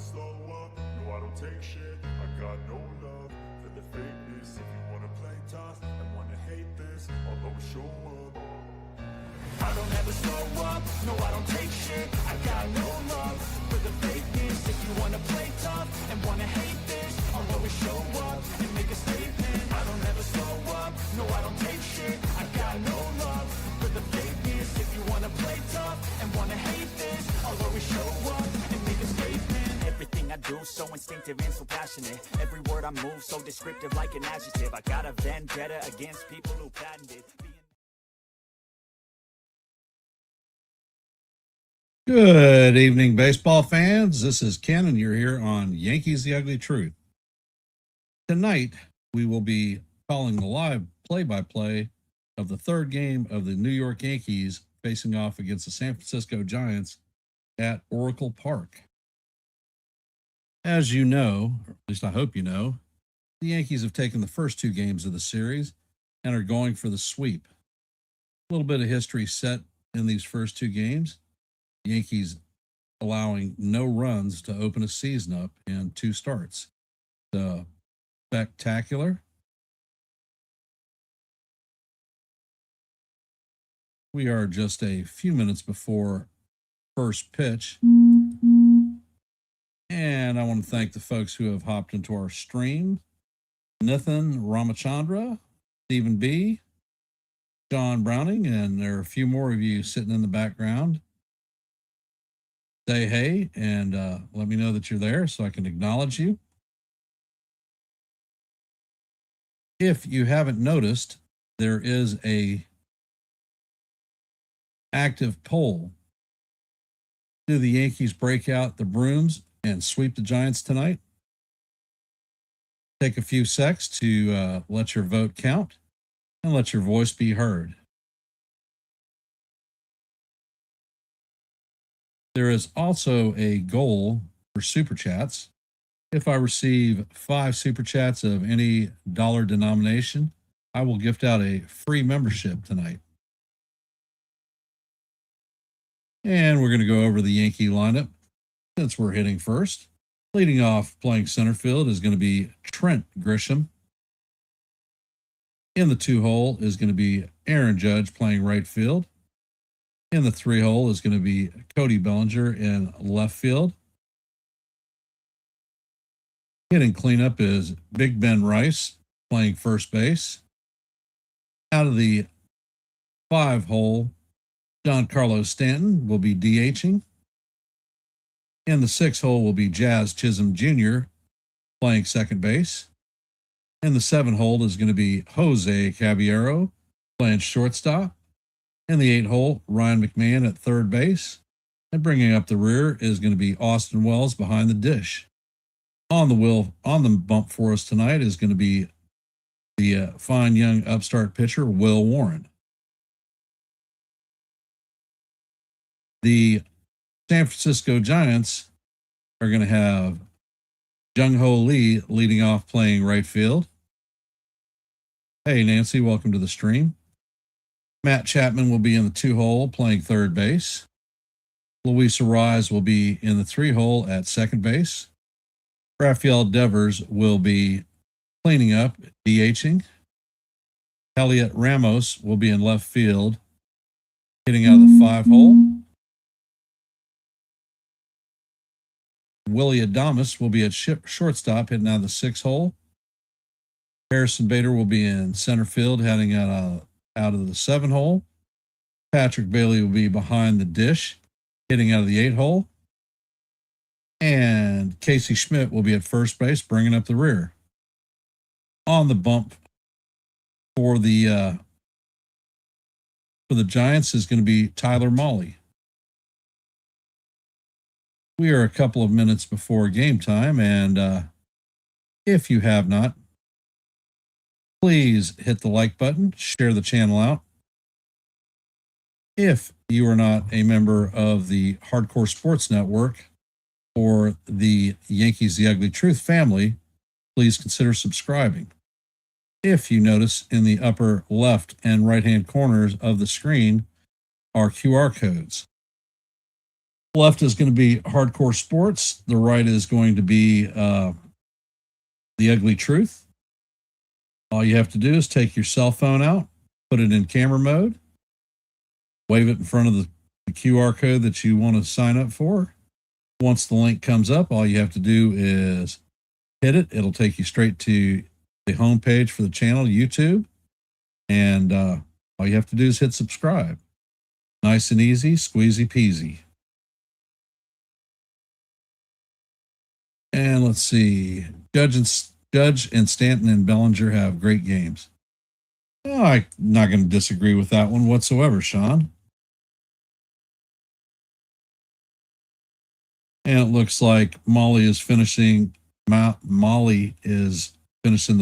slow up, no I don't take shit. I got no love for the fakeness. If you wanna play tough and wanna hate this, I'll always show up. I don't ever slow up, no I don't take shit. I got no love for the fakeness. If you wanna play tough and wanna hate this, I'll always show up and make a statement. I don't ever slow up, no I don't take shit. I got no love for the fakeness. If you wanna play tough and wanna hate this, I'll always show up and make a statement. Everything I do so instinctive and so passionate. Every word I move so descriptive like an adjective. I got a vendetta against people who patented Good evening, baseball fans. This is Ken, and you're here on Yankees The Ugly Truth. Tonight, we will be calling the live play-by-play of the third game of the New York Yankees facing off against the San Francisco Giants at Oracle Park. As you know, or at least I hope you know, the Yankees have taken the first two games of the series and are going for the sweep. A little bit of history set in these first two games. Yankees allowing no runs to open a season up in two starts. The spectacular. We are just a few minutes before first pitch. And I want to thank the folks who have hopped into our stream. Nathan Ramachandra, Stephen B., John Browning, and there are a few more of you sitting in the background. Say hey and let me know that you're there so I can acknowledge you. If you haven't noticed, there is a active poll. Do the Yankees break out the brooms and sweep the Giants tonight? Take a few secs to let your vote count and let your voice be heard. There is also a goal for Super Chats. If I receive 5 Super Chats of any dollar denomination, I will gift out a free membership tonight. And we're going to go over the Yankee lineup since we're hitting first. Leading off playing center field is going to be Trent Grisham. In the 2-hole is going to be Aaron Judge playing right field. In the 3-hole is going to be Cody Bellinger in left field. Hitting cleanup is Big Ben Rice playing first base. Out of the 5-hole, Giancarlo Stanton will be DHing. In the 6-hole will be Jazz Chisholm Jr. playing second base. In the 7-hole is going to be Jose Caballero playing shortstop. In the 8-hole, Ryan McMahon at third base. And bringing up the rear is going to be Austin Wells behind the dish. On the bump for us tonight is going to be the fine young upstart pitcher, Will Warren. The San Francisco Giants are going to have Jung-Ho Lee leading off playing right field. Hey, Nancy, welcome to the stream. Matt Chapman will be in the 2-hole playing third base. Luis Arraez will be in the 3-hole at second base. Rafael Devers will be cleaning up, DHing. Elliot Ramos will be in left field, hitting out of the 5-hole. Willie Adames will be at shortstop, hitting out of the 6-hole. Harrison Bader will be in center field, heading out of the 7-hole. Patrick Bailey will be behind the dish, hitting out of the 8-hole. And Casey Schmidt will be at first base, bringing up the rear. On the bump for the Giants is going to be Tyler Mahle. We are a couple of minutes before game time, and if you have not, please hit the like button, share the channel out. If you are not a member of the Hardcore Sports Network or the Yankees The Ugly Truth family, please consider subscribing. If you notice in the upper left and right-hand corners of the screen are QR codes. Left is going to be Hardcore Sports. The right is going to be The Ugly Truth. All you have to do is take your cell phone out, put it in camera mode, wave it in front of the QR code that you want to sign up for. Once the link comes up, all you have to do is hit it. It'll take you straight to the homepage for the channel, YouTube. And all you have to do is hit subscribe. Nice and easy, squeezy peasy. And let's see. Judge and Stanton and Bellinger have great games. Oh, I'm not going to disagree with that one whatsoever, Sean. And it looks like Molly is finishing the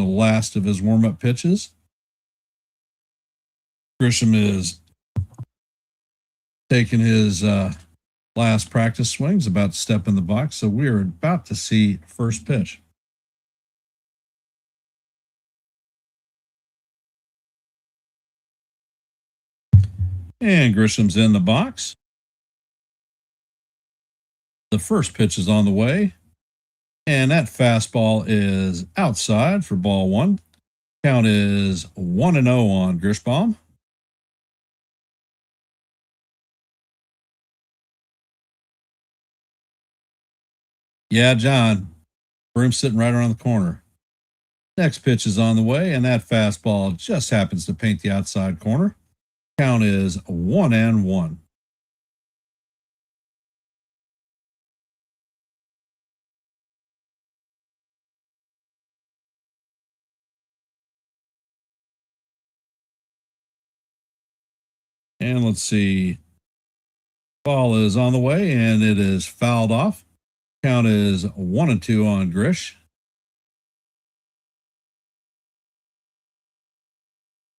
last of his warm-up pitches. Grisham is taking his last practice swings, about to step in the box. So we are about to see first pitch. And Grisham's in the box. The first pitch is on the way. And that fastball is outside for ball one. Count is 1-0 on Grishbaum. Yeah, John. Broom's sitting right around the corner. Next pitch is on the way, and that fastball just happens to paint the outside corner. Count is 1-1. And let's see. Ball is on the way, and it is fouled off. Count is 1-2 on Grish.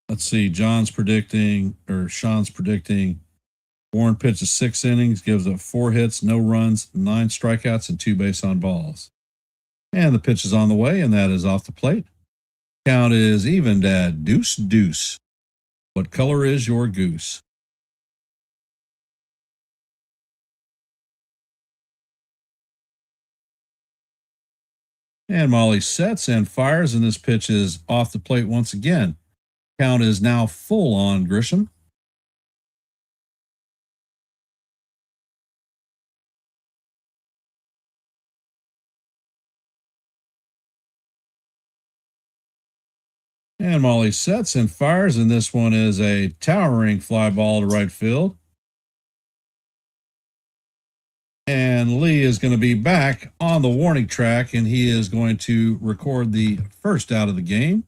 Let's see. Sean's predicting Warren pitches 6 innings, gives up 4 hits, no runs, 9 strikeouts, and 2 base on balls. And the pitch is on the way, and that is off the plate. Count is evened at 2-2. What color is your goose? And Molly sets and fires, and this pitch is off the plate once again. Count is now full on Grisham. And Molly sets and fires, and this one is a towering fly ball to right field. And Lee is going to be back on the warning track, and he is going to record the first out of the game.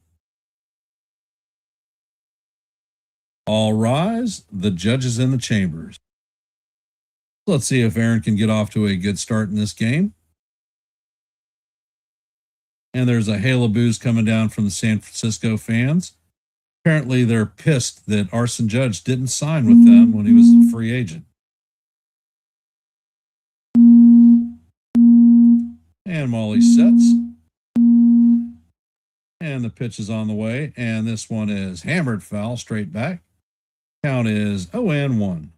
All rise. The judges in the chambers. Let's see if Aaron can get off to a good start in this game. And there's a hail of boos coming down from the San Francisco fans. Apparently, they're pissed that Arson Judge didn't sign with them when he was a free agent. And Molly sets. And the pitch is on the way. And this one is hammered foul straight back. Count is 0-1.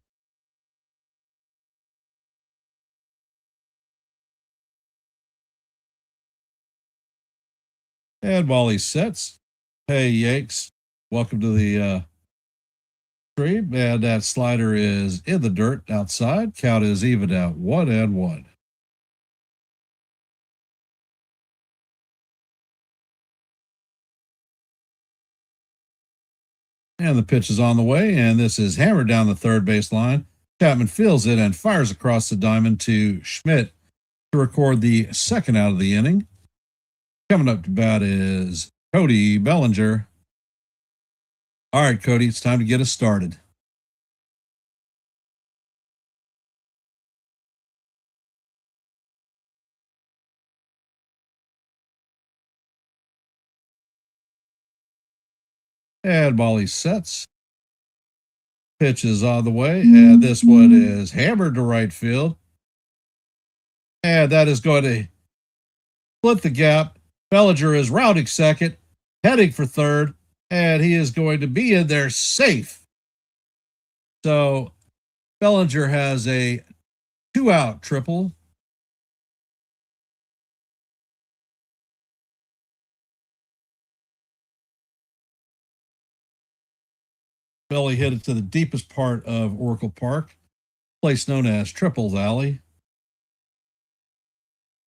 And Molly sets. Hey, Yanks. Welcome to the stream. And that slider is in the dirt outside. Count is even at 1-1. And the pitch is on the way, and this is hammered down the third base line. Chapman fields it and fires across the diamond to Schmidt to record the second out of the inning. Coming up to bat is Cody Bellinger. All right, Cody, it's time to get us started. And Molly sets. Pitch is on the way, and this one is hammered to right field. And that is going to split the gap. Bellinger is rounding second, heading for third, and he is going to be in there safe. So Bellinger has a 2-out triple. Belly hit it to the deepest part of Oracle Park, place known as Triples Alley.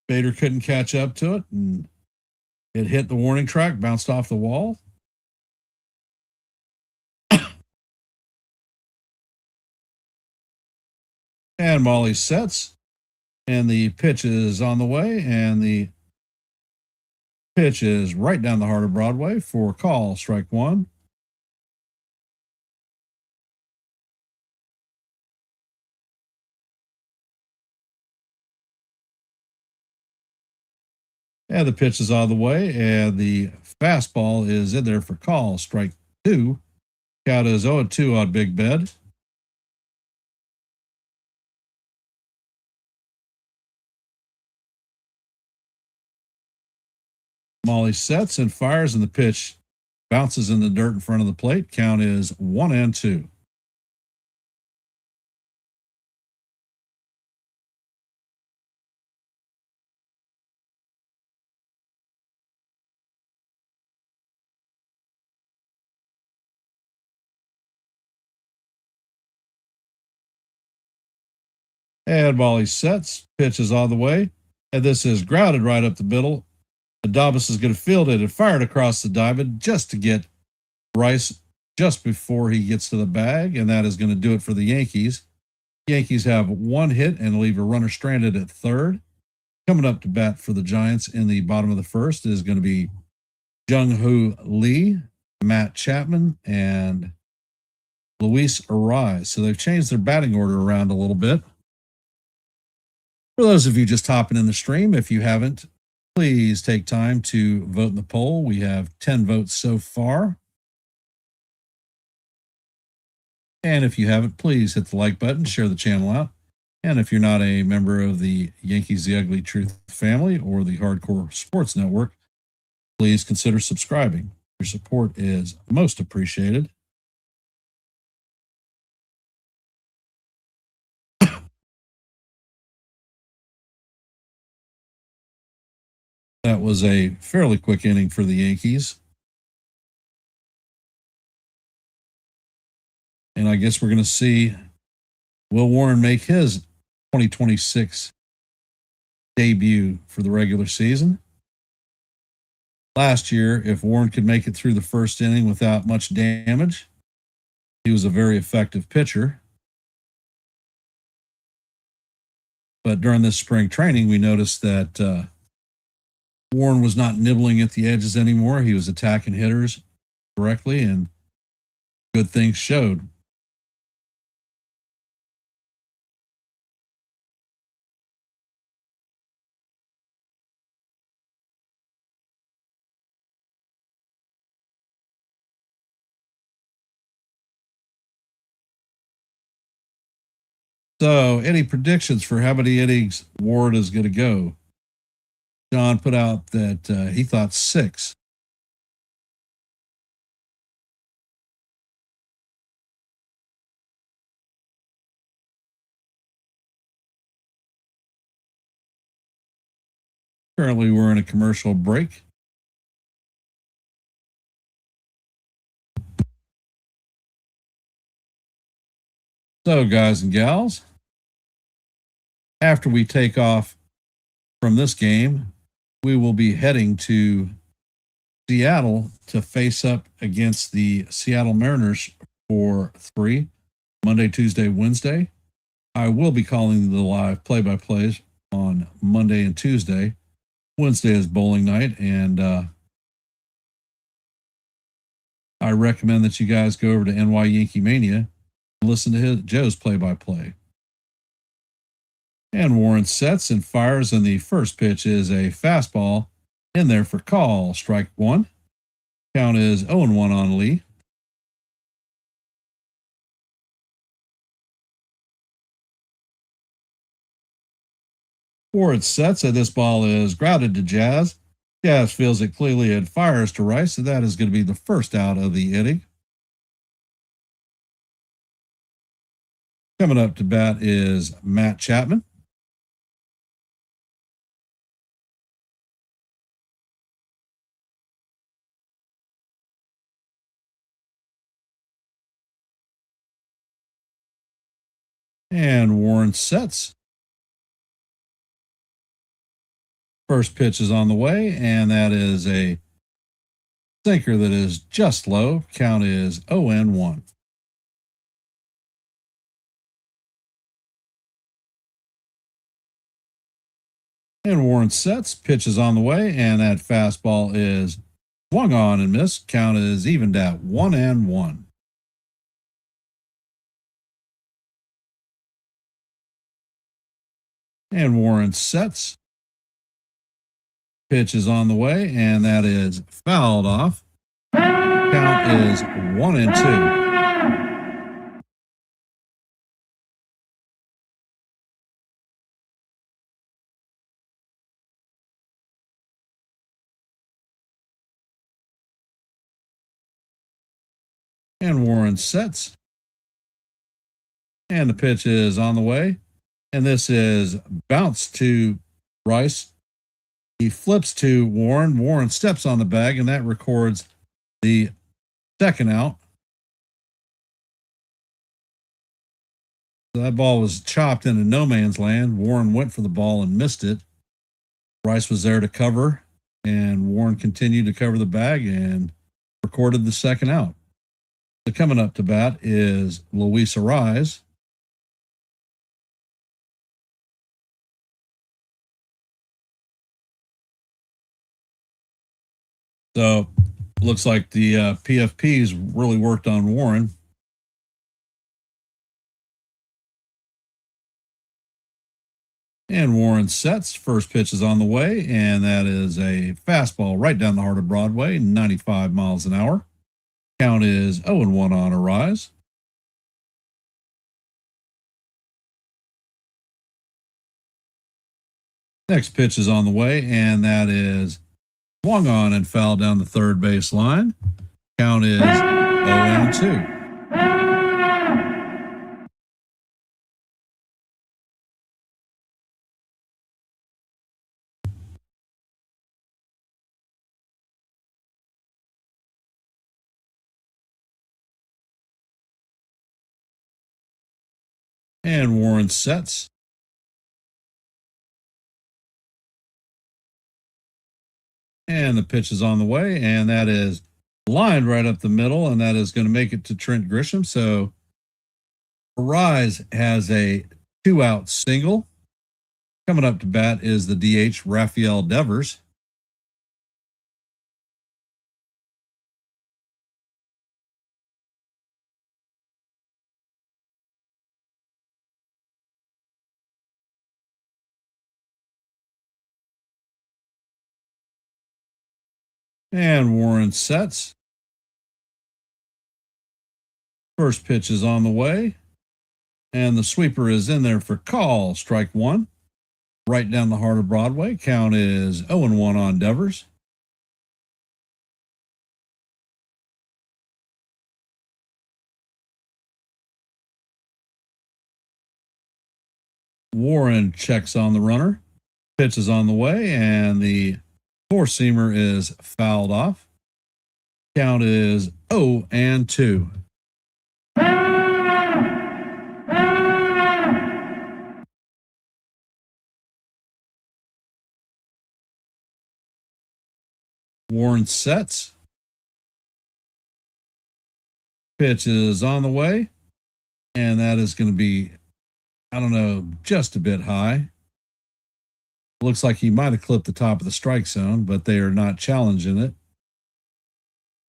Bader couldn't catch up to it, and it hit the warning track, bounced off the wall. And Molly sets, and the pitch is on the way, and the pitch is right down the heart of Broadway for call, strike one. And the pitch is on the way, and the fastball is in there for call, strike two. Count is 0-2 on Big Ben. Molly sets and fires, and the pitch bounces in the dirt in front of the plate. Count is 1-2. And Molly sets, pitch is on the way, and this is grounded right up the middle. Adames is going to field it and fire it across the diamond just to get Rice just before he gets to the bag, and that is going to do it for the Yankees. Yankees have one hit and leave a runner stranded at third. Coming up to bat for the Giants in the bottom of the first is going to be Jung-Hoo Lee, Matt Chapman, and Luis Ariz. So they've changed their batting order around a little bit. For those of you just hopping in the stream, if you haven't, please take time to vote in the poll. We have 10 votes so far. And if you haven't, please hit the like button, share the channel out. And if you're not a member of the Yankees The Ugly Truth family or the Hardcore Sports Network, please consider subscribing. Your support is most appreciated. That was a fairly quick inning for the Yankees. And I guess we're going to see Will Warren make his 2026 debut for the regular season. Last year, if Warren could make it through the first inning without much damage, he was a very effective pitcher. But during this spring training, we noticed that Warren was not nibbling at the edges anymore. He was attacking hitters correctly, and good things showed. So, any predictions for how many innings Ward is going to go? John put out that he thought 6. Currently, we're in a commercial break. So, guys and gals, after we take off from this game, we will be heading to Seattle to face up against the Seattle Mariners for 3, Monday, Tuesday, Wednesday. I will be calling the live play-by-plays on Monday and Tuesday. Wednesday is bowling night, and I recommend that you guys go over to YankeeMania and listen to Joe's play-by-play. And Warren sets and fires, and the first pitch is a fastball in there for call, strike one. Count is 0-1 on Lee. Ward sets, and this ball is grounded to Jazz. Jazz feels it clearly and fires to Rice, and that is going to be the first out of the inning. Coming up to bat is Matt Chapman. And Warren sets. First pitch is on the way, and that is a sinker that is just low. Count is 0-1. And Warren sets. Pitch is on the way, and that fastball is swung on and missed. Count is evened at 1-1. And Warren sets. Pitch is on the way, and that is fouled off. Count is 1-2. And Warren sets. And the pitch is on the way. And this is bounced to Rice. He flips to Warren. Warren steps on the bag, and that records the second out. So that ball was chopped into no man's land. Warren went for the ball and missed it. Rice was there to cover, and Warren continued to cover the bag and recorded the second out. So coming up to bat is Luis Arraez. So looks like the PFPs really worked on Warren. And Warren sets. First pitch is on the way, and that is a fastball right down the heart of Broadway, 95 miles an hour. Count is 0-1 on Arraez. Next pitch is on the way, and that is swung on and fouled down the third base line. Count is 0-2. And Warren sets. And the pitch is on the way, and that is lined right up the middle, and that is going to make it to Trent Grisham. So Arraez has a 2-out single. Coming up to bat is the DH, Rafael Devers. And Warren sets. First pitch is on the way. And the sweeper is in there for call. Strike one. Right down the heart of Broadway. Count is 0-1 on Devers. Warren checks on the runner. Pitch is on the way, and the four-seamer is fouled off. Count is 0-2. Warren sets. Pitch is on the way, and that is going to be, I don't know, just a bit high. Looks like he might have clipped the top of the strike zone, but they are not challenging it.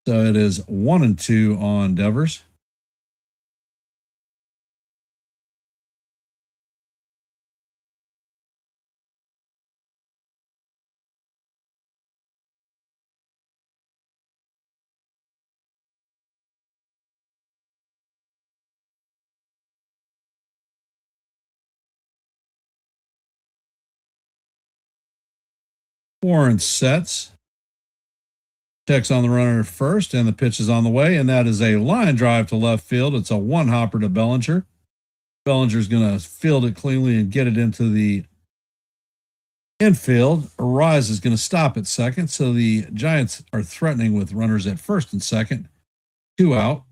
So it is 1-2 on Devers. Warren sets. Checks on the runner at first, and the pitch is on the way, and that is a line drive to left field. It's a one-hopper to Bellinger. Bellinger's going to field it cleanly and get it into the infield. Arraez is going to stop at second, so the Giants are threatening with runners at first and second. 2 out.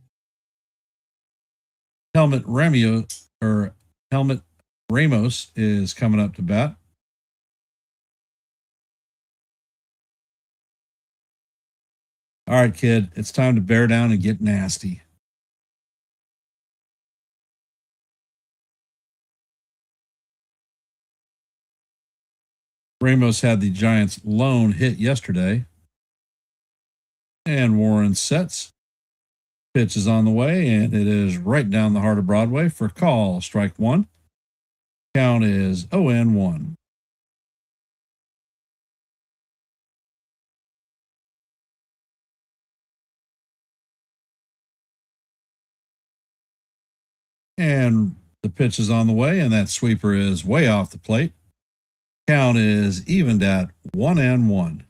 Helmut Ramos Helmet Ramos is coming up to bat. All right, kid, it's time to bear down and get nasty. Ramos had the Giants' lone hit yesterday. And Warren sets. Pitch is on the way, and it is right down the heart of Broadway for call. Strike one. Count is 0-1. And the pitch is on the way, and that sweeper is way off the plate. Count is evened at 1-1.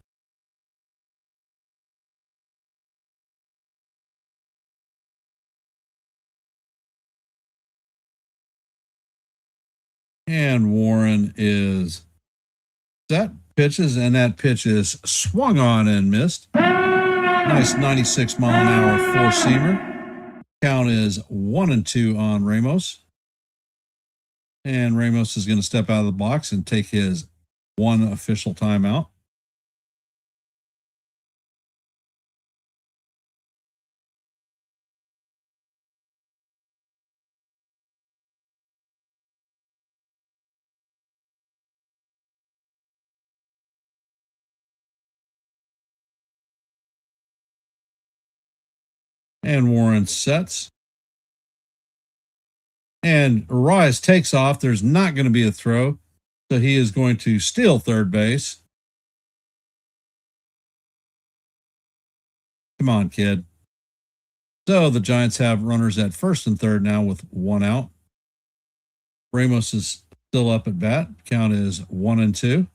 And Warren is set, pitches, and that pitch is swung on and missed. Nice 96 mile an hour four-seamer. Count is 1-2 on Ramos. And Ramos is going to step out of the box and take his one official timeout. And Warren sets. And Arias takes off. There's not going to be a throw. So he is going to steal third base. Come on, kid. So the Giants have runners at first and third now with one out. Ramos is still up at bat. Count is 1-2.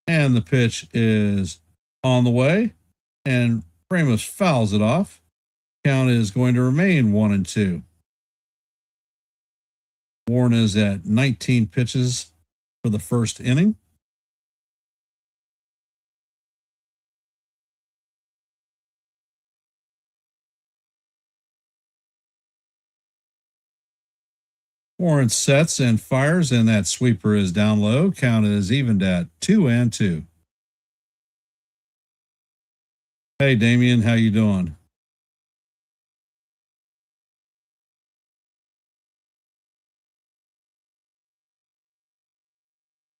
And the pitch is on the way, and Ramos fouls it off. Count is going to remain 1-2. Warren is at 19 pitches for the first inning. Warren sets and fires, and that sweeper is down low. Count is evened at 2-2. Hey, Damien, how you doing?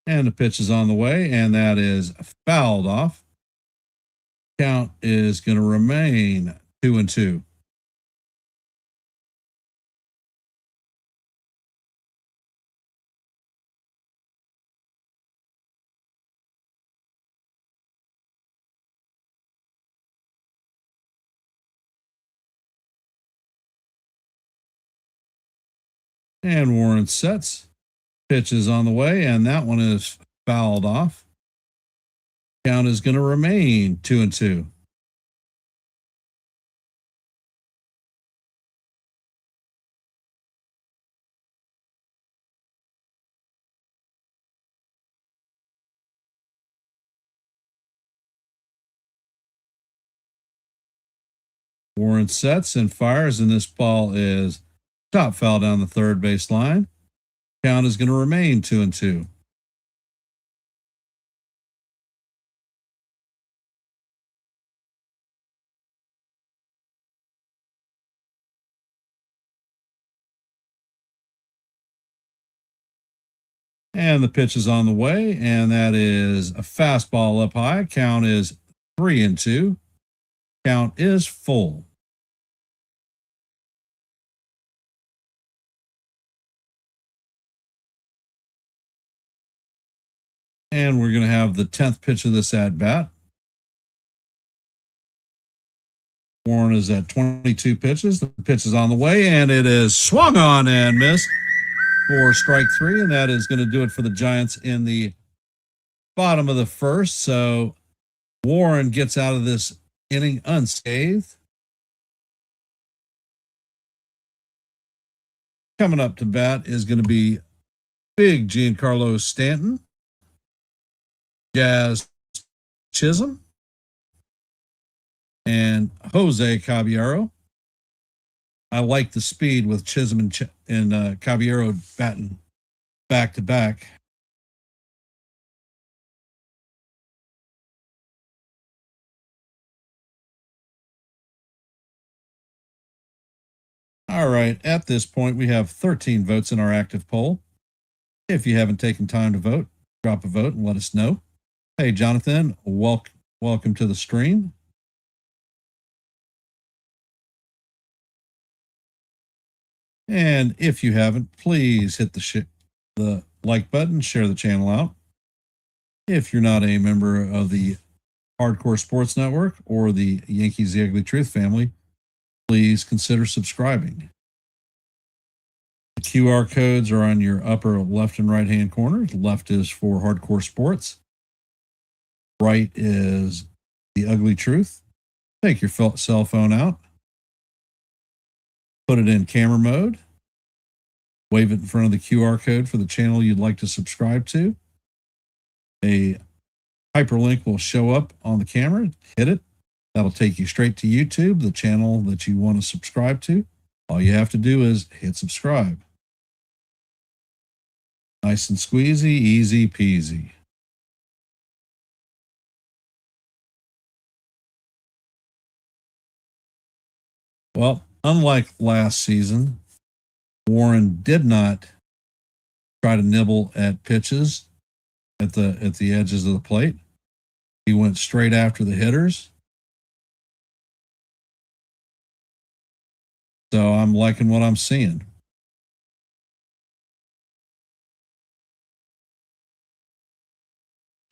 And the pitch is on the way, and that is fouled off. Count is going to remain 2-2. And Warren sets. Pitch is on the way, and that one is fouled off. Count is going to remain 2-2. Warren sets and fires, and this ball is top foul down the third base line. Count is going to remain 2-2. And the pitch is on the way, and that is a fastball up high. Count is 3-2. Count is full. And we're going to have the 10th pitch of this at bat. Warren is at 22 pitches. The pitch is on the way, and it is swung on and missed for strike three. And that is going to do it for the Giants in the bottom of the first. So Warren gets out of this inning unscathed. Coming up to bat is going to be Big Giancarlo Stanton, Jazz Chisholm, and Jose Caballero. I like the speed with Chisholm and Caballero batting back to back. All right. At this point, we have 13 votes in our active poll. If you haven't taken time to vote, drop a vote and let us know. Hey, Jonathan, welcome to the stream. And if you haven't, please hit the like button, share the channel out. If you're not a member of the Hardcore Sports Network or the Yankees The Ugly Truth family, please consider subscribing. The QR codes are on your upper left and right hand corners. Left is for Hardcore Sports. Right is The Ugly Truth. Take your cell phone out. Put it in camera mode. Wave it in front of the QR code for the channel you'd like to subscribe to. A hyperlink will show up on the camera. Hit it. That'll take you straight to YouTube, the channel that you want to subscribe to. All you have to do is hit subscribe. Nice and squeezy, easy peasy. Well, unlike last season, Warren did not try to nibble at pitches at the edges of the plate. He went straight after the hitters. So I'm liking what I'm seeing.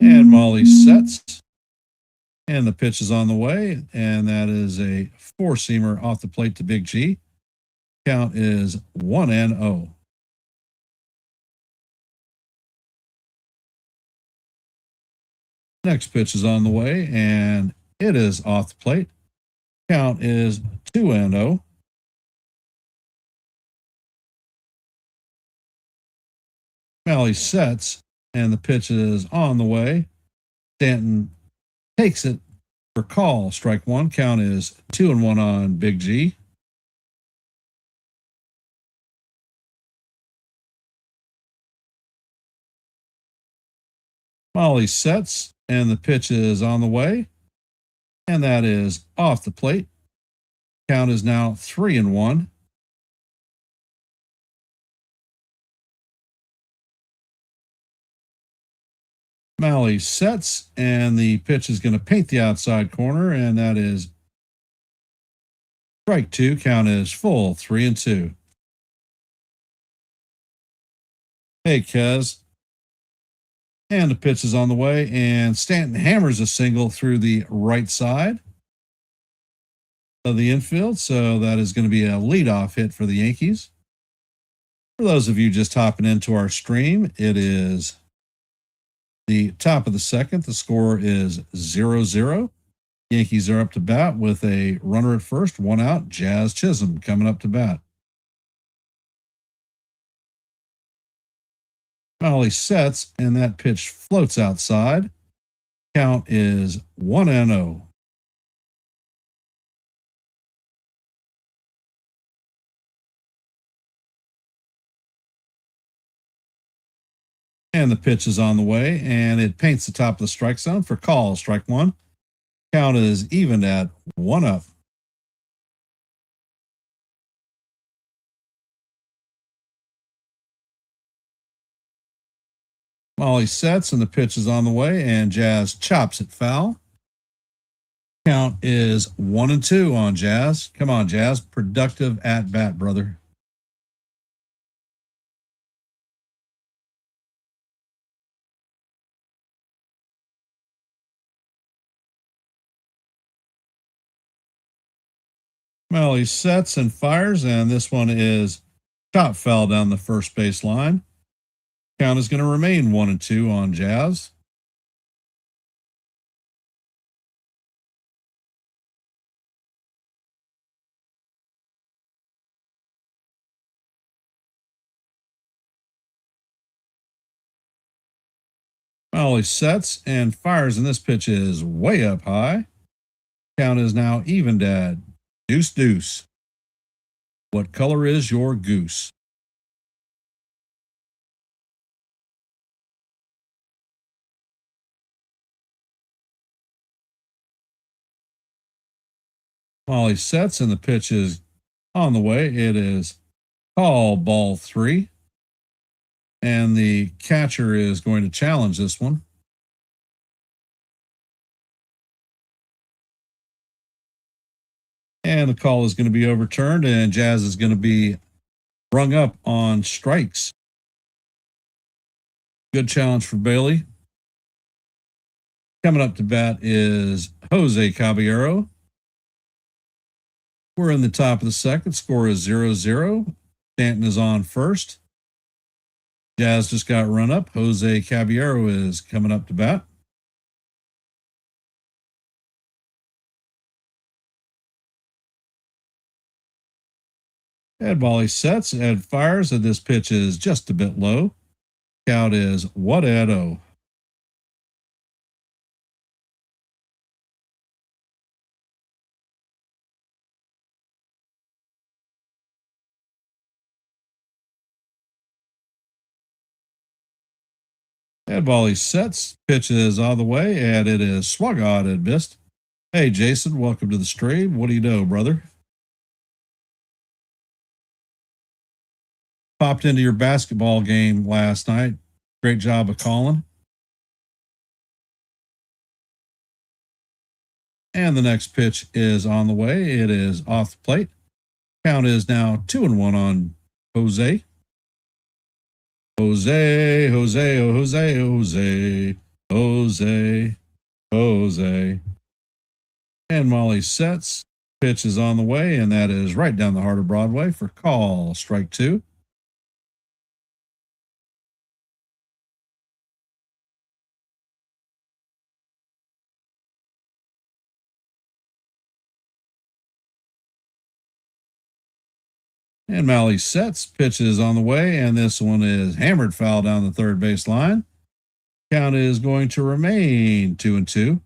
And Molly sets. And the pitch is on the way. And that is a four-seamer off the plate to Big G. Count is 1-0. Next pitch is on the way, and it is off the plate. Count is 2-0. Malley sets, and the pitch is on the way. Stanton takes it for call. Strike one. Count is 2-1 on Big G. Molly sets, and the pitch is on the way, and that is off the plate. Count is now 3-1. Malley sets, and the pitch is going to paint the outside corner, and that is strike two. Count is full, 3-2. Hey, Kez. And the pitch is on the way, and Stanton hammers a single through the right side of the infield. So that is going to be a leadoff hit for the Yankees. For those of you just hopping into our stream, it is the top of the second. The score is 0-0. Yankees are up to bat with a runner at first, one out. Jazz Chisholm coming up to bat. Molly sets, and that pitch floats outside. Count is 1-0. And the pitch is on the way, and it paints the top of the strike zone for call. Strike one. Count is even at 1-up. Molly sets, and the pitch is on the way, and Jazz chops it foul. Count is 1-2 on Jazz. Come on, Jazz. Productive at bat, brother. Molly sets and fires, and this one is chop foul down the first base line. Count is going to remain 1-2 on Jazz. Molly sets and fires, and this pitch is way up high. Count is now evened at deuce deuce. What color is your goose? Molly sets and the pitch is on the way. It is call ball 3. And the catcher is going to challenge this one. And the call is going to be overturned, and Jazz is going to be rung up on strikes. Good challenge for Bailey. Coming up to bat is Jose Caballero. We're in the top of the second. Score is 0-0. Stanton is on first. Jazz just got run up. Jose Caballero is coming up to bat. Ed Wally sets. Ed fires, and this pitch is just a bit low. Count is 1-0. Ed Wally sets. Pitch is on the way, and it is swung on and missed. Hey, Jason, welcome to the stream. What do you know, brother? Popped into your basketball game last night. Great job of calling. And the next pitch is on the way. It is off the plate. Count is now 2-1 on Jose. Jose, Jose, oh, Jose, Jose, Jose, Jose. And Molly sets. Pitch is on the way, and that is right down the heart of Broadway for call. Strike 2. And Malley sets. Pitch is on the way, and this one is hammered foul down the third base line. Count is going to remain 2-2.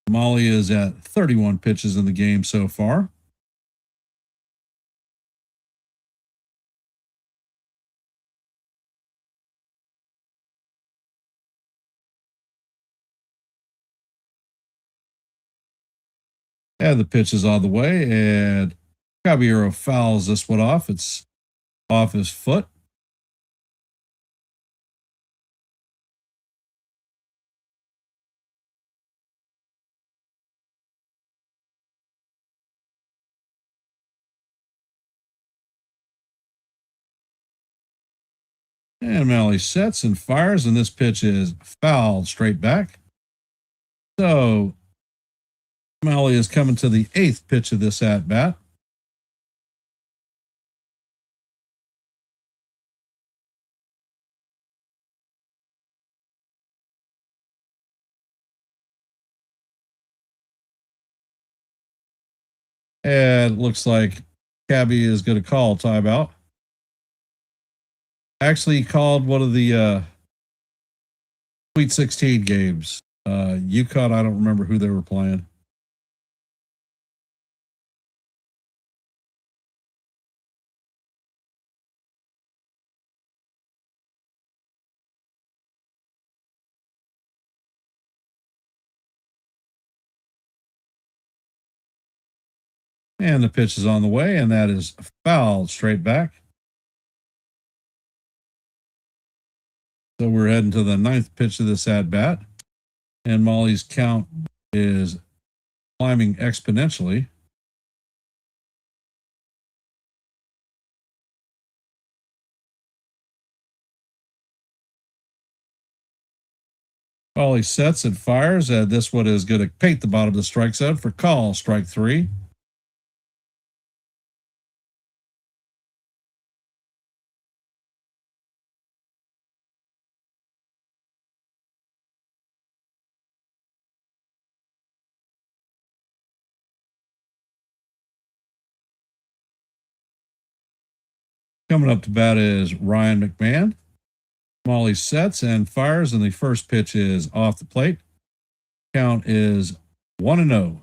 Molly is at 31 pitches in the game so far. And the pitch is on the way, and Caballero fouls this one off. It's off his foot. And Malley sets and fires, and this pitch is fouled straight back. So Malley is coming to the 8th pitch of this at bat. And it looks like Cabby is going to call timeout. Actually, he called one of the Sweet 16 games. UConn, I don't remember who they were playing. And the pitch is on the way, and that is fouled straight back. So we're heading to the 9th pitch of this at bat, and Molly's count is climbing exponentially. Molly sets and fires. This one is going to paint the bottom of the strike zone for call. Strike 3. Coming up to bat is Ryan McMahon. Molly sets and fires, and the first pitch is off the plate. Count is 1-0.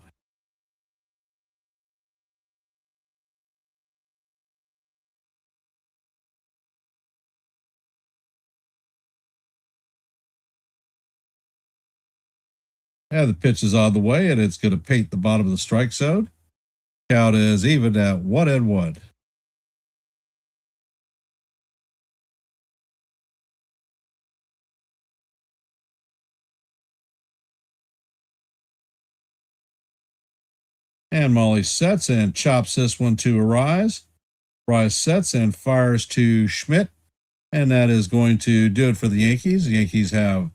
Yeah, the pitch is on the way, and it's going to paint the bottom of the strike zone. Count is even at 1-1. And Molly sets and chops this one to Arise. Arise sets and fires to Schmidt. And that is going to do it for the Yankees. The Yankees have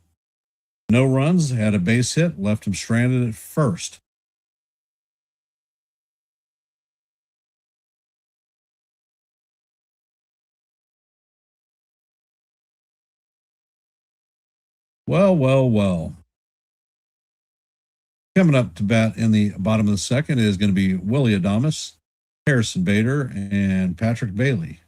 no runs, had a base hit, left him stranded at first. Well. Coming up to bat in the bottom of the second is going to be Willie Adames, Harrison Bader, and Patrick Bailey.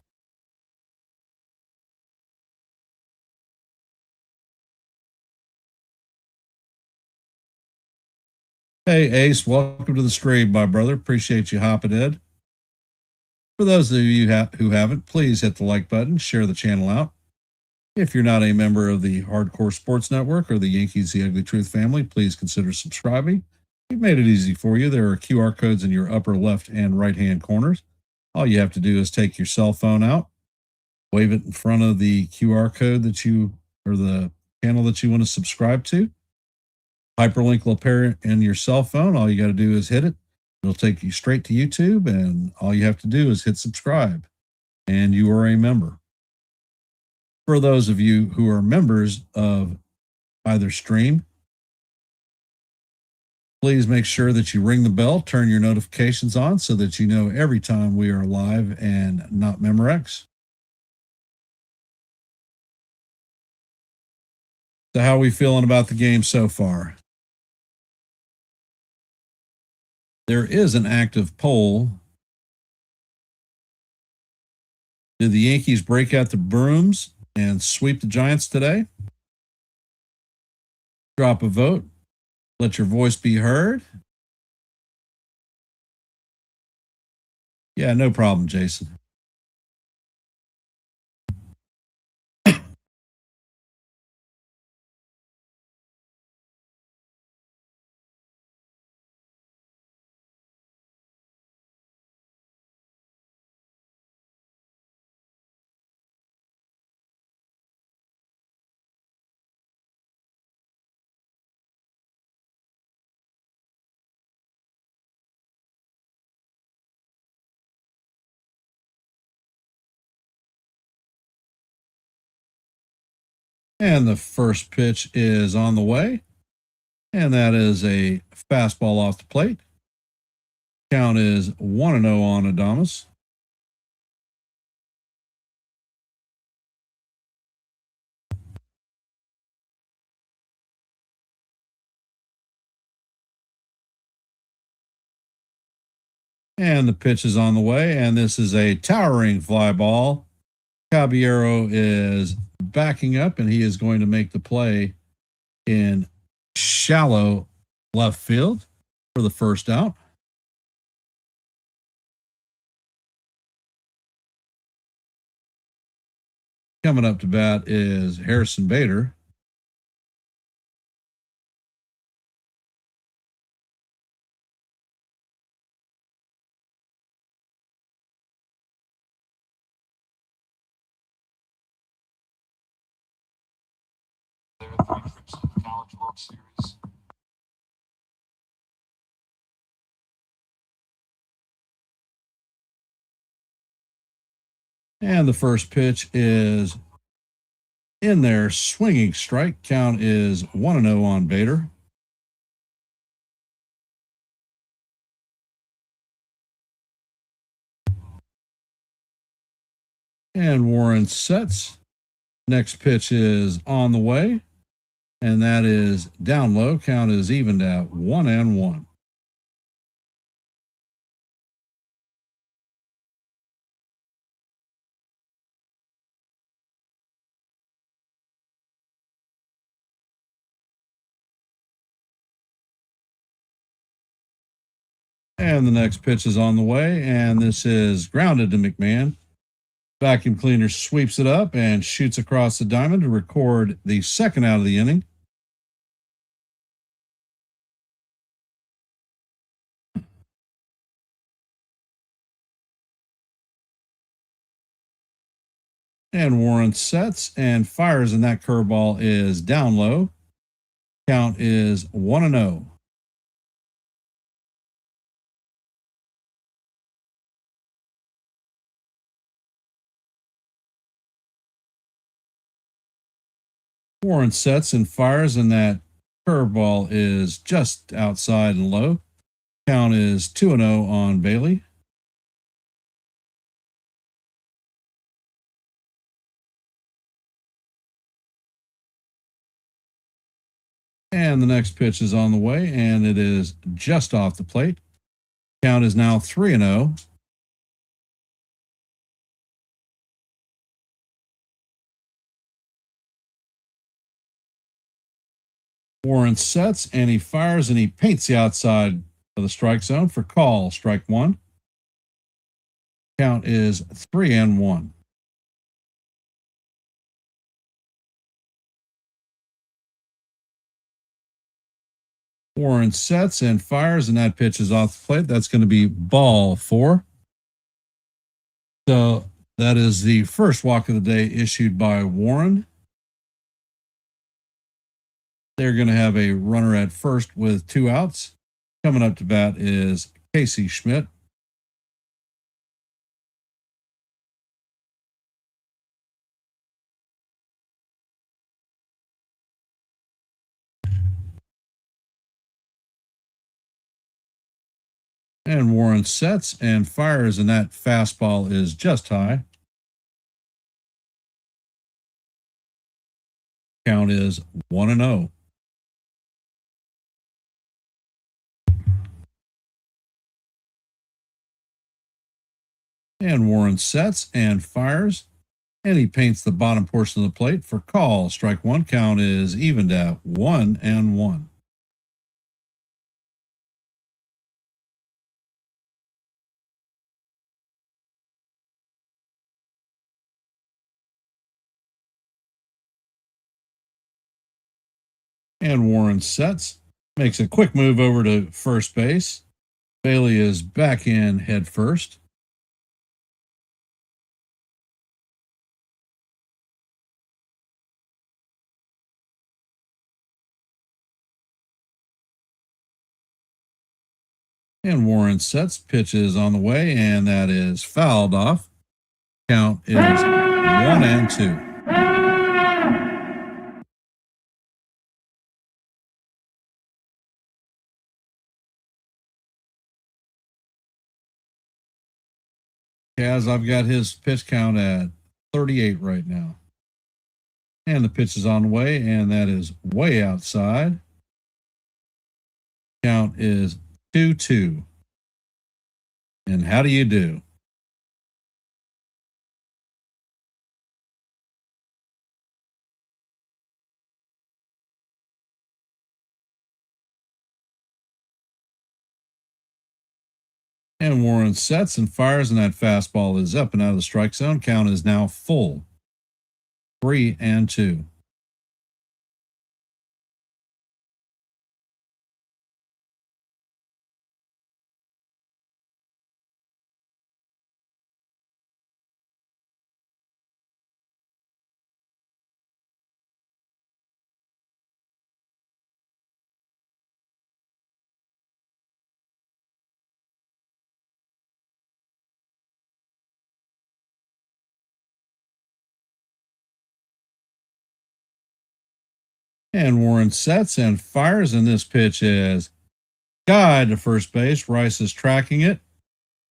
Hey, Ace, welcome to the stream, my brother. Appreciate you hopping in. For those of you who haven't, please hit the like button, share the channel out. If you're not a member of the Hardcore Sports Network or the Yankees The Ugly Truth family, please consider subscribing. We've made it easy for you. There are QR codes in your upper left and right hand corners. All you have to do is take your cell phone out, wave it in front of the QR code that you or the channel that you want to subscribe to. Hyperlink will appear in your cell phone. All you got to do is hit it. It'll take you straight to YouTube, and all you have to do is hit subscribe, and you are a member. For those of you who are members of either stream, please make sure that you ring the bell, turn your notifications on so that you know every time we are live and not Memorex. So how are we feeling about the game so far? There is an active poll. Did the Yankees break out the brooms and sweep the Giants today? Drop a vote. Let your voice be heard. Yeah, no problem, Jason. And the first pitch is on the way. And that is a fastball off the plate. Count is 1-0 on Adames. And the pitch is on the way. And this is a towering fly ball. Caballero is backing up, and he is going to make the play in shallow left field for the first out. Coming up to bat is Harrison Bader. There are 3 trips to the College World Series. And the first pitch is in there, swinging strike. Count is 1-0 on Bader. And Warren sets. Next pitch is on the way, and that is down low. Count is evened at 1-1. And the next pitch is on the way, and this is grounded to McMahon. Vacuum cleaner sweeps it up and shoots across the diamond to record the second out of the inning. And Warren sets and fires, and that curveball is down low. Count is 1-0. Warren sets and fires, and that curveball is just outside and low. Count is 2-0 on Bailey. And the next pitch is on the way, and it is just off the plate. Count is now 3-0. Warren sets and he fires and he paints the outside of the strike zone for call, strike one. Count is 3-1. Warren sets and fires, and that pitch is off the plate. That's going to be ball four. So that is the first walk of the day issued by Warren. They're going to have a runner at first with 2 outs. Coming up to bat is Casey Schmidt. And Warren sets and fires, and that fastball is just high. Count is 1-0. And Warren sets and fires, and he paints the bottom portion of the plate for call. Strike one. Count is evened at 1-1. And Warren sets, makes a quick move over to first base. Bailey is back in head first. And Warren sets, pitches on the way, and that is fouled off. Count is 1-2. Kaz, I've got his pitch count at 38 right now. And the pitch is on the way, and that is way outside. Count is 2-2. And how do you do? And Warren sets and fires, and that fastball is up and out of the strike zone. Count is now full. 3-2. And Warren sets and fires, and this pitch is guide to first base. Rice is tracking it,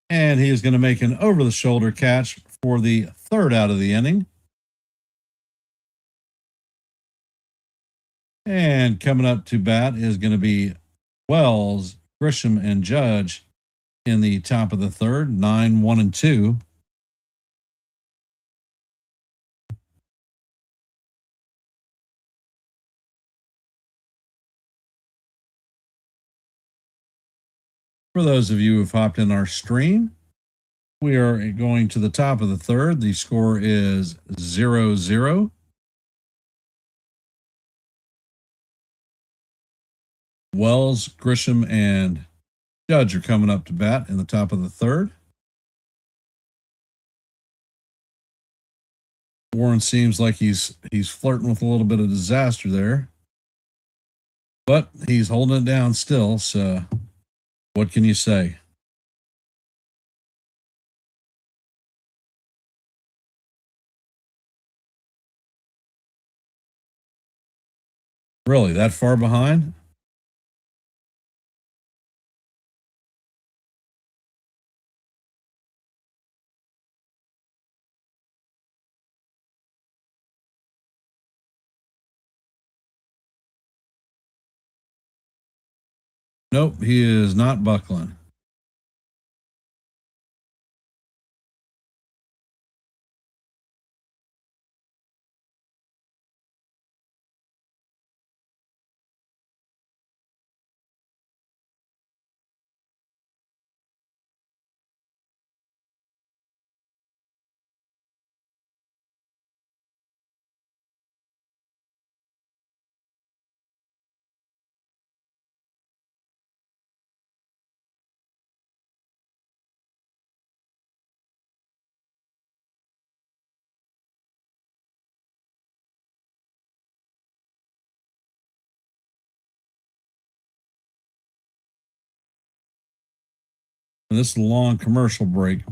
and he is going to make an over-the-shoulder catch for the third out of the inning. And coming up to bat is going to be Wells, Grisham, and Judge in the top of the third, 9-1-2. For those of you who've hopped in our stream, we are going to the top of the third. The score is 0-0. Wells, Grisham, and Judge are coming up to bat in the top of the third. Warren seems like he's flirting with a little bit of disaster there, but he's holding it down still. So what can you say? Really, that far behind? Nope, he is not buckling. And this is a long commercial break.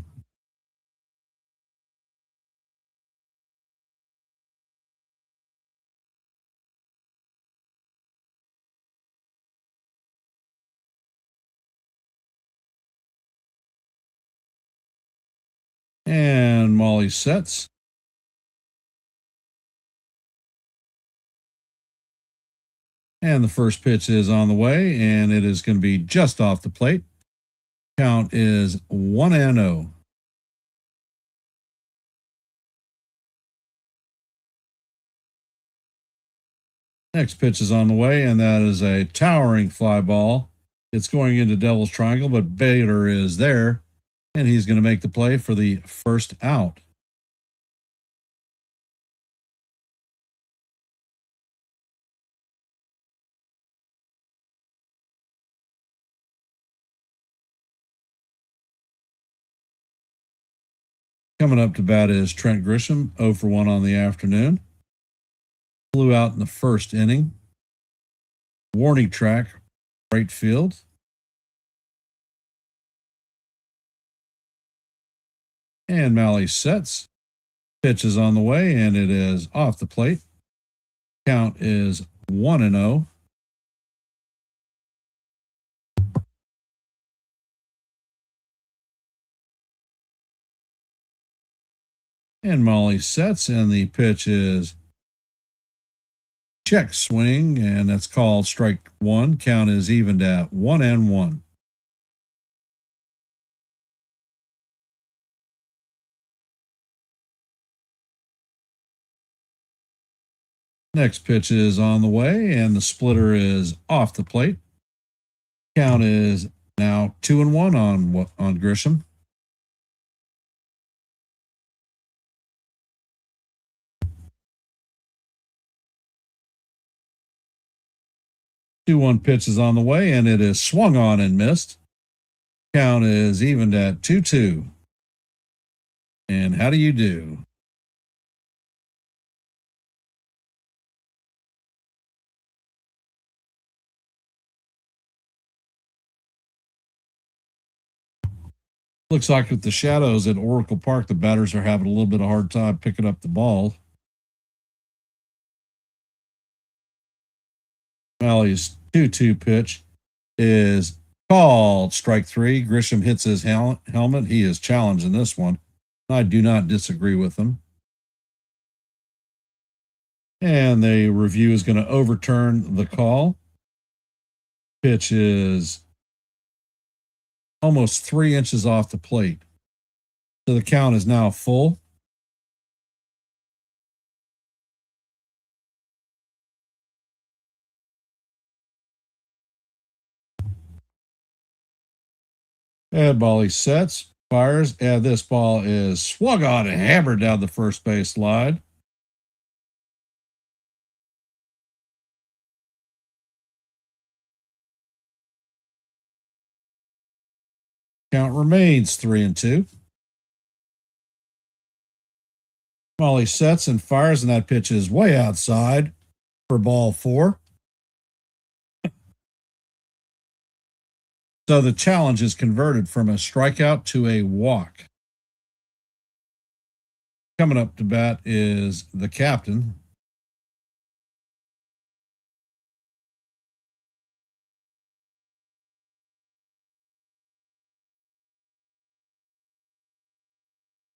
And Molly sets. And the first pitch is on the way, and it is going to be just off the plate. Count is 1-0. Next pitch is on the way, and that is a towering fly ball. It's going into Devil's Triangle, but Bader is there, and he's going to make the play for the first out. Coming up to bat is Trent Grisham, 0 for 1 on the afternoon. Flew out in the first inning. Warning track, right field. And Malley sets. Pitch is on the way, and it is off the plate. Count is 1-0. And Molly sets, and the pitch is check swing, and that's called strike one. Count is evened at 1-1. Next pitch is on the way, and the splitter is off the plate. Count is now 2-1 on Grisham. Two-one pitch is on the way, and it is swung on and missed. Count is evened at 2-2. And how do you do? Looks like with the shadows at Oracle Park, the batters are having a little bit of a hard time picking up the ball. Malley's 2-2 pitch is called strike three. Grisham hits his helmet. He is challenged in this one. I do not disagree with him. And the review is going to overturn the call. Pitch is almost 3 inches off the plate. So the count is now full. And ball he sets, fires, and this ball is swung on and hammered down the first base line. Count remains 3-2. Molly sets and fires, and that pitch is way outside for ball 4. So the challenge is converted from a strikeout to a walk. Coming up to bat is the captain.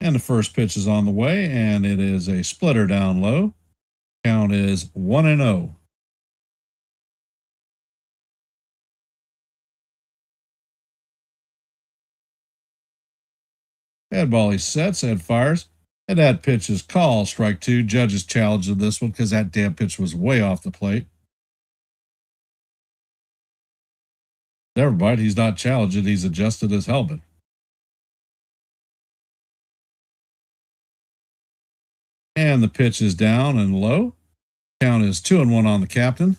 And the first pitch is on the way, and it is a splitter down low. Count is 1-0. And ball he sets and fires. And that pitch is called strike 2. Judge's challenge of this one because that damn pitch was way off the plate. Never mind, he's not challenged. He's adjusted his helmet. And the pitch is down and low. Count is 2-1 on the captain.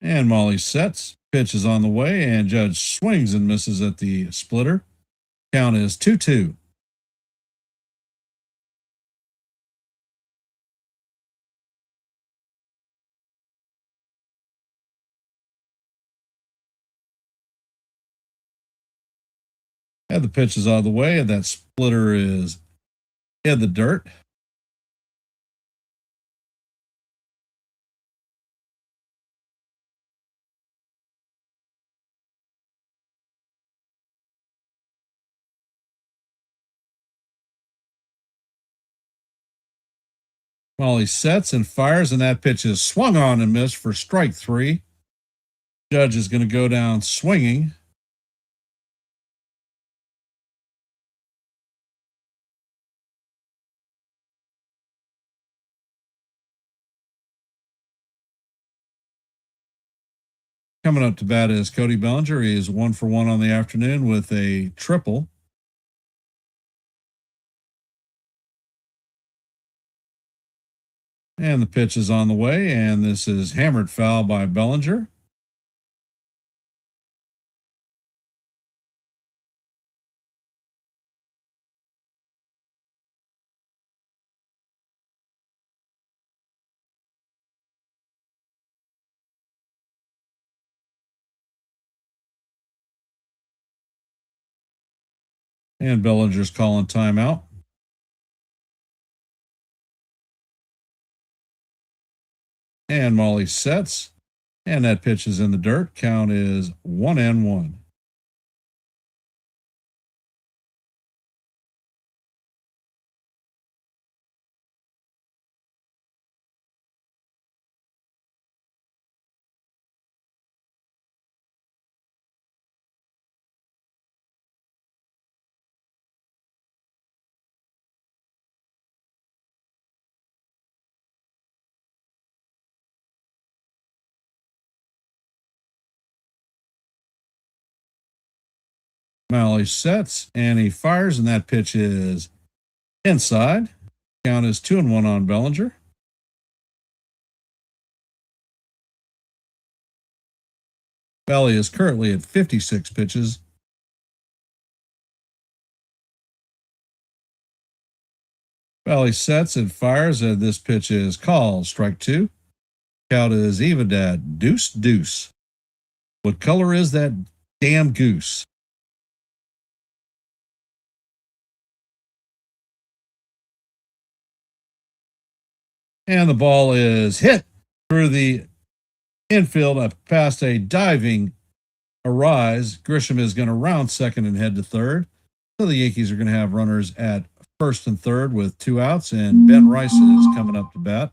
And Molly sets. Pitch is on the way, and Judge swings and misses at the splitter. Count is 2-2. And the pitch is out of the way, and that splitter is in the dirt. Molly sets and fires, and that pitch is swung on and missed for strike 3. Judge is going to go down swinging. Coming up to bat is Cody Bellinger. He is 1-for-1 on the afternoon with a triple. And the pitch is on the way, and this is hammered foul by Bellinger. And Bellinger's calling timeout. And Molly sets. And that pitch is in the dirt. Count is 1-1. Molly sets and he fires, and that pitch is inside. Count is 2-1 on Bellinger. Belly is currently at 56 pitches. Belly sets and fires, and this pitch is called strike 2. Count is even at deuce. What color is that damn goose? And the ball is hit through the infield past a diving Arise. Grisham is going to round second and head to third. So the Yankees are going to have runners at first and third with 2 outs, and Ben Rice is coming up to bat.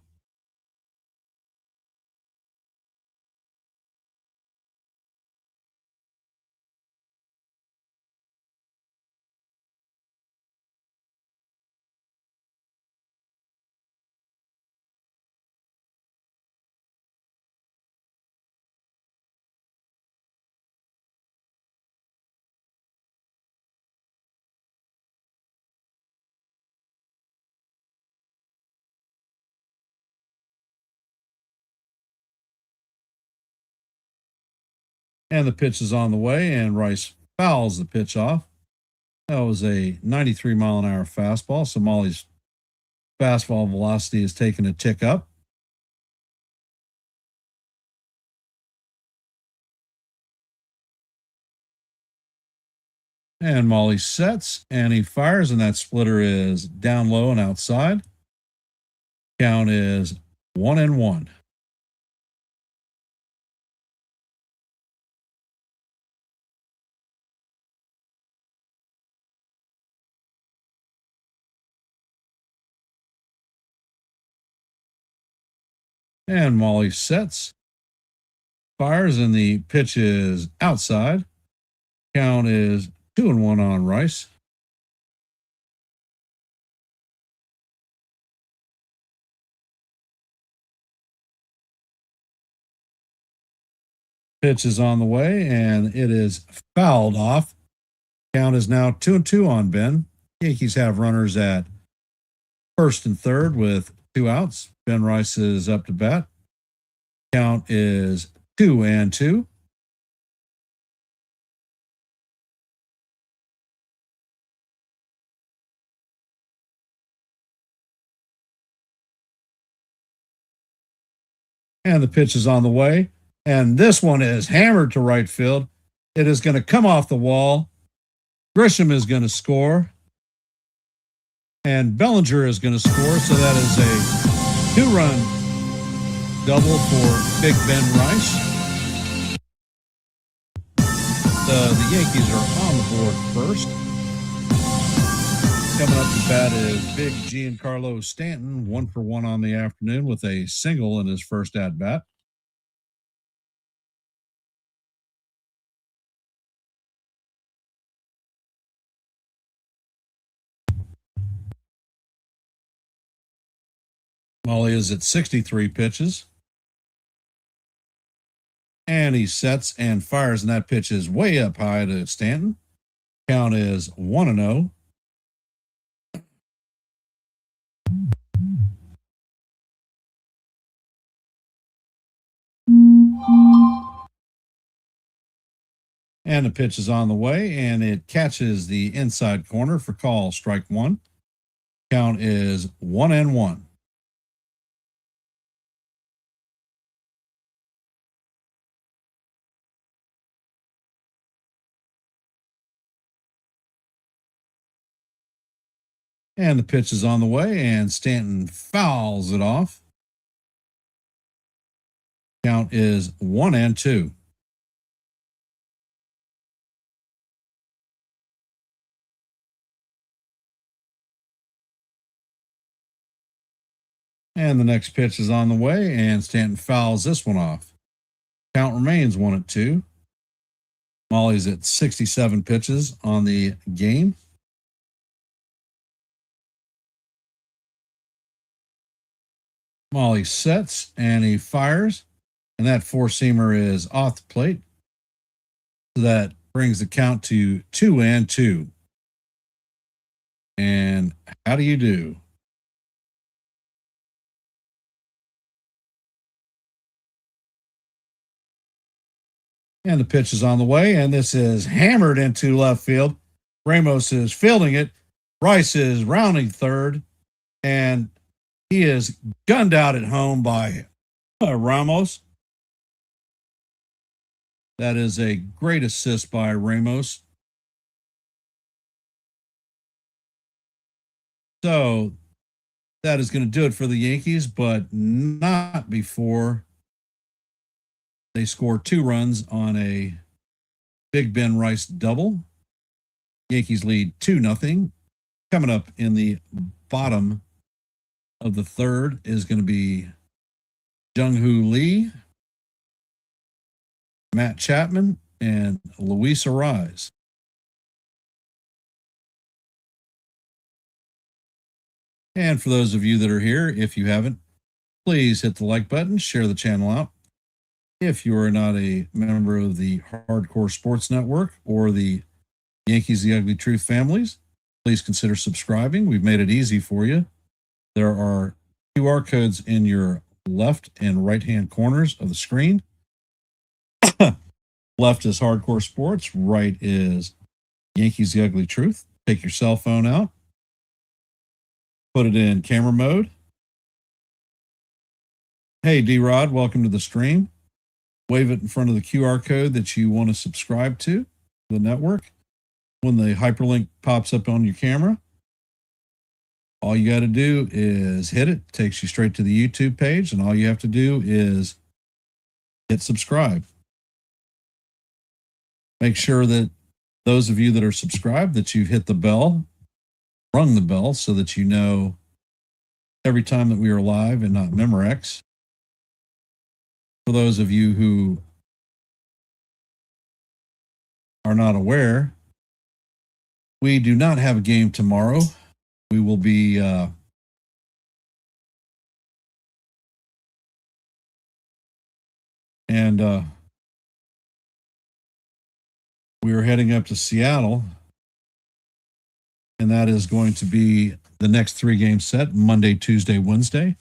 And the pitch is on the way, and Rice fouls the pitch off. That was a 93-mile-an-hour fastball. So Molly's fastball velocity is taking a tick up. And Molly sets, and he fires, and that splitter is down low and outside. Count is 1-1. And Molly sets, fires, and the pitch is outside. Count is 2-1 on Rice. Pitch is on the way, and it is fouled off. Count is now 2-2 on Ben. Yankees have runners at first and third with 2 outs. Ben Rice is up to bat. Count is 2-2. And the pitch is on the way. And this one is hammered to right field. It is going to come off the wall. Grisham is going to score. And Bellinger is going to score. So that is a 2-run double for Big Ben Rice. The Yankees are on the board first. Coming up to bat is Big Giancarlo Stanton, 1-for-1 on the afternoon with a single in his first at-bat. Molly is at 63 pitches. And he sets and fires, and that pitch is way up high to Stanton. Count is 1-0. And the pitch is on the way, and it catches the inside corner for call, strike 1. Count is 1-1. And the pitch is on the way, and Stanton fouls it off. Count is 1-2. And the next pitch is on the way, and Stanton fouls this one off. Count remains 1-2. Molly's at 67 pitches on the game. Molly sets, and he fires, and that four-seamer is off the plate. So that brings the count to 2-2. And how do you do? And the pitch is on the way, and this is hammered into left field. Ramos is fielding it. Rice is rounding third, and he is gunned out at home by Ramos. That is a great assist by Ramos. So that is going to do it for the Yankees, but not before they score 2 runs on a Big Ben Rice double. Yankees lead 2-0. Coming up in the bottom of the third is going to be Jung-Hoo Lee, Matt Chapman, and Luis Arise. And for those of you that are here, if you haven't, please hit the like button, share the channel out. If you are not a member of the Hardcore Sports Network or the Yankees The Ugly Truth families, please consider subscribing. We've made it easy for you. There are QR codes in your left and right-hand corners of the screen. Left is hardcore sports. Right is Yankees The Ugly Truth. Take your cell phone out. Put it in camera mode. Hey, D-Rod, welcome to the stream. Wave it in front of the QR code that you want to subscribe to the network. When the hyperlink pops up on your camera, all you got to do is hit it. It takes you straight to the YouTube page, and all you have to do is hit subscribe. Make sure that those of you that are subscribed, that you've hit the bell, rung the bell, so that you know every time that we are live and not Memorex. For those of you who are not aware, we do not have a game tomorrow. We will be we are heading up to Seattle, and that is going to be the next 3-game set, Monday, Tuesday, Wednesday.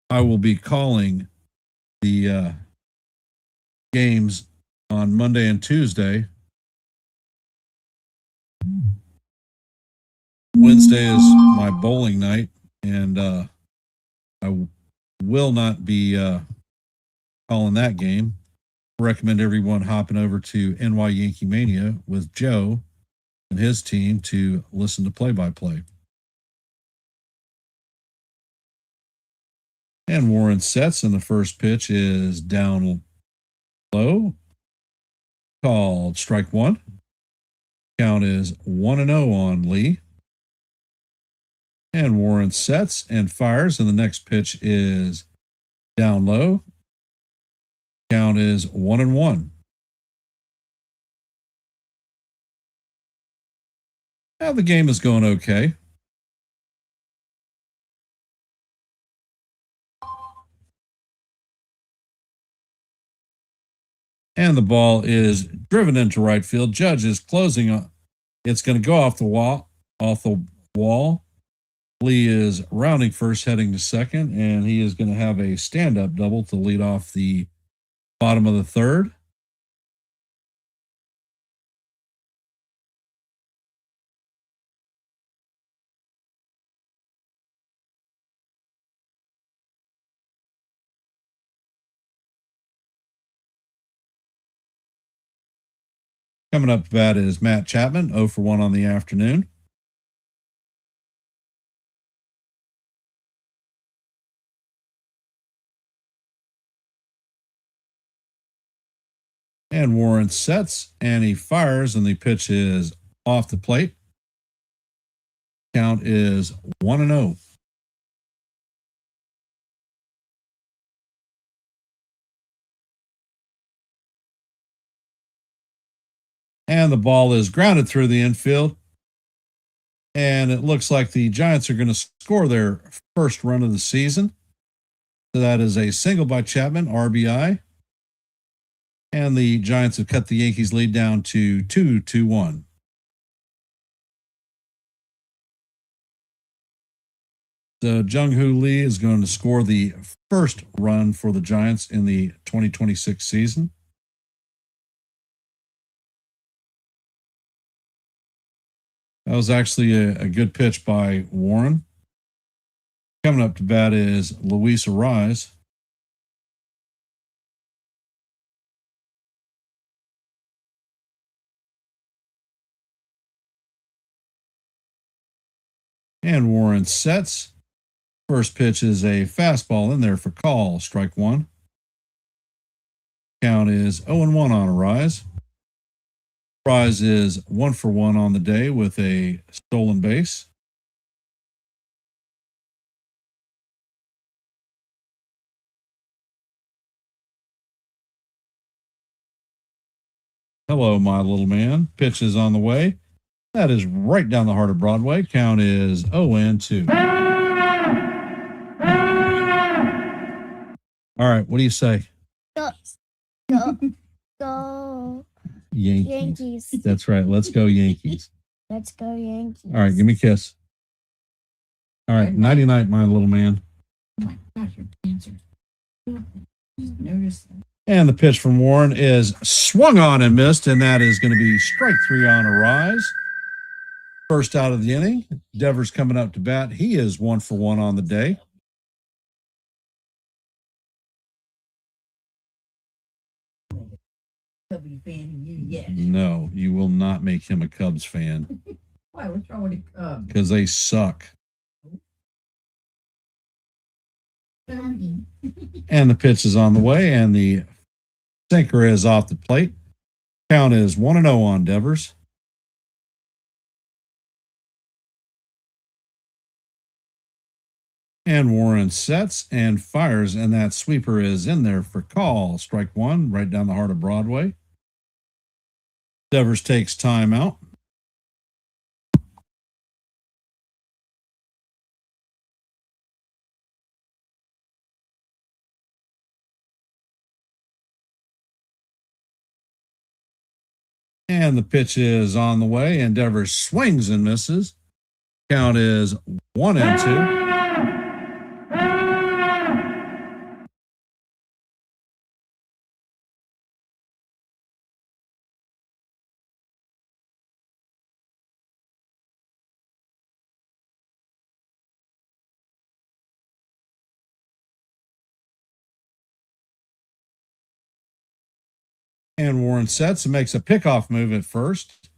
I will be calling the games on Monday and Tuesday. Wednesday is my bowling night, and I will not be calling that game. I recommend everyone hopping over to NYYankeeMania with Joe and his team to listen to play-by-play. And Warren sets, and the first pitch is down low, called strike one. Count is 1-0 on Lee. And Warren sets and fires, and the next pitch is down low. Count is 1-1. Now the game is going okay. And the ball is driven into right field. Judge is closing on. It's going to go off the wall. Lee is rounding first, heading to second, and he is going to have a stand-up double to lead off the bottom of the third. Coming up to bat is Matt Chapman, 0 for 1 on the afternoon. And Warren sets, and he fires, and the pitch is off the plate. Count is 1-0. And the ball is grounded through the infield. And it looks like the Giants are going to score their first run of the season. So that is a single by Chapman, RBI. And the Giants have cut the Yankees lead down to 2-1. So Jung-Hoo Lee is going to score the first run for the Giants in the 2026 season. That was actually a good pitch by Warren. Coming up to bat is Luis Arraez. And Warren sets. First pitch is a fastball in there for call, strike one. Count is 0-1 on Arraez. Arraez is 1 for 1 on the day with a stolen base. Hello, my little man. Pitch is on the way. That is right down the heart of Broadway. Count is 0-2. All right, what do you say? Go Yankees. Yankees. That's right. Let's go Yankees. Let's go Yankees. All right, give me a kiss. All right, nighty night, my little man. Oh my gosh, your pants are. Notice And the pitch from Warren is swung on and missed, and that is going to be strike 3 on a rise. First out of the inning. Devers coming up to bat. He is 1 for 1 on the day. Cubs fan you yet. No, you will not make him a Cubs fan. Why? What's wrong with the Cubs? Because they suck. And the pitch is on the way, and the sinker is off the plate. Count is 1-0 on Devers. And Warren sets and fires, and that sweeper is in there for call. Strike 1, right down the heart of Broadway. Devers takes time out. And the pitch is on the way, and Devers swings and misses. Count is 1-2. And Warren sets and makes a pickoff move at first.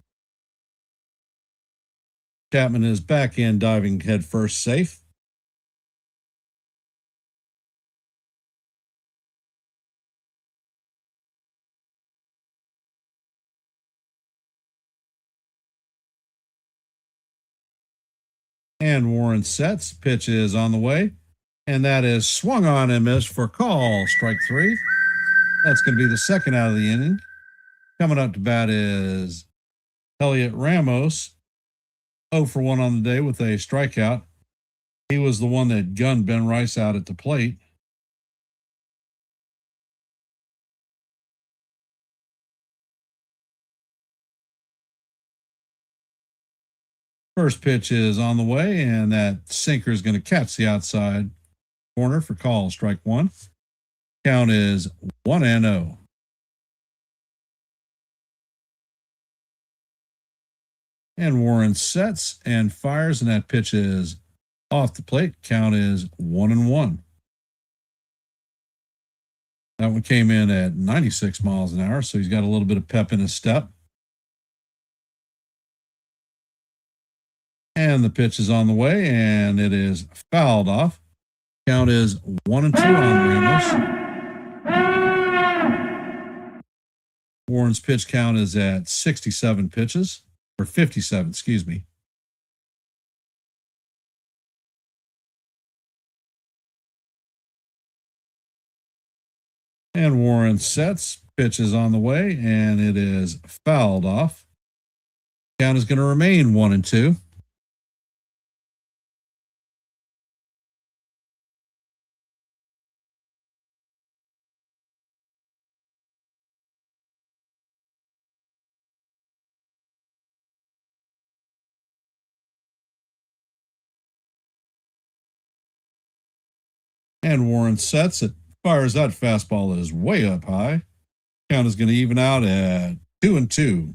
Chapman is back in, diving head first, safe. And Warren sets. Pitch is on the way. And that is swung on and missed for call. Strike 3. That's going to be the second out of the inning. Coming up to bat is Elliot Ramos. 0 for 1 on the day with a strikeout. He was the one that gunned Ben Rice out at the plate. First pitch is on the way, and that sinker is going to catch the outside corner for call. Strike 1. Count is 1-0. And Warren sets and fires, and that pitch is off the plate. Count is 1-1. That one came in at 96 miles an hour, so he's got a little bit of pep in his step. And the pitch is on the way, and it is fouled off. Count is 1-2 on Ramos. Warren's pitch count is at 67 pitches, or 57, excuse me. And Warren sets, pitch is on the way, and it is fouled off. Count is going to remain 1-2. And Warren sets it, fires that fastball is way up high. Count is going to even out at 2-2.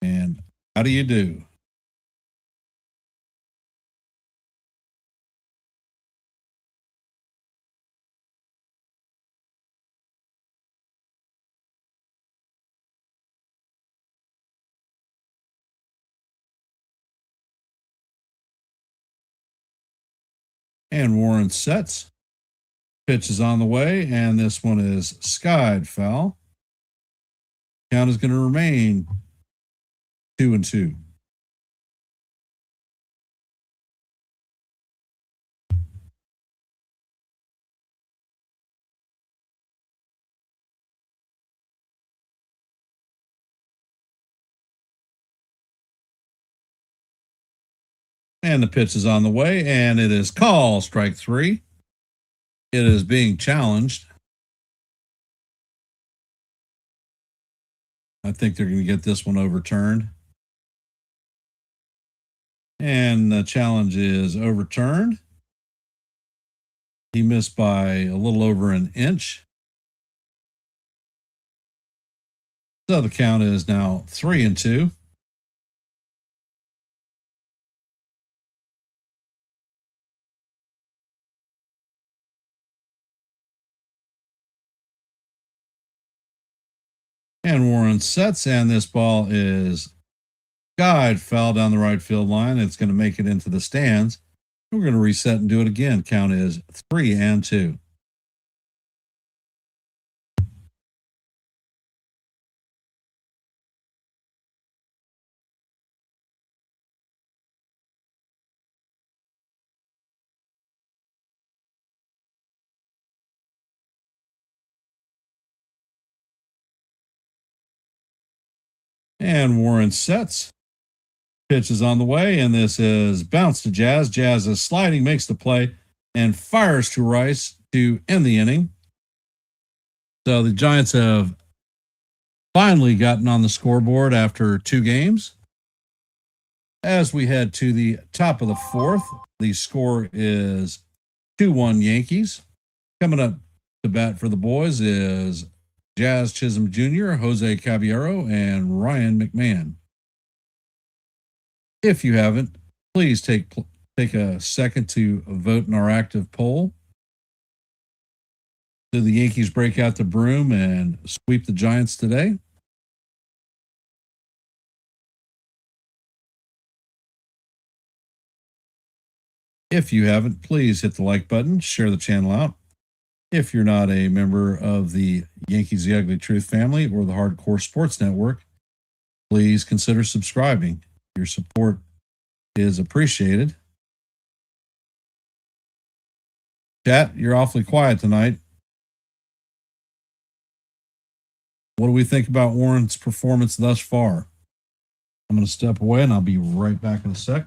And how do you do? And Warren sets. Pitch is on the way, and this one is skied foul. Count is going to remain 2-2. And the pitch is on the way, and it is called strike 3. It is being challenged. I think they're going to get this one overturned. And the challenge is overturned. He missed by a little over an inch. So the count is now 3-2. And Warren sets, and this ball is guide foul down the right field line. It's going to make it into the stands. We're going to reset and do it again. Count is 3-2. And Warren sets. Pitch is on the way, and this is bounce to Jazz. Jazz is sliding, makes the play, and fires to Rice to end the inning. So the Giants have finally gotten on the scoreboard after 2 games. As we head to the top of the 4th, the score is 2-1 Yankees. Coming up to bat for the boys is Jazz Chisholm Jr., Jose Caballero, and Ryan McMahon. If you haven't, please take a second to vote in our active poll. Do the Yankees break out the broom and sweep the Giants today? If you haven't, please hit the like button, share the channel out. If you're not a member of the Yankees The Ugly Truth family or the Hardcore Sports Network, please consider subscribing. Your support is appreciated. Chat, you're awfully quiet tonight. What do we think about Warren's performance thus far? I'm going to step away and I'll be right back in a sec.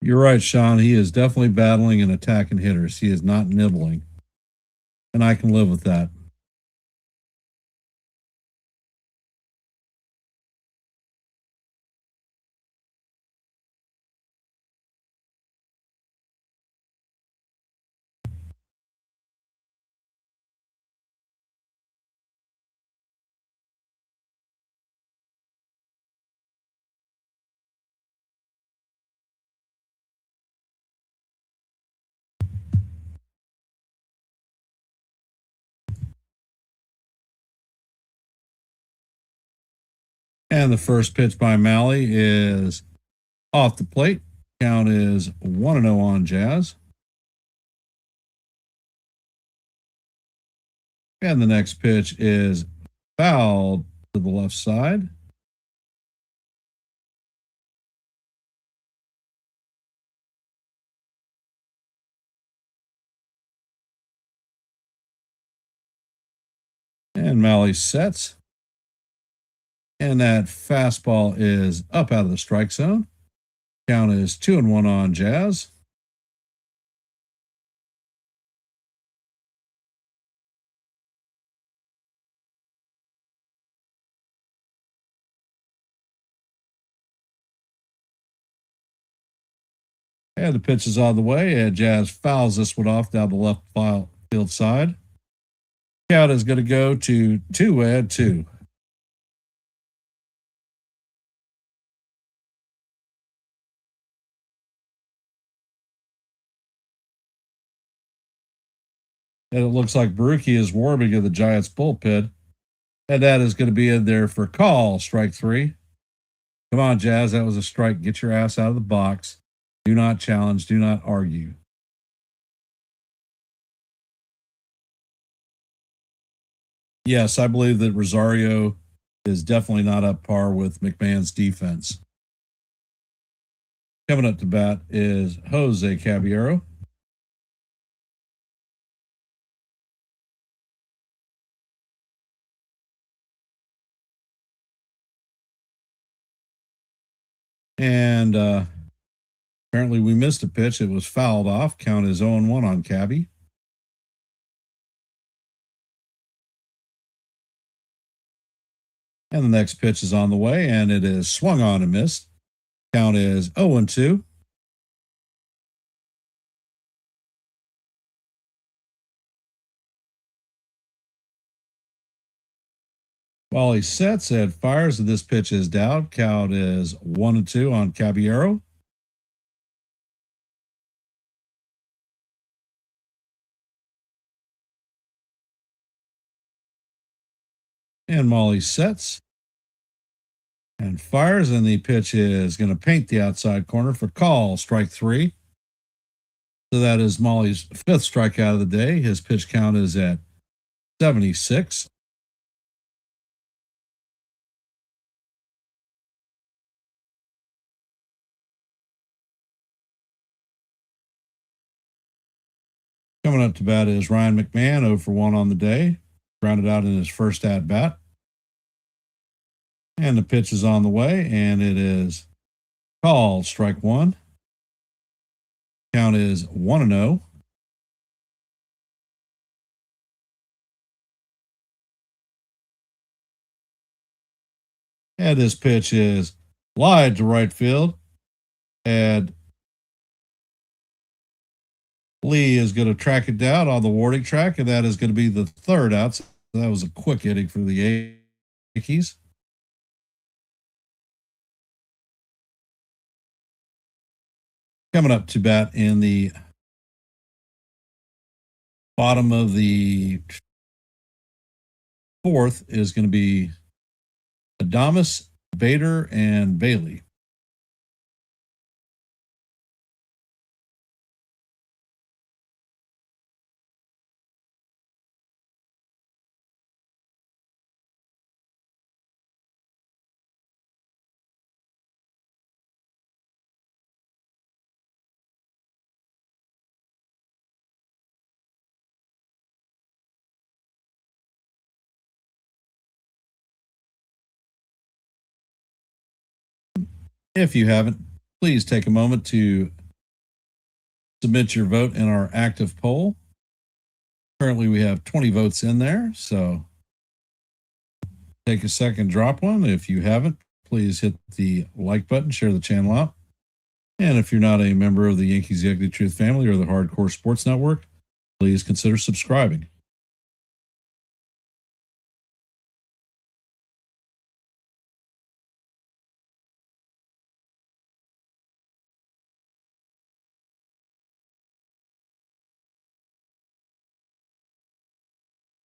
You're right, Sean. He is definitely battling and attacking hitters. He is not nibbling. And I can live with that. And the first pitch by Malley is off the plate. Count is 1-0 on Jazz. And the next pitch is fouled to the left side. And Malley sets. And that fastball is up out of the strike zone. Count is 2-1 on Jazz. And the pitch is on the way, and Jazz fouls this one off down the left field side. Count is going to go to 2-2. And it looks like Baruki is warming in the Giants bullpen. And that is going to be in there for call, strike 3. Come on, Jazz. That was a strike. Get your ass out of the box. Do not challenge. Do not argue. Yes, I believe that Rosario is definitely not up par with McMahon's defense. Coming up to bat is Jose Caballero. And apparently we missed a pitch. It was fouled off. Count is 0-1 on Cabby. And the next pitch is on the way, and it is swung on and missed. Count is 0-2. While he sets and fires, and this pitch is down. Count is 1-2 on Caballero. And Molly sets and fires, and the pitch is going to paint the outside corner for call, strike 3. So that is Molly's 5th strikeout of the day. His pitch count is at 76. Coming up to bat is Ryan McMahon, 0-for-1 on the day. Grounded out in his first at bat. And the pitch is on the way, and it is called, strike 1. Count is 1-0. And this pitch is wide to right field. And Lee is going to track it down on the warning track, and that is going to be the 3rd out. So that was a quick inning for the Yankees. Coming up to bat in the bottom of the 4th is going to be Adames, Bader, and Bailey. If you haven't, please take a moment to submit your vote in our active poll. Currently, we have 20 votes in there, so take a second, drop one. If you haven't, please hit the like button, share the channel out. And if you're not a member of the Yankees The Ugly Truth family or the Hardcore Sports Network, please consider subscribing.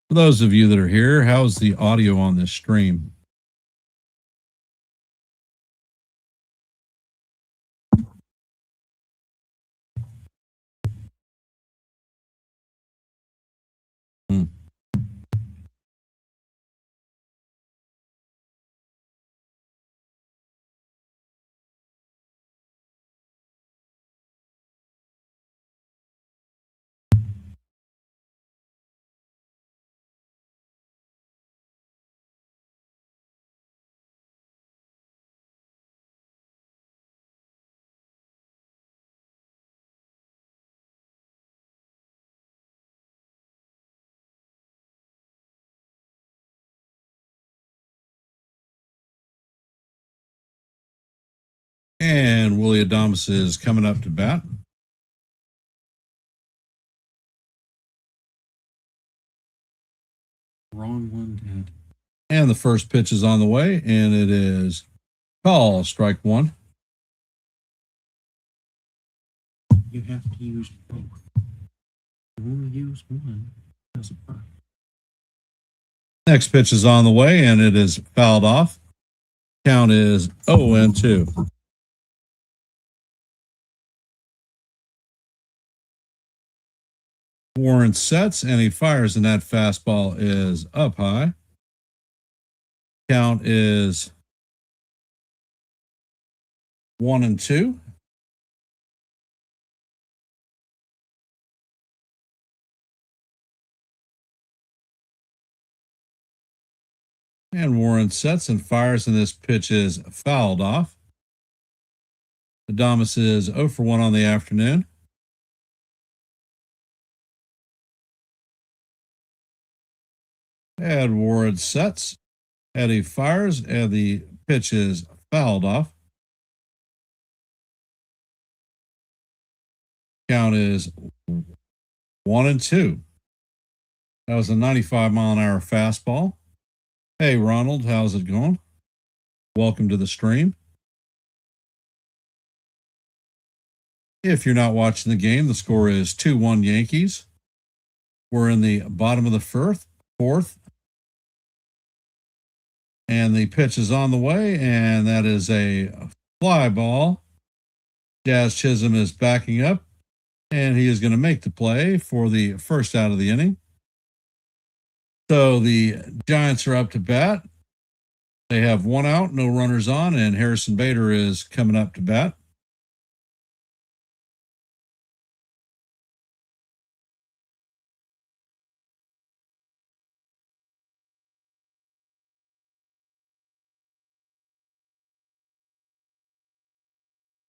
For those of you that are here, how's the audio on this stream? And Willie Adames is coming up to bat. Wrong one, Dad. And the first pitch is on the way, and it is call, strike 1. You have to use both. You only use one. Doesn't work. Next pitch is on the way, and it is fouled off. Count is 0-2. Warren sets and he fires, and that fastball is up high. Count is 1-2. And Warren sets and fires, and this pitch is fouled off. Adames is 0 for 1 on the afternoon. And Warren sets. Eddie fires, and the pitch is fouled off. Count is 1-2. That was a 95-mile-an-hour fastball. Hey, Ronald, how's it going? Welcome to the stream. If you're not watching the game, the score is 2-1 Yankees. We're in the bottom of the fourth. And the pitch is on the way, and that is a fly ball. Jazz Chisholm is backing up, and he is going to make the play for the first out of the inning. So the Giants are up to bat. They have 1 out, no runners on, and Harrison Bader is coming up to bat.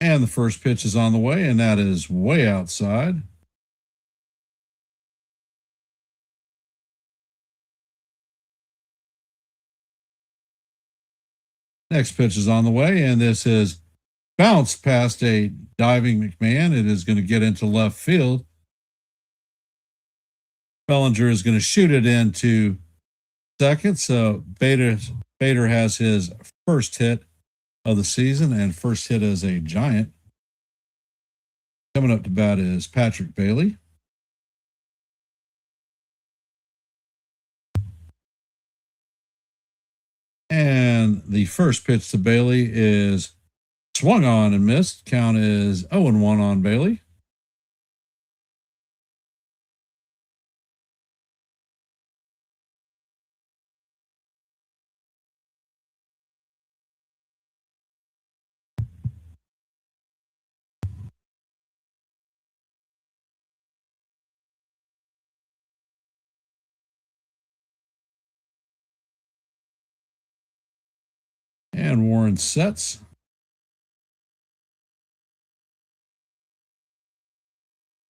And the first pitch is on the way, and that is way outside. Next pitch is on the way, and this is bounced past a diving McMahon. It is going to get into left field. Bellinger is going to shoot it into second. So Bader has his first hit of the season and first hit as a Giant. Coming up to bat is Patrick Bailey. And the first pitch to Bailey is swung on and missed. Count is 0-1 on Bailey. And Warren sets.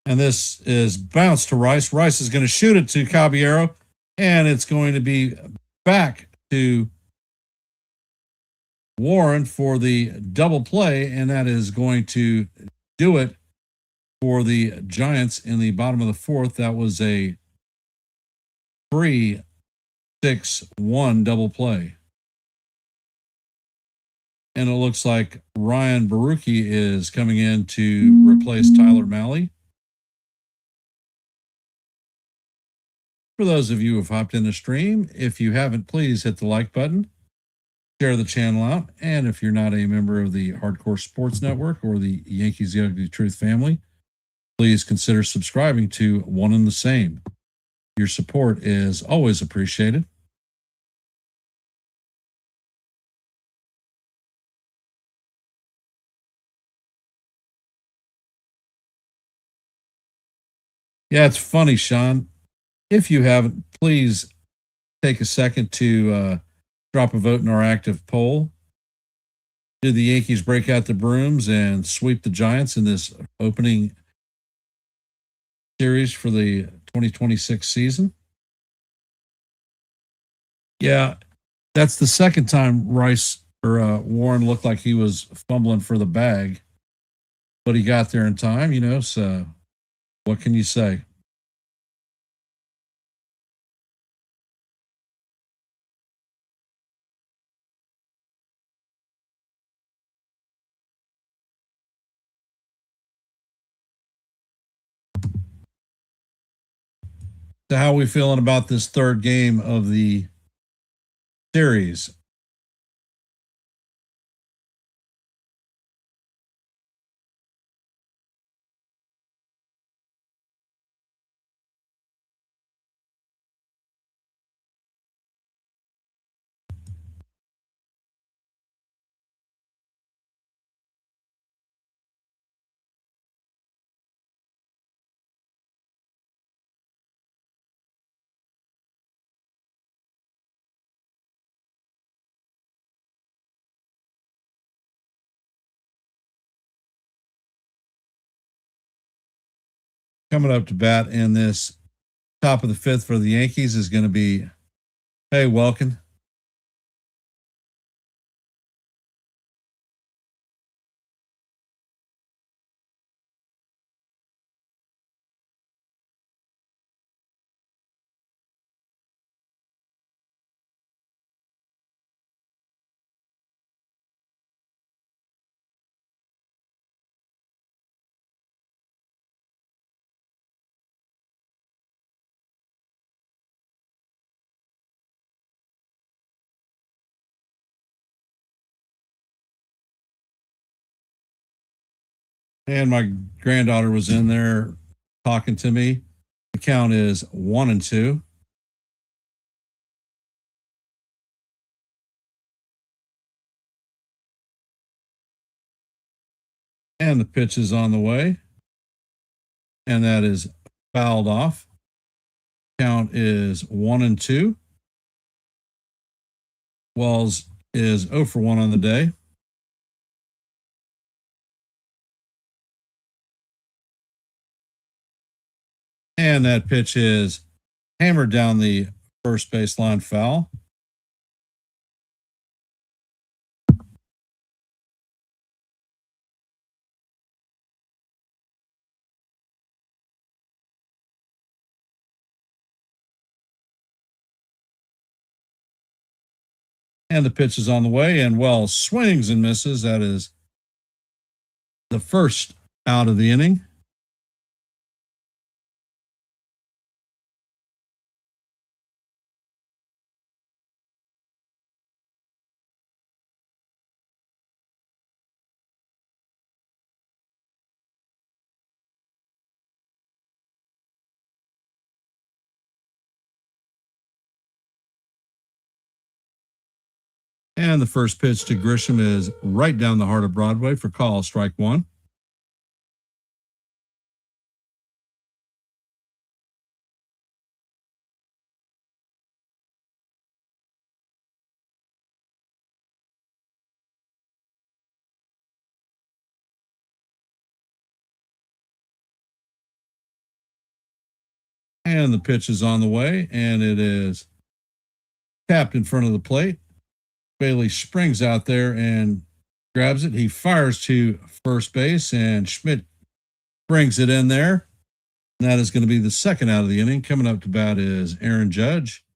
And this is bounced to Rice. Rice is going to shoot it to Caballero, and it's going to be back to Warren for the double play, and that is going to do it for the Giants in the bottom of the fourth. That was a 3-6-1 double play. And it looks like Ryan Baruchi is coming in to replace Tyler Malley. For those of you who have hopped in the stream, if you haven't, please hit the like button, share the channel out, and if you're not a member of the Hardcore Sports Network or the Yankees The Ugly Truth family, please consider subscribing to One and the Same. Your support is always appreciated. Yeah, it's funny, Sean. If you haven't, please take a second to drop a vote in our active poll. Did the Yankees break out the brooms and sweep the Giants in this opening series for the 2026 season? Yeah, that's the second time Rice or Warren looked like he was fumbling for the bag, but he got there in time, so what can you say? So how are we feeling about this third game of the series? Coming up to bat in this top of the fifth for the Yankees is going to be, hey, Welkin. And my granddaughter was in there talking to me. The count is 1-2. And the pitch is on the way. And that is fouled off. Count is 1-2. Wells is 0 for 1 on the day. And that pitch is hammered down the first baseline, foul. And the pitch is on the way, and Wells swings and misses. That is the first out of the inning. And the first pitch to Grisham is right down the heart of Broadway for call, strike one. And the pitch is on the way, and it is tapped in front of the plate. Bailey springs out there and grabs it. He fires to first base, and Schmidt brings it in there. And that is going to be the second out of the inning. Coming up to bat is Aaron Judge.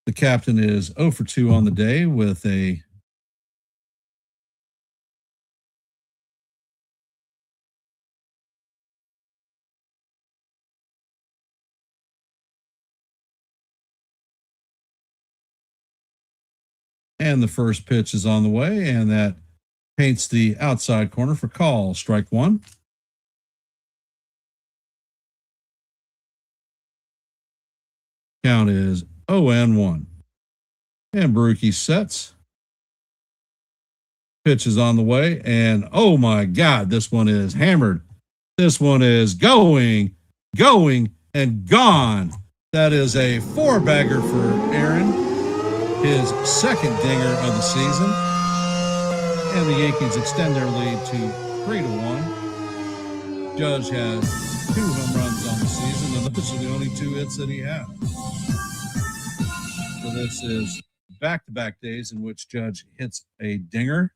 The captain is 0 for 2 on the day with a and the first pitch is on the way, and that paints the outside corner for call, strike one. Count is 0-1. And Baruki sets. Pitch is on the way, and oh my God, this one is hammered. This one is going, and gone. That is a four-bagger for Aaron, his second dinger of the season. And the Yankees extend their lead to 3-1. Judge has 2 home runs on the season, and those are the only 2 hits that he has. So this is back-to-back days in which Judge hits a dinger.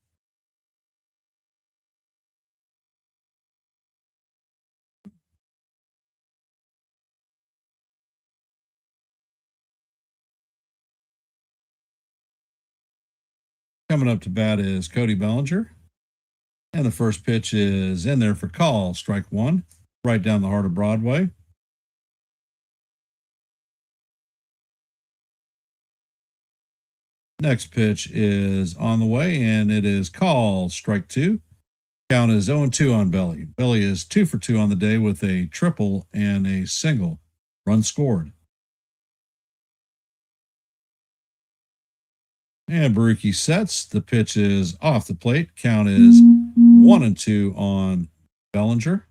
Coming up to bat is Cody Bellinger. And the first pitch is in there for call, strike one, right down the heart of Broadway. Next pitch is on the way, and it is called strike two. Count is 0-2 on Belly. Belly is 2 for 2 on the day with a triple and a single. Run scored. And Baruki sets. The pitch is off the plate. Count is 1-2 on Bellinger.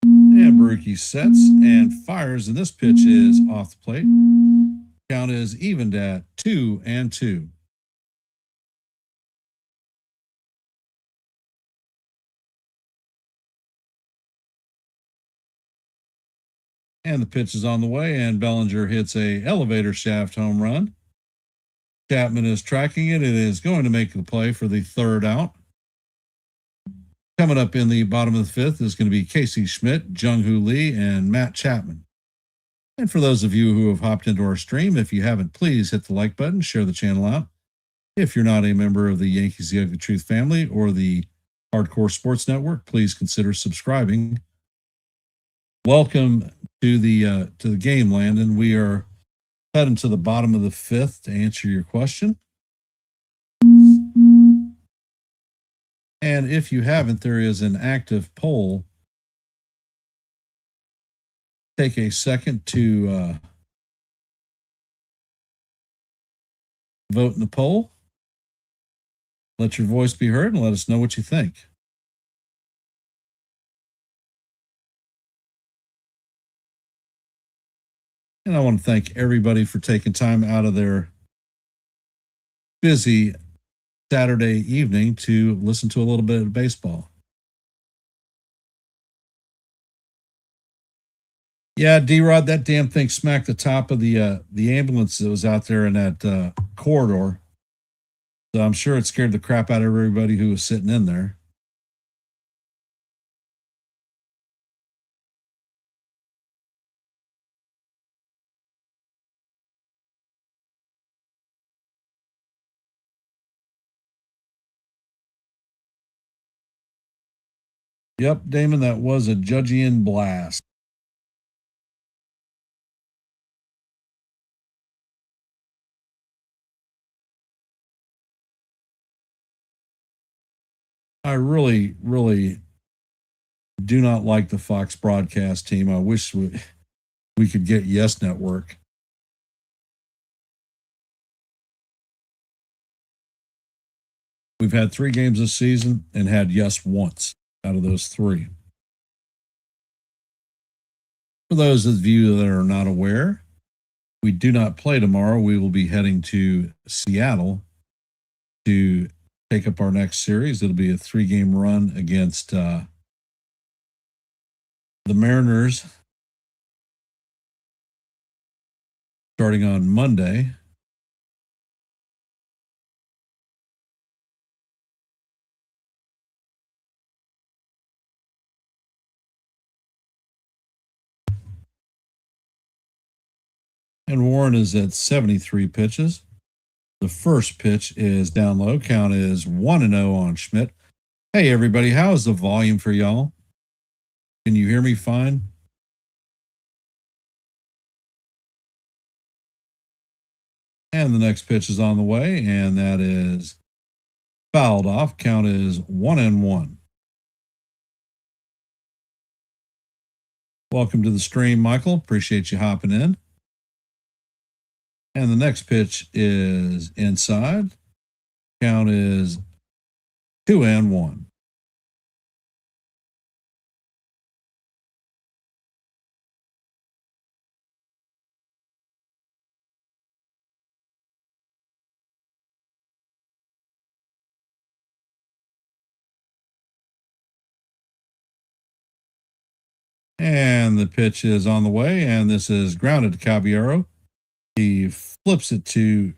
And Baruki sets and fires, and this pitch is off the plate. Count is evened at 2-2. And the pitch is on the way, and Bellinger hits a elevator shaft home run. Chapman is tracking it. It is going to make the play for the third out. Coming up in the bottom of the fifth is going to be Casey Schmidt, Jung-Hoo Lee, and Matt Chapman. And for those of you who have hopped into our stream, if you haven't, please hit the like button, share the channel out. If you're not a member of the Yankees The Ugly Truth family or the Hardcore Sports Network, please consider subscribing. Welcome to the game, Landon. We are heading to the bottom of the fifth to answer your question. And if you haven't, there is an active poll. Take a second to vote in the poll. Let your voice be heard and let us know what you think. And I want to thank everybody for taking time out of their busy Saturday evening to listen to a little bit of baseball. Yeah, D-Rod, that damn thing smacked the top of the ambulance that was out there in that corridor. So I'm sure it scared the crap out of everybody who was sitting in there. Yep, Damon, that was a Judgian blast. I really, really do not like the Fox broadcast team. I wish we could get Yes Network. We've had 3 games this season and had Yes once out of those 3. For those of you that are not aware, we do not play tomorrow. We will be heading to Seattle to take up our next series. It'll be a 3-game run against the Mariners starting on Monday. And Warren is at 73 pitches. The first pitch is down low. Count is 1-0 on Schmidt. Hey, everybody, how is the volume for y'all? Can you hear me fine? And the next pitch is on the way, and that is fouled off. Count is 1-1. Welcome to the stream, Michael. Appreciate you hopping in. And the next pitch is inside. Count is 2-1. And the pitch is on the way, and this is grounded to Caballero. He flips it to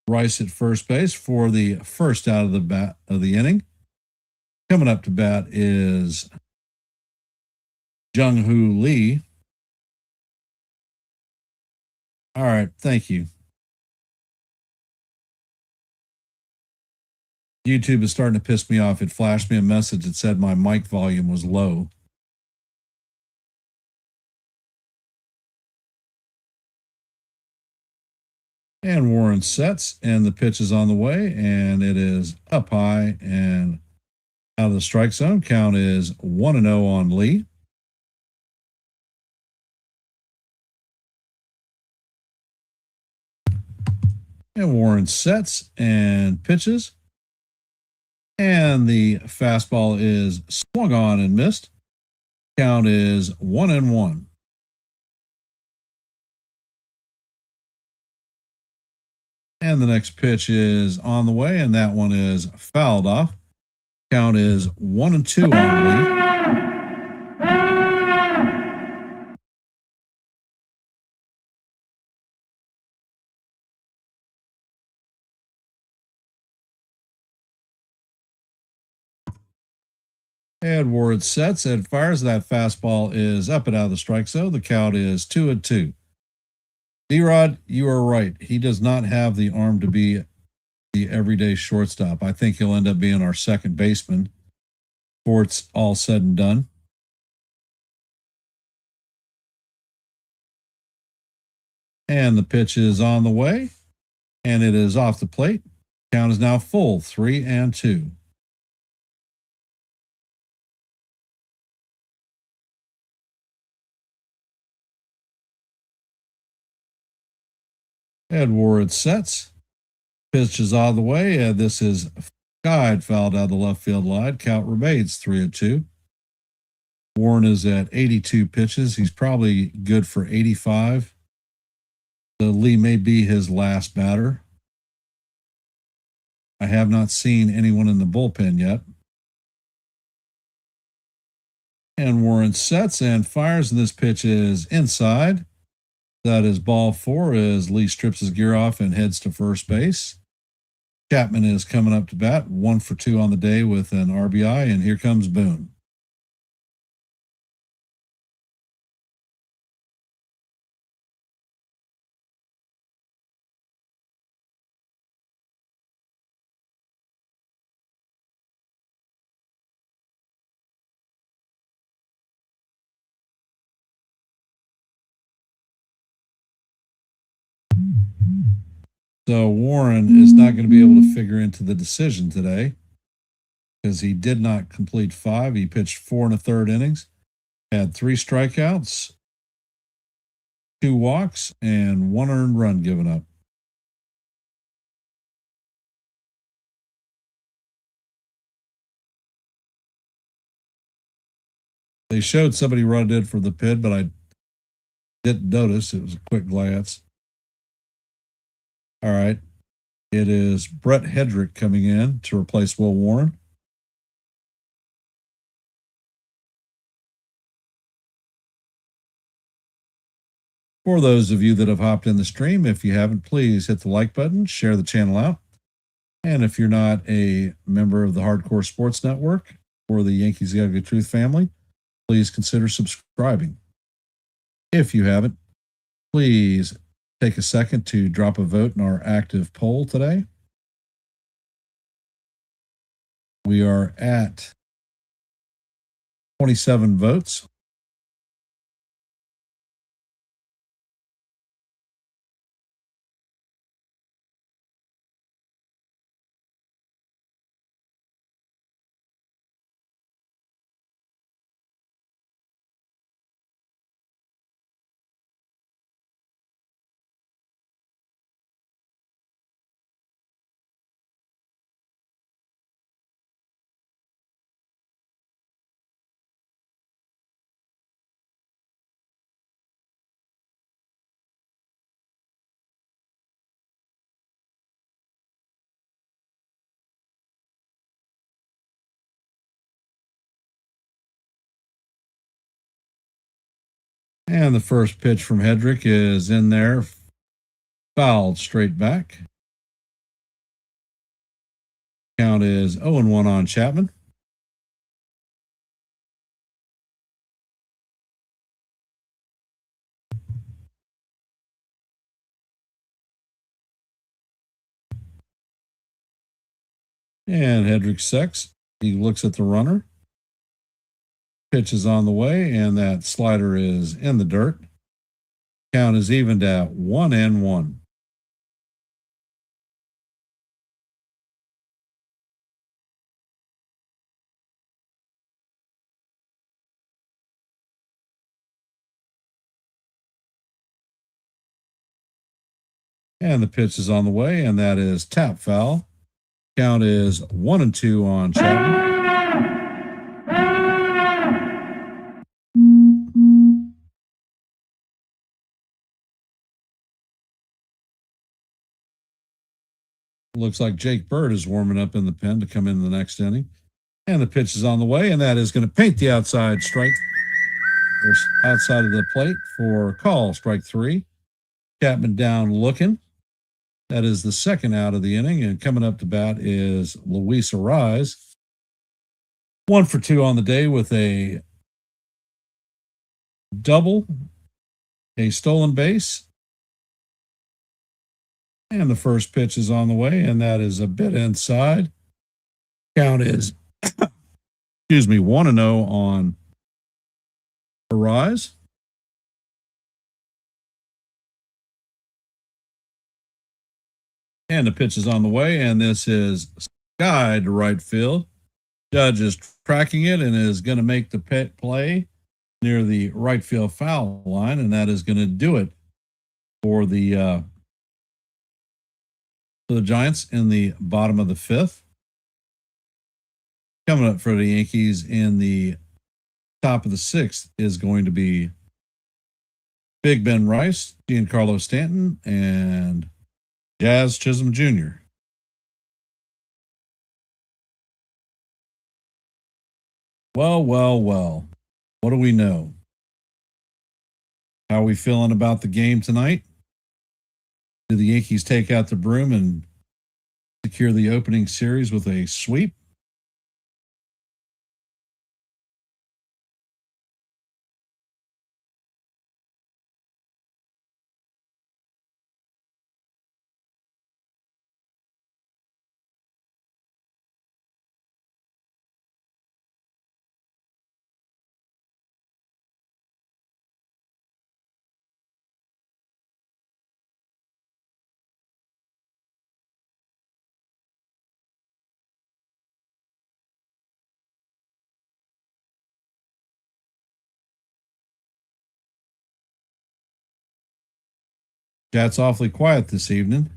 Rice at first base for the first out of the inning. Coming up to bat is Jung-Hoo Lee. All right, thank you. YouTube is starting to piss me off. It flashed me a message that said my mic volume was low. And Warren sets, and the pitch is on the way, and it is up high and out of the strike zone. Count is 1-0 on Lee. And Warren sets and pitches. And the fastball is swung on and missed. Count is 1-1. And the next pitch is on the way, and that one is fouled off. Count is 1-2 on Lee. And Ward sets and fires. That fastball is up and out of the strike zone. The count is 2-2. D-Rod, you are right. He does not have the arm to be the everyday shortstop. I think he'll end up being our second baseman before it's all said and done. And the pitch is on the way, and it is off the plate. Count is now full, 3-2. Edward sets. Pitch is out of the way, and this is guide fouled out of the left field line. Count remains 3-2. Warren is at 82 pitches. He's probably good for 85. So Lee may be his last batter. I have not seen anyone in the bullpen yet. And Warren sets and fires, and this pitch is inside. That is ball 4 as Lee strips his gear off and heads to first base. Chapman is coming up to bat, 1 for 2 on the day with an RBI, and here comes Boone. So Warren is not going to be able to figure into the decision today because he did not complete 5. He pitched 4 1/3 innings, had 3 strikeouts, 2 walks, and 1 earned run given up. They showed somebody running in from the pit, but I didn't notice. It was a quick glance. All right. It is Brett Hedrick coming in to replace Will Warren. For those of you that have hopped in the stream, if you haven't, please hit the like button, share the channel out. And if you're not a member of the Hardcore Sports Network or the Yankees The Ugly Truth family, please consider subscribing. If you haven't, please take a second to drop a vote in our active poll today. We are at 27 votes. And the first pitch from Hedrick is in there, fouled straight back. Count is 0-1 on Chapman. And Hedrick sets. He looks at the runner. Pitch is on the way, and that slider is in the dirt. Count is evened at 1-1. And the pitch is on the way, and that is tap foul. Count is 1-2 on Chapman. Looks like Jake Bird is warming up in the pen to come in the next inning. And the pitch is on the way, and that is going to paint the outside strike, or outside of the plate for a call, strike 3. Chapman down looking. That is the second out of the inning, and coming up to bat is Luis Arise. 1 for 2 on the day with a double, a stolen base. And the first pitch is on the way, and that is a bit inside. Count is, 1-0 on Arise. And the pitch is on the way, and this is sky to right field. Judge is tracking it and is going to make the pit play near the right field foul line, and that is going to do it for the Giants in the bottom of the 5th. Coming up for the Yankees in the top of the 6th is going to be Big Ben Rice, Giancarlo Stanton, and Jazz Chisholm Jr. Well. What do we know? How are we feeling about the game tonight? Do the Yankees take out the broom and secure the opening series with a sweep? Chat's awfully quiet this evening.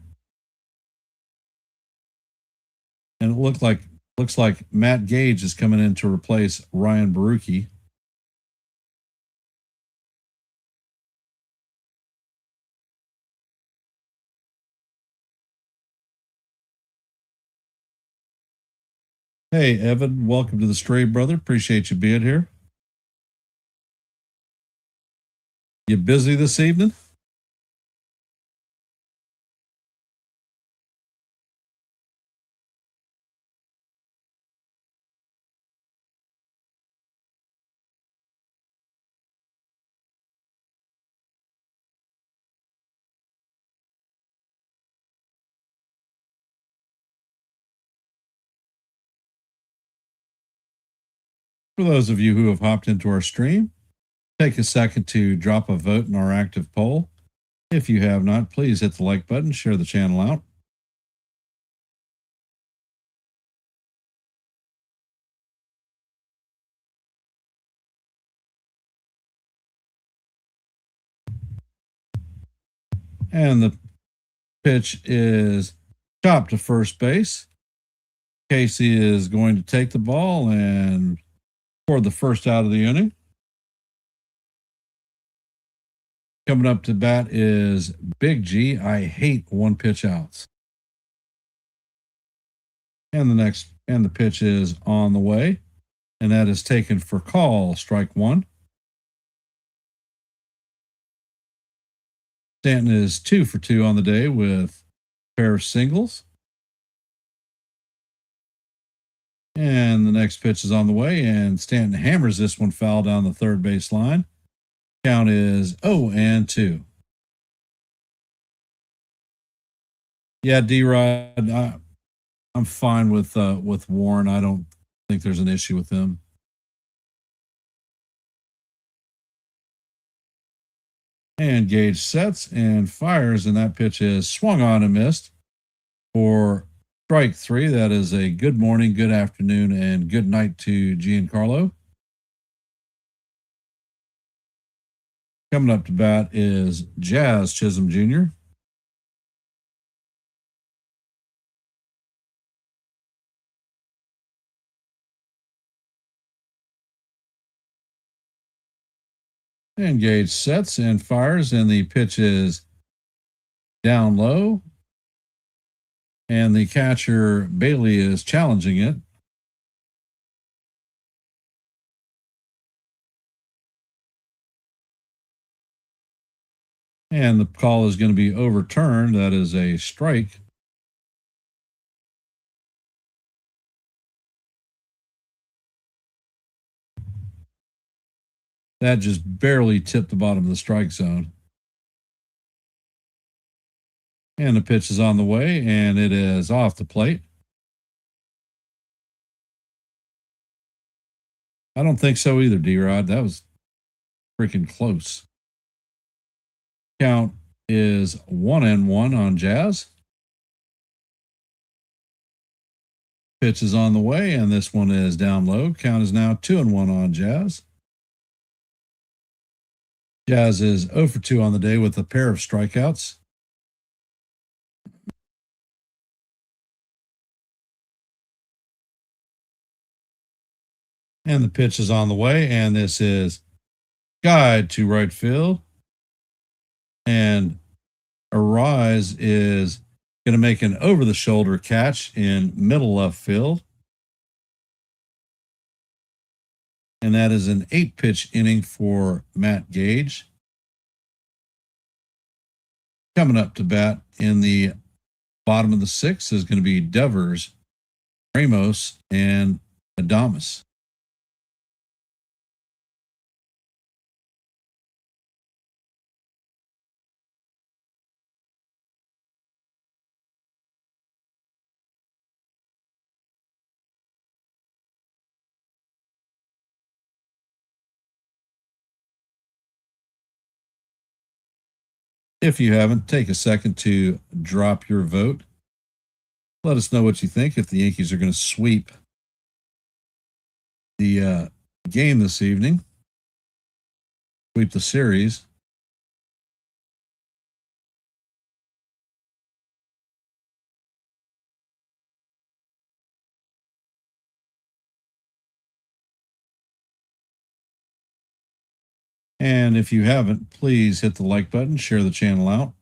And it looks like Matt Gage is coming in to replace Ryan Baruchi. Hey, Evan, welcome to the Stray Brother. Appreciate you being here. You busy this evening? For those of you who have hopped into our stream, take a second to drop a vote in our active poll. If you have not, please hit the like button, share the channel out. And the pitch is chopped to first base. Casey is going to take the ball and score the first out of the inning. Coming up to bat is Big G. I hate one pitch outs. And the pitch is on the way, and that is taken for call, strike 1. Stanton is 2 for 2 on the day with a pair of singles. And the next pitch is on the way, and Stanton hammers this one foul down the third base line. Count is 0-2. Yeah, D-Rod, I'm fine with Warren. I don't think there's an issue with him. And Gage sets and fires, and that pitch is swung on and missed for strike 3. That is a good morning, good afternoon, and good night to Giancarlo. Coming up to bat is Jazz Chisholm Jr. And Gage sets and fires, and the pitch is down low. And the catcher, Bailey, is challenging it. And the call is going to be overturned. That is a strike. That just barely tipped the bottom of the strike zone. And the pitch is on the way, and it is off the plate. I don't think so either, D-Rod. That was freaking close. Count is 1-1 on Jazz. Pitch is on the way, and this one is down low. Count is now 2-1 on Jazz. Jazz is 0 for 2 on the day with a pair of strikeouts. And the pitch is on the way, and this is guide to right field. And Arise is going to make an over-the-shoulder catch in middle left field. And that is an 8-pitch inning for Matt Gage. Coming up to bat in the bottom of the 6th is going to be Devers, Ramos, and Adames. If you haven't, take a second to drop your vote. Let us know what you think if the Yankees are going to sweep the game this evening, sweep the series. And if you haven't, please hit the like button, share the channel out.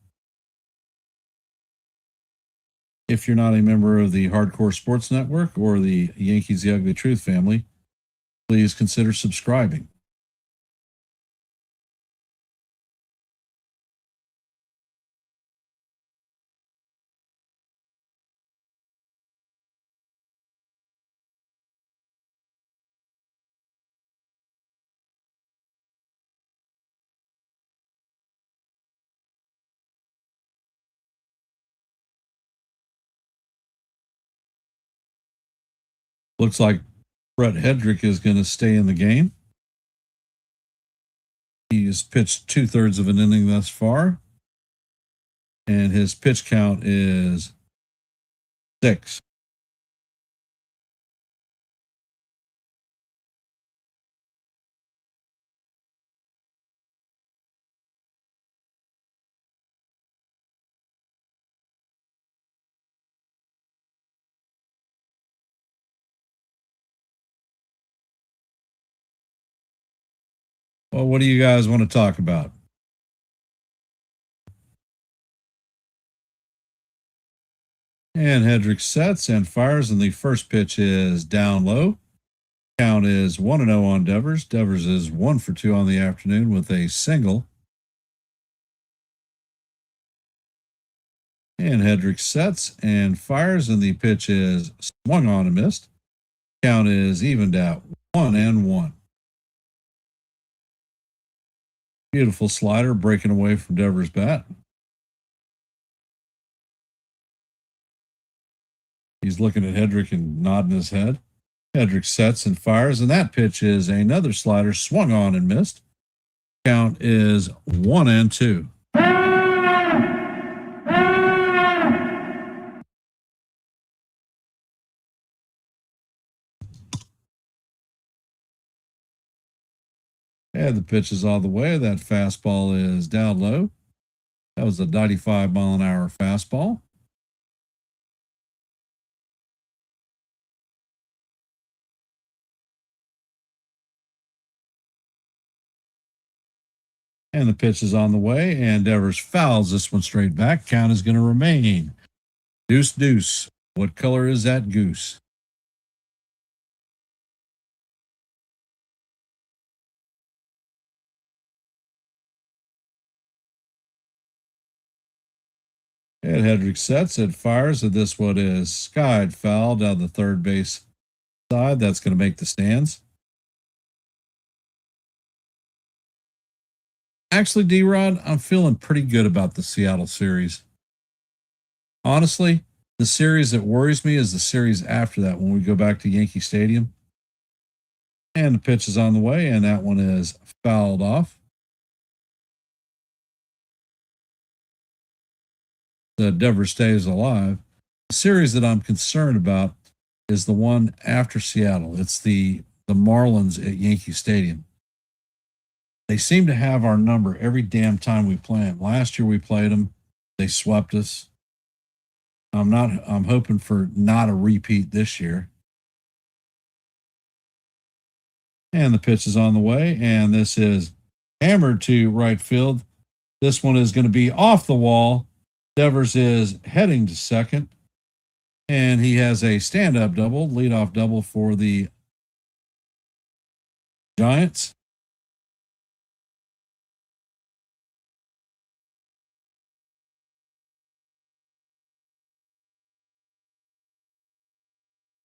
If you're not a member of the Hardcore Sports Network or the Yankees The Ugly Truth family, please consider subscribing. Looks like Brett Hedrick is going to stay in the game. He's pitched 2/3 of an inning thus far, and his pitch count is 6. Well, what do you guys want to talk about? And Hedrick sets and fires, and the first pitch is down low. Count is 1-0 on Devers. Devers is 1 for 2 on the afternoon with a single. And Hedrick sets and fires, and the pitch is swung on and missed. Count is evened out 1-1. Beautiful slider breaking away from Devers' bat. He's looking at Hedrick and nodding his head. Hedrick sets and fires, and that pitch is another slider swung on and missed. Count is 1-2. And the pitch is all the way. That fastball is down low. That was a 95-mile-an-hour fastball. And the pitch is on the way, and Devers fouls this one straight back. Count is going to remain deuce. What color is that goose? And Hedrick sets, it fires, and this one is skied foul down the third base side. That's going to make the stands. Actually, D-Rod, I'm feeling pretty good about the Seattle series. Honestly, the series that worries me is the series after that when we go back to Yankee Stadium. And the pitch is on the way, and that one is fouled off. The Devers stays alive. The series that I'm concerned about is the one after Seattle. It's the Marlins at Yankee Stadium. They seem to have our number every damn time we play them. Last year we played them, they swept us. I'm hoping for not a repeat this year. And the pitch is on the way, and this is hammered to right field. This one is going to be off the wall. Devers is heading to second, and he has a stand-up double, leadoff double for the Giants.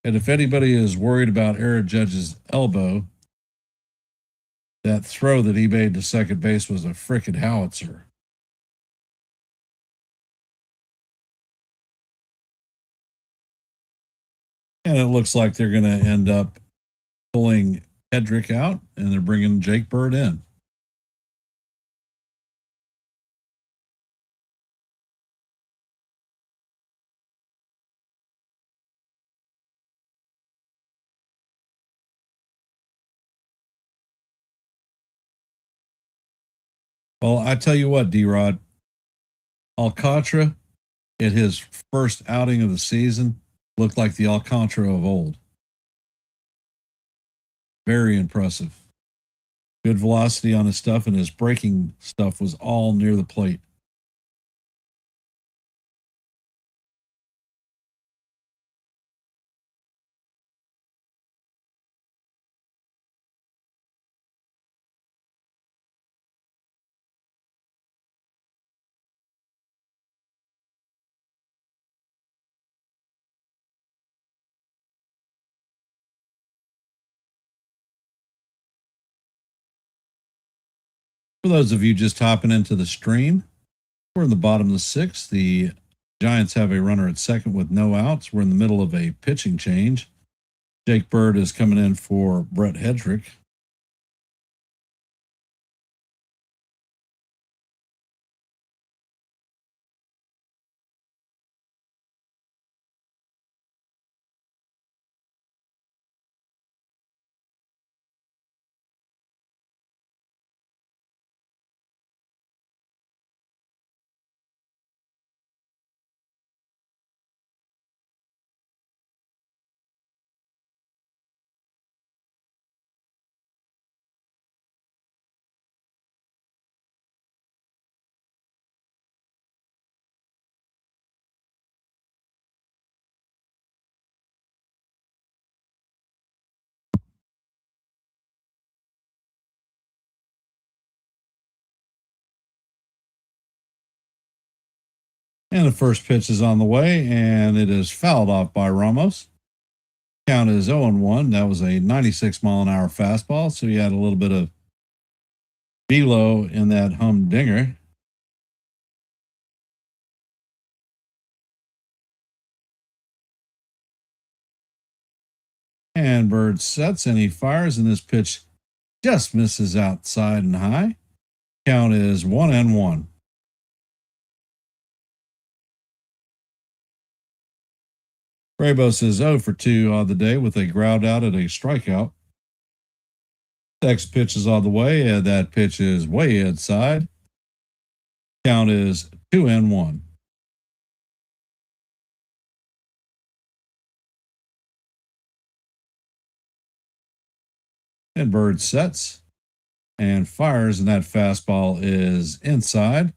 And if anybody is worried about Aaron Judge's elbow, that throw that he made to second base was a frickin' howitzer. And it looks like they're going to end up pulling Hedrick out, and they're bringing Jake Bird in. Well, I tell you what, D-Rod, Alcantara, at his first outing of the season, looked like the Alcantara of old. Very impressive. Good velocity on his stuff, and his breaking stuff was all near the plate. For those of you just hopping into the stream, we're in the bottom of the sixth. The Giants have a runner at second with no outs. We're in the middle of a pitching change. Jake Bird is coming in for Brett Hedrick. And the first pitch is on the way, and it is fouled off by Ramos. Count is 0-1. That was a 96-mile-an-hour fastball, so he had a little bit of velo in that humdinger. And Bird sets, and he fires, and this pitch just misses outside and high. Count is 1-1. Ramos is 0 for 2 on the day with a ground out and a strikeout. Next pitch is on the way, and that pitch is way inside. Count is 2-1. And Bird sets and fires, and that fastball is inside.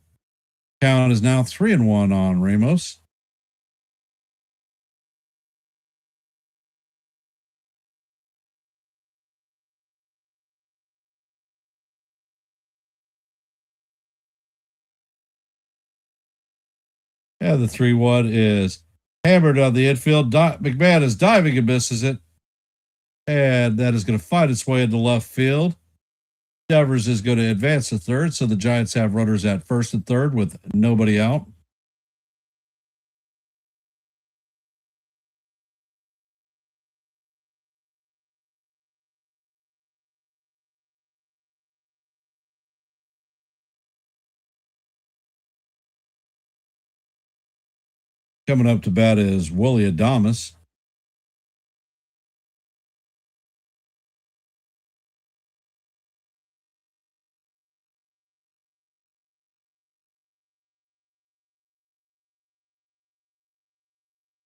Count is now 3-1 on Ramos. Yeah, the 3-1 is hammered on the infield. McMahon is diving and misses it. And that is going to find its way into left field. Devers is going to advance to third, so the Giants have runners at first and third with nobody out. Coming up to bat is Willie Adames.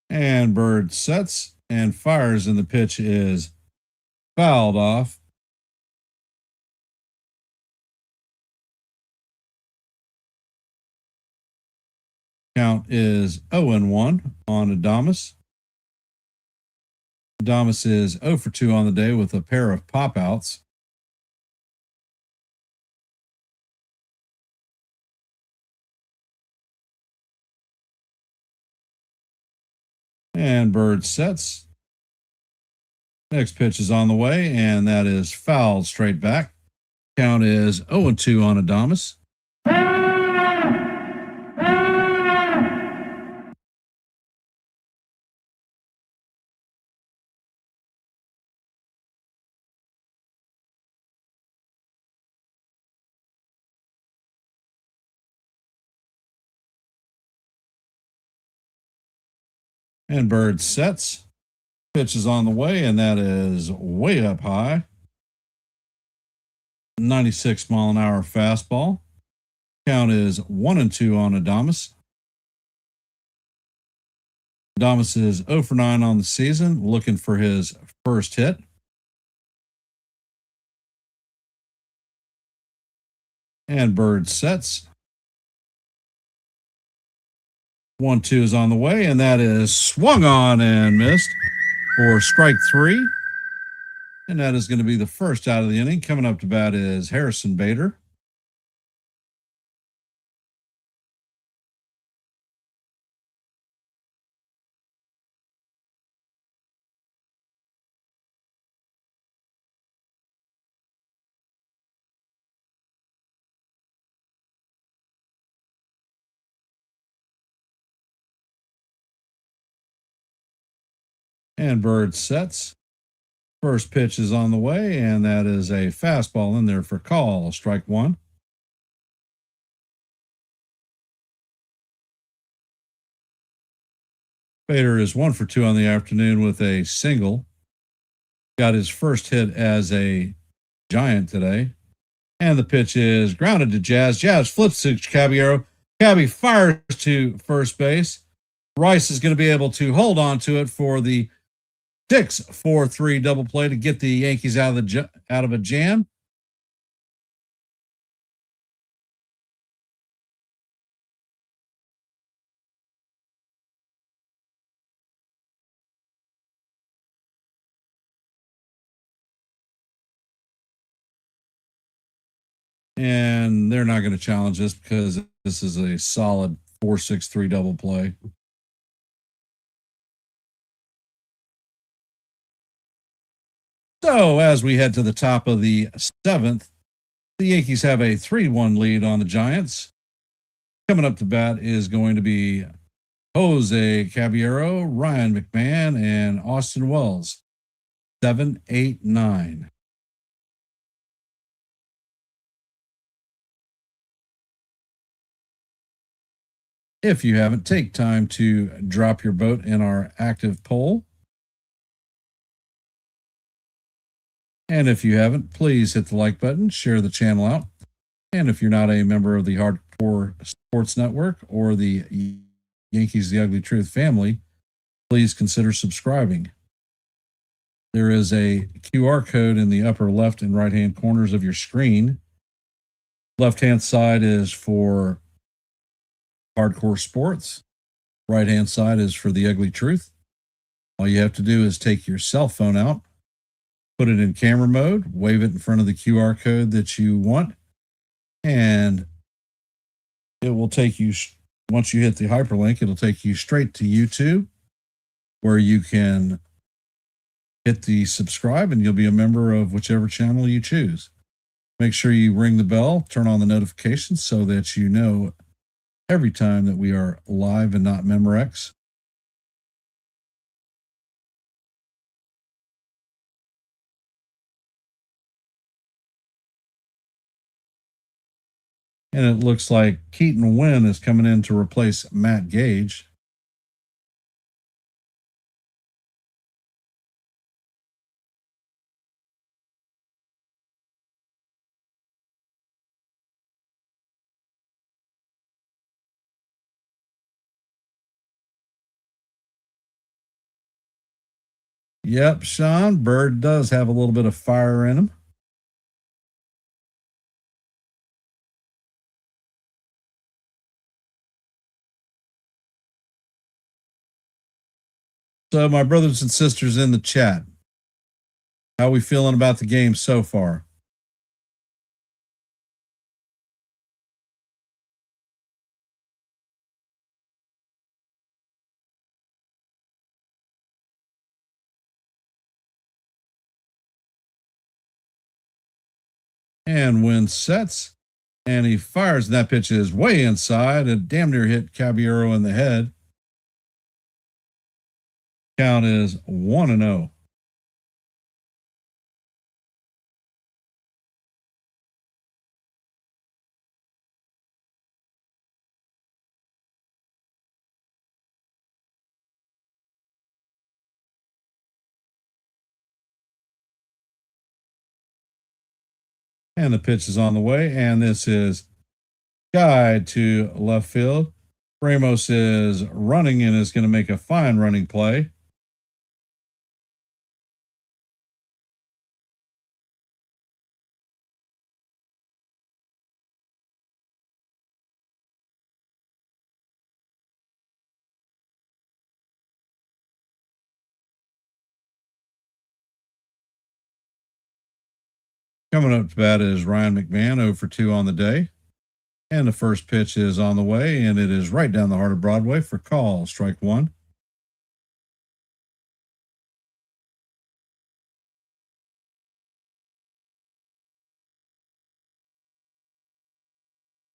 And Bird sets and fires, and the pitch is fouled off. Count is 0-1 on Adames. Adames is 0 for 2 on the day with a pair of pop outs. And Bird sets. Next pitch is on the way, and that is fouled straight back. Count is 0-2 on Adames. And Bird sets. Pitch is on the way, and that is way up high. 96 mile an hour fastball. Count is 1-2 on Adames. Adames is 0 for 9 on the season, looking for his first hit. And Bird sets. 1-2 is on the way, and that is swung on and missed for strike 3. And that is going to be the first out of the inning. Coming up to bat is Harrison Bader. And Bird sets. First pitch is on the way, and that is a fastball in there for call. Strike 1. Bader is 1 for 2 on the afternoon with a single. Got his first hit as a Giant today. And the pitch is grounded to Jazz. Jazz flips to Caballero. Cabby fires to first base. Rice is going to be able to hold on to it for the 6-4-3 double play to get the Yankees out of a jam. And they're not going to challenge this because this is a solid 4-6-3 double play. So as we head to the top of the 7th, the Yankees have a 3-1 lead on the Giants. Coming up to bat is going to be Jose Caballero, Ryan McMahon, and Austin Wells. 7, 8, 9. If you haven't, take time to drop your vote in our active poll. And if you haven't, please hit the like button, share the channel out. And if you're not a member of the Hardcore Sports Network or the Yankees The Ugly Truth family, please consider subscribing. There is a QR code in the upper left and right-hand corners of your screen. Left-hand side is for Hardcore Sports. Right-hand side is for The Ugly Truth. All you have to do is take your cell phone out, put it in camera mode, wave it in front of the QR code that you want, and it will take you, once you hit the hyperlink, it'll take you straight to YouTube, where you can hit the subscribe and you'll be a member of whichever channel you choose. Make sure you ring the bell, turn on the notifications so that you know every time that we are live and not Memorex. And it looks like Keaton Wynn is coming in to replace Matt Gage. Yep, Sean, Bird does have a little bit of fire in him. So, my brothers and sisters in the chat, how are we feeling about the game so far? And Wynn sets, and he fires, and that pitch is way inside. It damn near hit Caballero in the head. Count is 1-0. And the pitch is on the way, and this is guide to left field. Ramos is running and is going to make a fine running play. Coming up to bat is Ryan McMahon, 0 for 2 on the day. And the first pitch is on the way, and it is right down the heart of Broadway for call, strike one.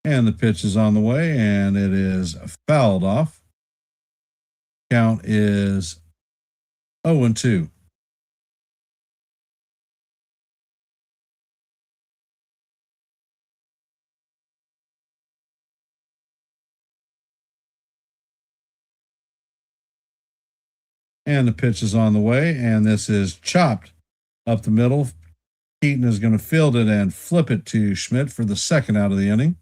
And the pitch is on the way, and it is fouled off. Count is 0-2. And the pitch is on the way, and this is chopped up the middle. Keaton is going to field it and flip it to Schmidt for the second out of the inning.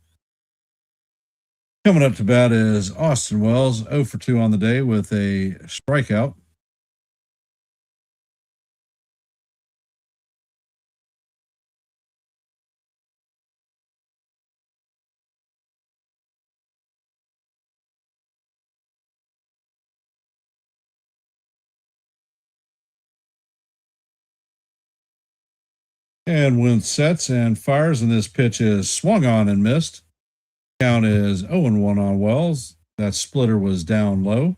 Coming up to bat is Austin Wells, 0 for 2 on the day with a strikeout. And Wynn sets and fires, and this pitch is swung on and missed. Count is 0-1 on Wells. That splitter was down low.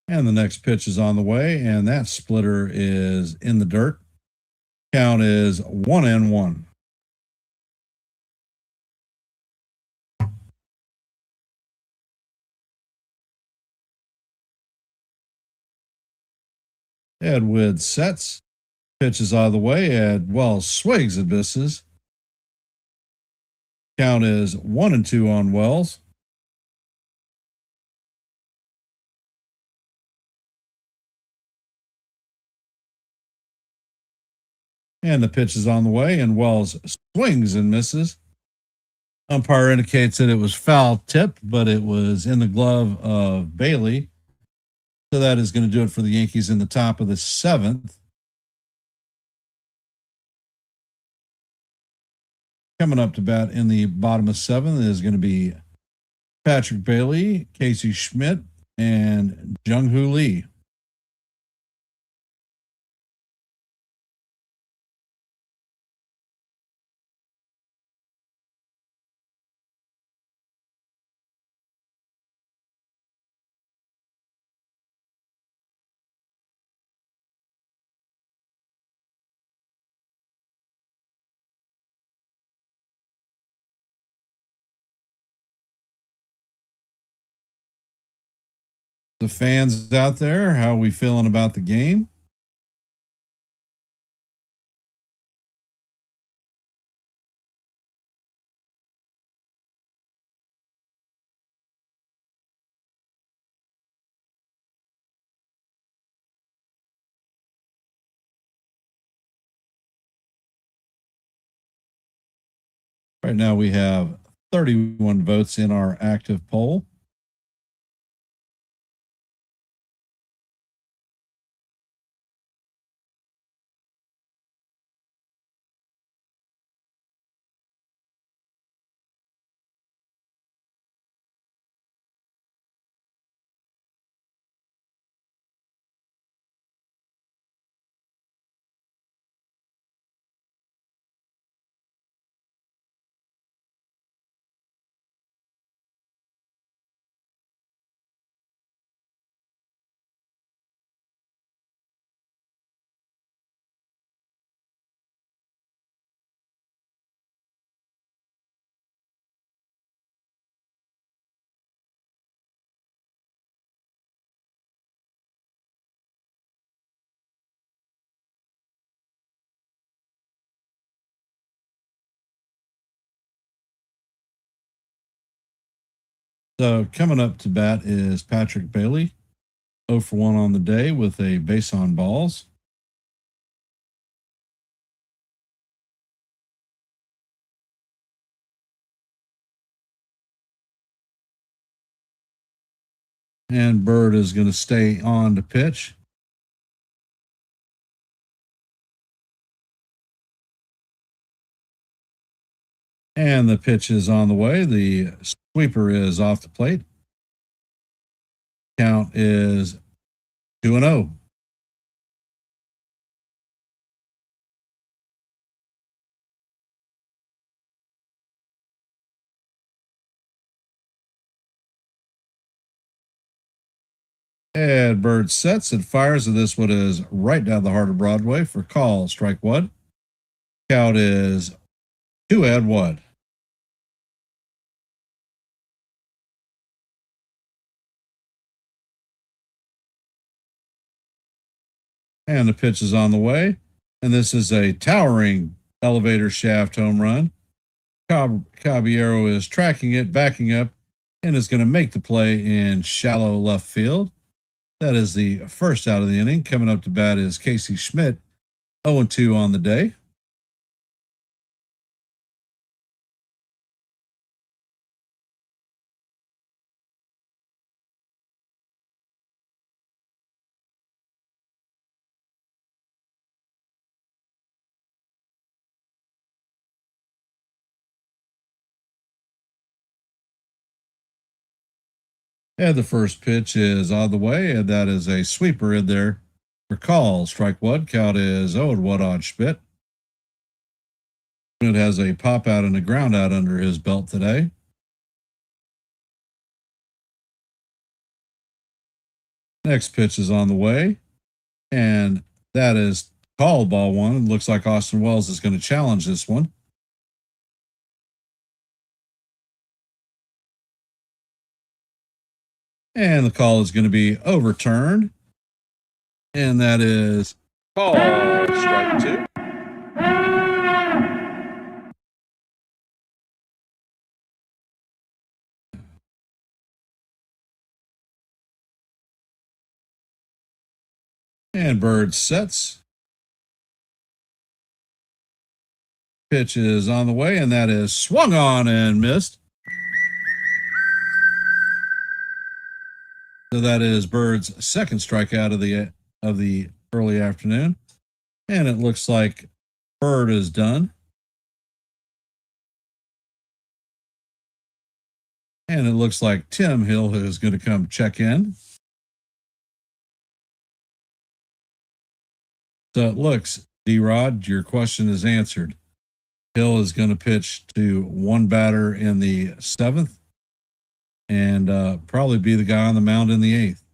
And the next pitch is on the way, and that splitter is in the dirt. Count is 1-1. Ed Wood sets. Pitch is out of the way. Ed Wells swings and misses. Count is 1-2 on Wells. And the pitch is on the way, and Wells swings and misses. Umpire indicates that it was foul tip, but it was in the glove of Bailey. So that is going to do it for the Yankees in the top of the seventh. Coming up to bat in the bottom of seventh is going to be Patrick Bailey, Casey Schmidt, and Jung-Hoo Lee. The fans out there, how are we feeling about the game? Right now we have 31 votes in our active poll. So coming up to bat is Patrick Bailey, 0 for 1 on the day with a base on balls. And Bird is going to stay on to pitch. And the pitch is on the way. The sweeper is off the plate. Count is 2-0. And Bird sets and fires, and this one is right down the heart of Broadway for call. Strike one. Count is 2-1. And the pitch is on the way. And this is a towering elevator shaft home run. Caballero is tracking it, backing up, and is going to make the play in shallow left field. That is the first out of the inning. Coming up to bat is Casey Schmidt, 0-2 on the day. And the first pitch is on the way, and that is a sweeper in there for call. Strike one. Count is 0-1 on Schmidt. Schmidt has a pop out and a ground out under his belt today. Next pitch is on the way, and that is called ball one. It looks like Austin Wells is going to challenge this one. And the call is going to be overturned. And that is call strike two. And Bird sets. Pitch is on the way, and that is swung on and missed. So that is Bird's second strikeout of the early afternoon. And it looks like Bird is done. And it looks like Tim Hill is going to come check in. So it looks, D-Rod, your question is answered. Hill is going to pitch to one batter in the seventh and probably be the guy on the mound in the eighth.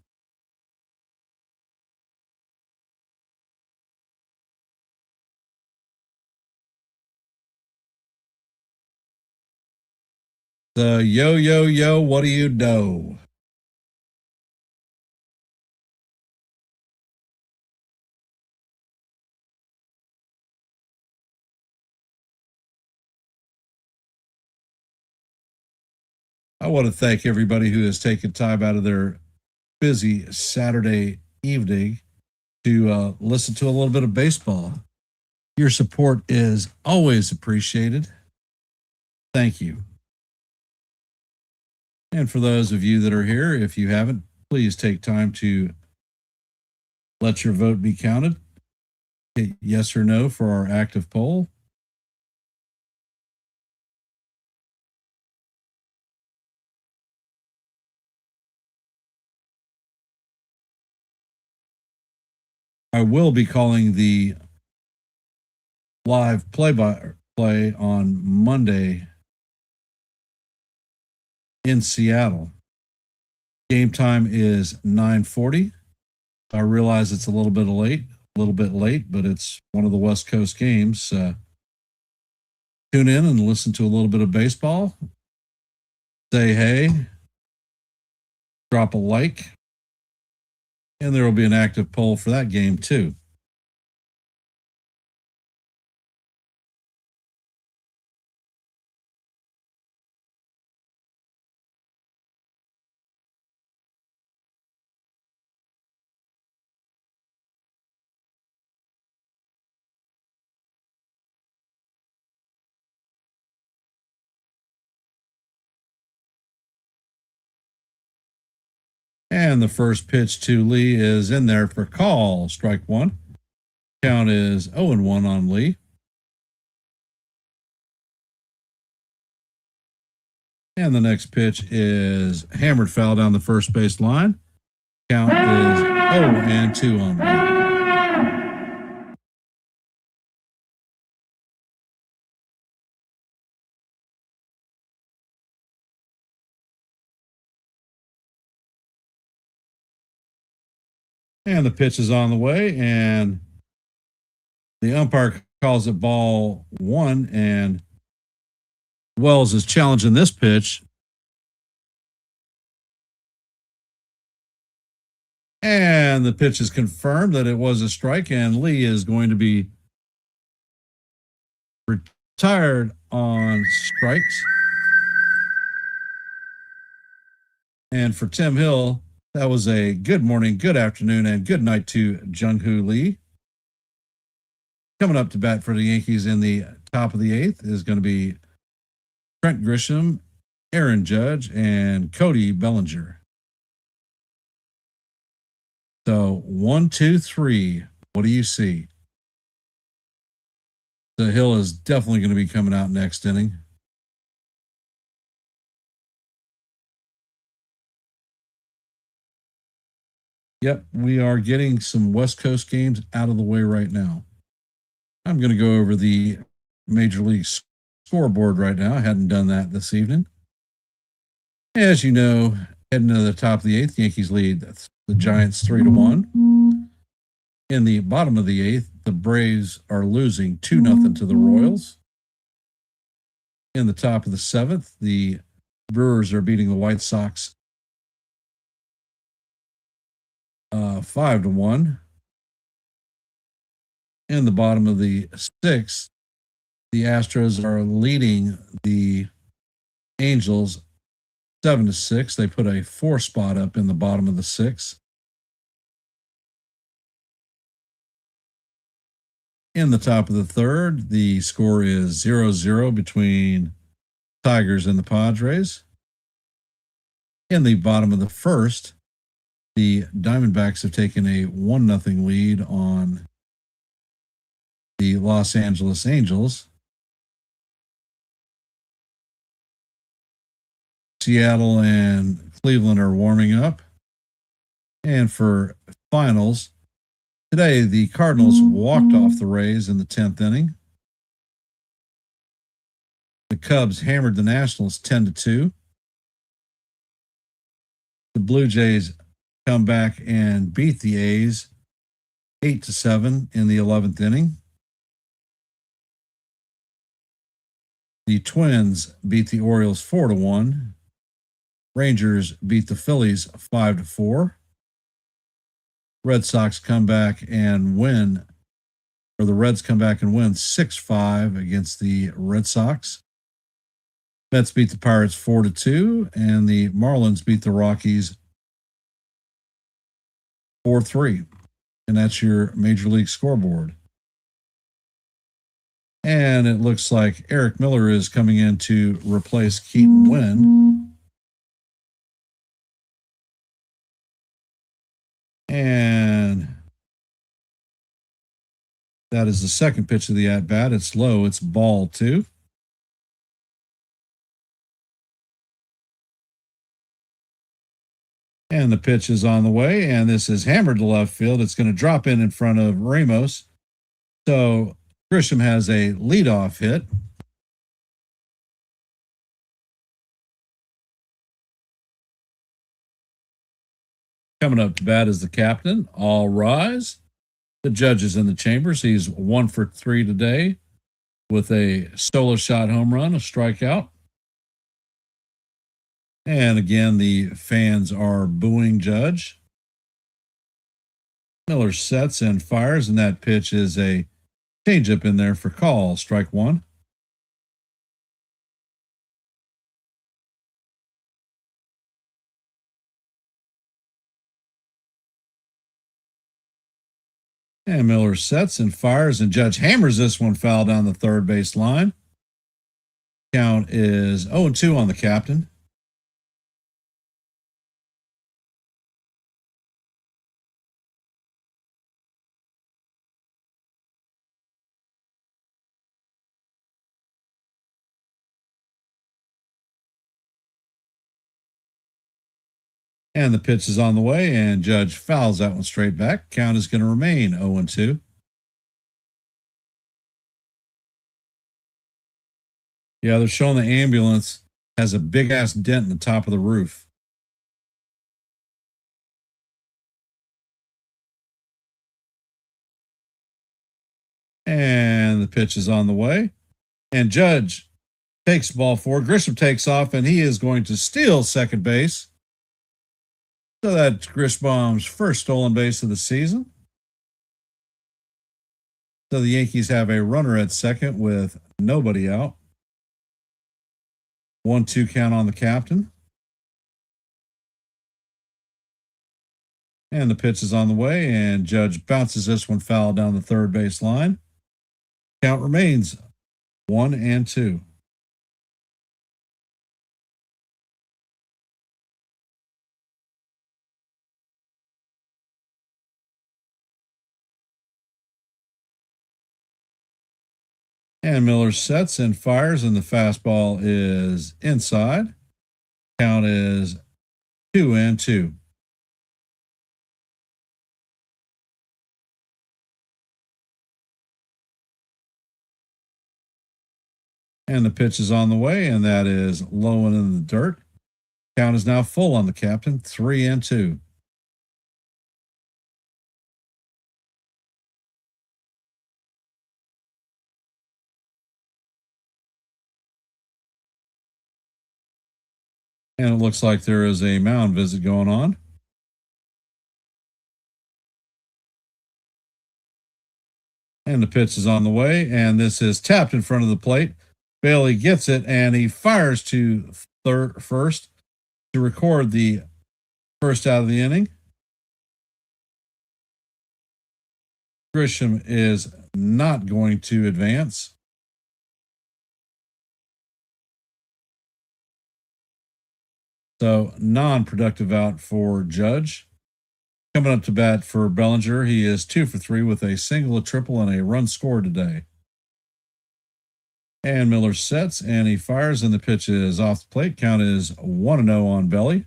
So, yo, what do you know? I want to thank everybody who has taken time out of their busy Saturday evening to listen to a little bit of baseball. Your support is always appreciated. Thank you. And for those of you that are here, if you haven't, please take time to let your vote be counted. Hit yes or no for our active poll. I will be calling the live play-by-play on Monday in Seattle. Game time is 9:40. I realize it's a little bit late, but it's one of the West Coast games. Tune in and listen to a little bit of baseball. Say hey, drop a like, and there will be an active poll for that game too. And the first pitch to Lee is in there for call. Strike one. Count is 0-1 on Lee. And the next pitch is hammered foul down the first base line. Count is 0-2 on Lee. And the pitch is on the way, and the umpire calls it ball one, and Wells is challenging this pitch. And the pitch is confirmed that it was a strike, and Lee is going to be retired on strikes. And for Tim Hill, that was a good morning, good afternoon, and good night to Jung-Hoo Lee. Coming up to bat for the Yankees in the top of the eighth is going to be Trent Grisham, Aaron Judge, and Cody Bellinger. So 1, 2, 3. What do you see? The Hill is definitely going to be coming out next inning. Yep, we are getting some West Coast games out of the way right now. I'm going to go over the Major League scoreboard right now. I hadn't done that this evening. As you know, heading to the top of the eighth, Yankees lead the Giants 3-1. In the bottom of the eighth, the Braves are losing 2-0 to the Royals. In the top of the seventh, the Brewers are beating the White Sox 5-1. In the bottom of the sixth, the Astros are leading the Angels 7-6. They put a 4 spot up in the bottom of the sixth. In the top of the third, the score is 0-0 between Tigers and the Padres. In the bottom of the first, the Diamondbacks have taken a 1-0 lead on the Los Angeles Angels. Seattle and Cleveland are warming up. And for finals, today the Cardinals walked off the Rays in the 10th inning. The Cubs hammered the Nationals 10-2. The Blue Jays come back and beat the A's 8-7 in the 11th inning. The Twins beat the Orioles 4-1. Rangers beat the Phillies 5-4. Red Sox come back and win, or the Reds come back and win 6-5 against the Red Sox. Mets beat the Pirates 4-2, and the Marlins beat the Rockies 4-3. And that's your Major League scoreboard. And it looks like Eric Miller is coming in to replace Keaton Wynn. And that is the second pitch of the at-bat. It's low. It's ball 2. And the pitch is on the way, and this is hammered to left field. It's going to drop in front of Ramos. So Grisham has a leadoff hit. Coming up to bat is the captain. All rise. The judge is in the chambers. He's 1 for 3 today with a solo shot home run, a strikeout. And again, the fans are booing Judge. Miller sets and fires, and that pitch is a changeup in there for call. Strike 1. And Miller sets and fires, and Judge hammers this one foul down the third base line. Count is 0-2 on the captain. And the pitch is on the way, and Judge fouls that one straight back. Count is going to remain 0-2. Yeah, they're showing the ambulance has a big-ass dent in the top of the roof. And the pitch is on the way. And Judge takes ball 4. Grisham takes off, and he is going to steal second base. So that's Grishbaum's first stolen base of the season. So the Yankees have a runner at second with nobody out. 1-2 count on the captain. And the pitch is on the way, and Judge bounces this one foul down the third base line. Count remains 1-2. And Miller sets and fires, and the fastball is inside. Count is 2-2. And the pitch is on the way, and that is low and in the dirt. Count is now full on the captain, 3-2. And it looks like there is a mound visit going on. And the pitch is on the way, and this is tapped in front of the plate. Bailey gets it, and he fires to first to record the first out of the inning. Grisham is not going to advance. So non-productive out for Judge. Coming up to bat for Bellinger, he is 2 for 3 with a single, a triple, and a run scored today. And Miller sets, and he fires, and the pitch is off the plate. Count is 1-0 on Belly.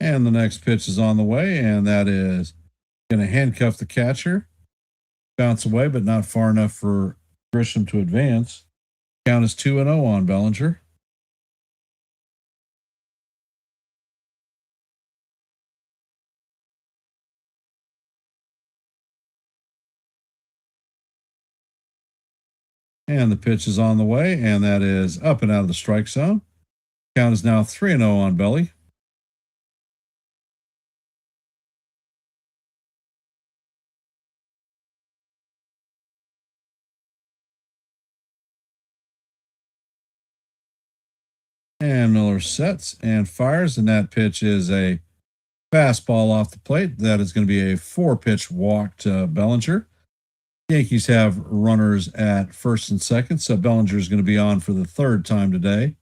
And the next pitch is on the way, and that is going to handcuff the catcher. Bounce away, but not far enough for Grisham to advance. Count is 2-0 on Bellinger. And the pitch is on the way, and that is up and out of the strike zone. Count is now 3-0 on Belly. And Miller sets and fires, and that pitch is a fastball off the plate. That is going to be a 4-pitch walk to Bellinger. Yankees have runners at first and second, so Bellinger is going to be on for the 3rd time today.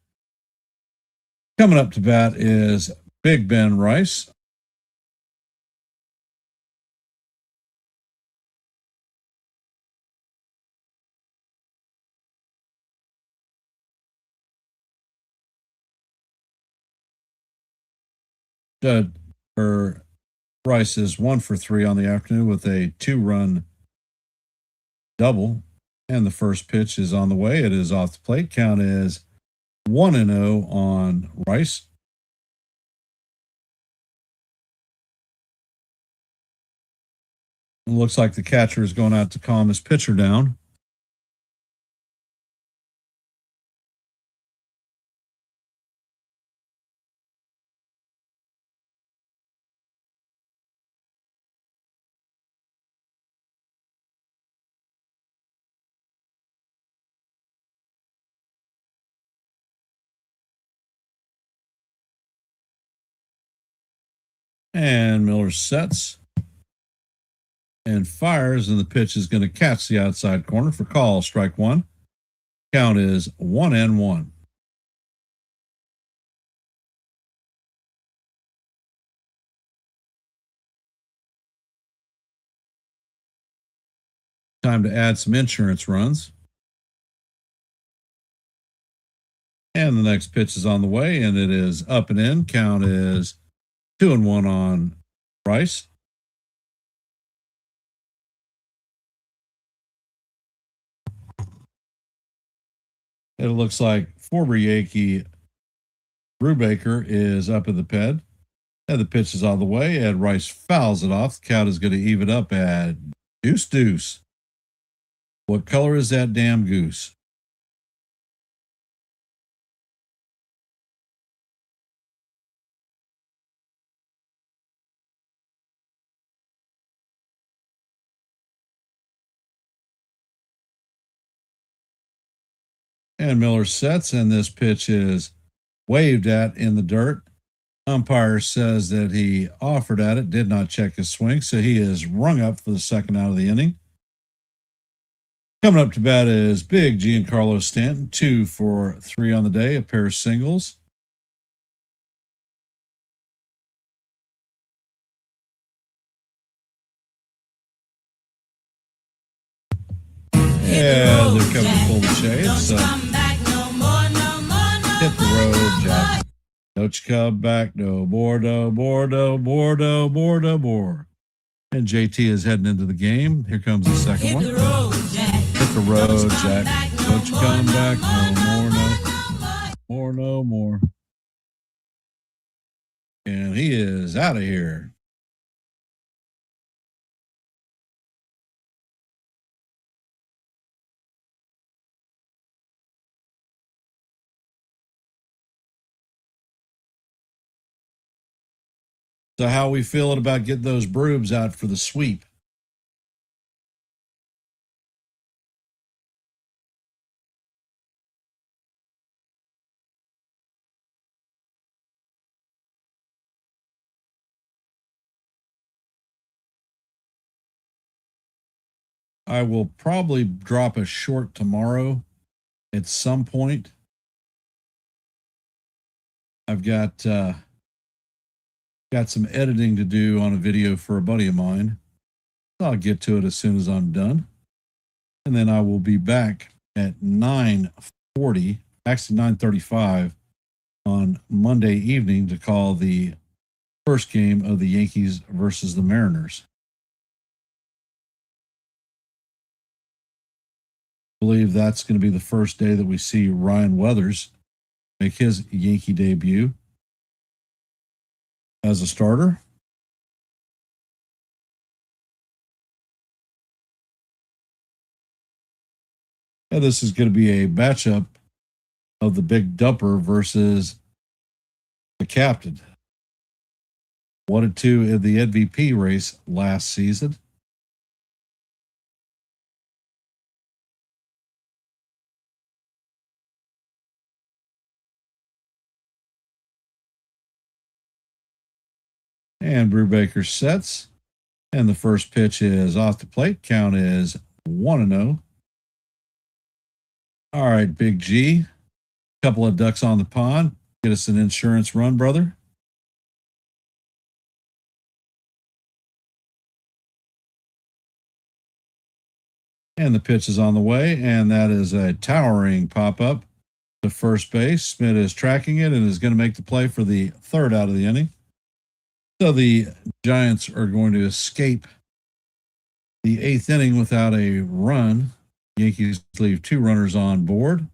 Coming up to bat is Big Ben Rice. Rice is 1 for 3 on the afternoon with a 2-run double. And the first pitch is on the way. It is off the plate. Count is 1-0 on Rice. It looks like the catcher is going out to calm his pitcher down. And Miller sets and fires, and the pitch is going to catch the outside corner for call. Strike 1. Count is 1-1. Time to add some insurance runs. And the next pitch is on the way, and it is up and in. Count is 2-1 on Rice. It looks like former Yankee Brubaker is up in the pen. And the pitch is on the way, and Rice fouls it off. The count is going to even up at deuce. What color is that damn goose? And Miller sets, and this pitch is waved at in the dirt. Umpire says that he offered at it, did not check his swing, so he is rung up for the 2nd out of the inning. Coming up to bat is big Giancarlo Stanton, 2 for 3 on the day, a pair of singles. Yeah, they're coming to pull the shades. So hit the road, Jack. Don't you come back no more, no more, no more, no more, no more. And JT is heading into the game. Here comes the second one. Hit the road, Jack. Don't you come back no more, no more. And he is out of here. So how we feeling about getting those brooms out for the sweep? I will probably drop a short tomorrow at some point. I've got some editing to do on a video for a buddy of mine. I'll get to it as soon as I'm done. And then I will be back at 9:40, actually 9:35 on Monday evening to call the first game of the Yankees versus the Mariners. I believe that's going to be the first day that we see Ryan Weathers make his Yankee debut as a starter. And this is going to be a matchup of the big dumper versus the captain. 1-2 in the MVP race last season. And Brubaker sets. And the first pitch is off the plate. Count is 1-0. All right, Big G. Couple of ducks on the pond. Get us an insurance run, brother. And the pitch is on the way, and that is a towering pop-up to first base. Smith is tracking it and is going to make the play for the third out of the inning. So the Giants are going to escape the eighth inning without a run. Yankees leave 2 runners on board.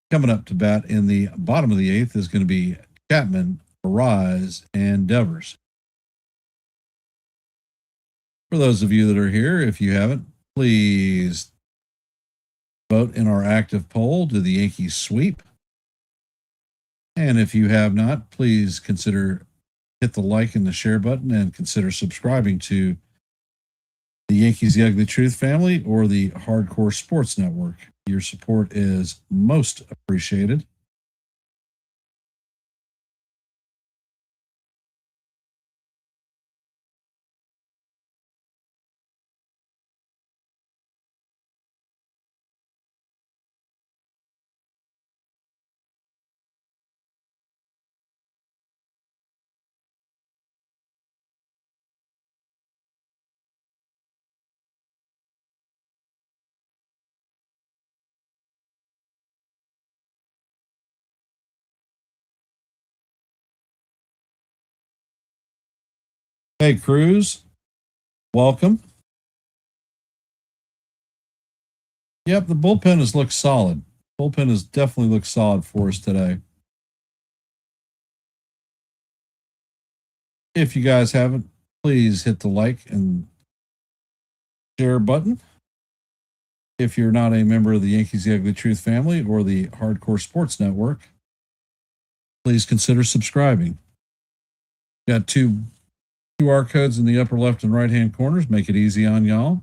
Coming up to bat in the bottom of the eighth is going to be Chapman, Arise, and Devers. For those of you that are here, if you haven't, please vote in our active poll. Do the Yankees sweep? And if you have not, please hit the like and the share button and consider subscribing to the Yankees The Ugly Truth family or the Hardcore Sports Network. Your support is most appreciated. Hey, Cruz, welcome. Yep, the bullpen has looked solid. Bullpen has definitely looked solid for us today. If you guys haven't, please hit the like and share button. If you're not a member of the Yankees The Ugly Truth family or the Hardcore Sports Network, please consider subscribing. Got 2 QR codes in the upper left and right hand corners. Make it easy on y'all.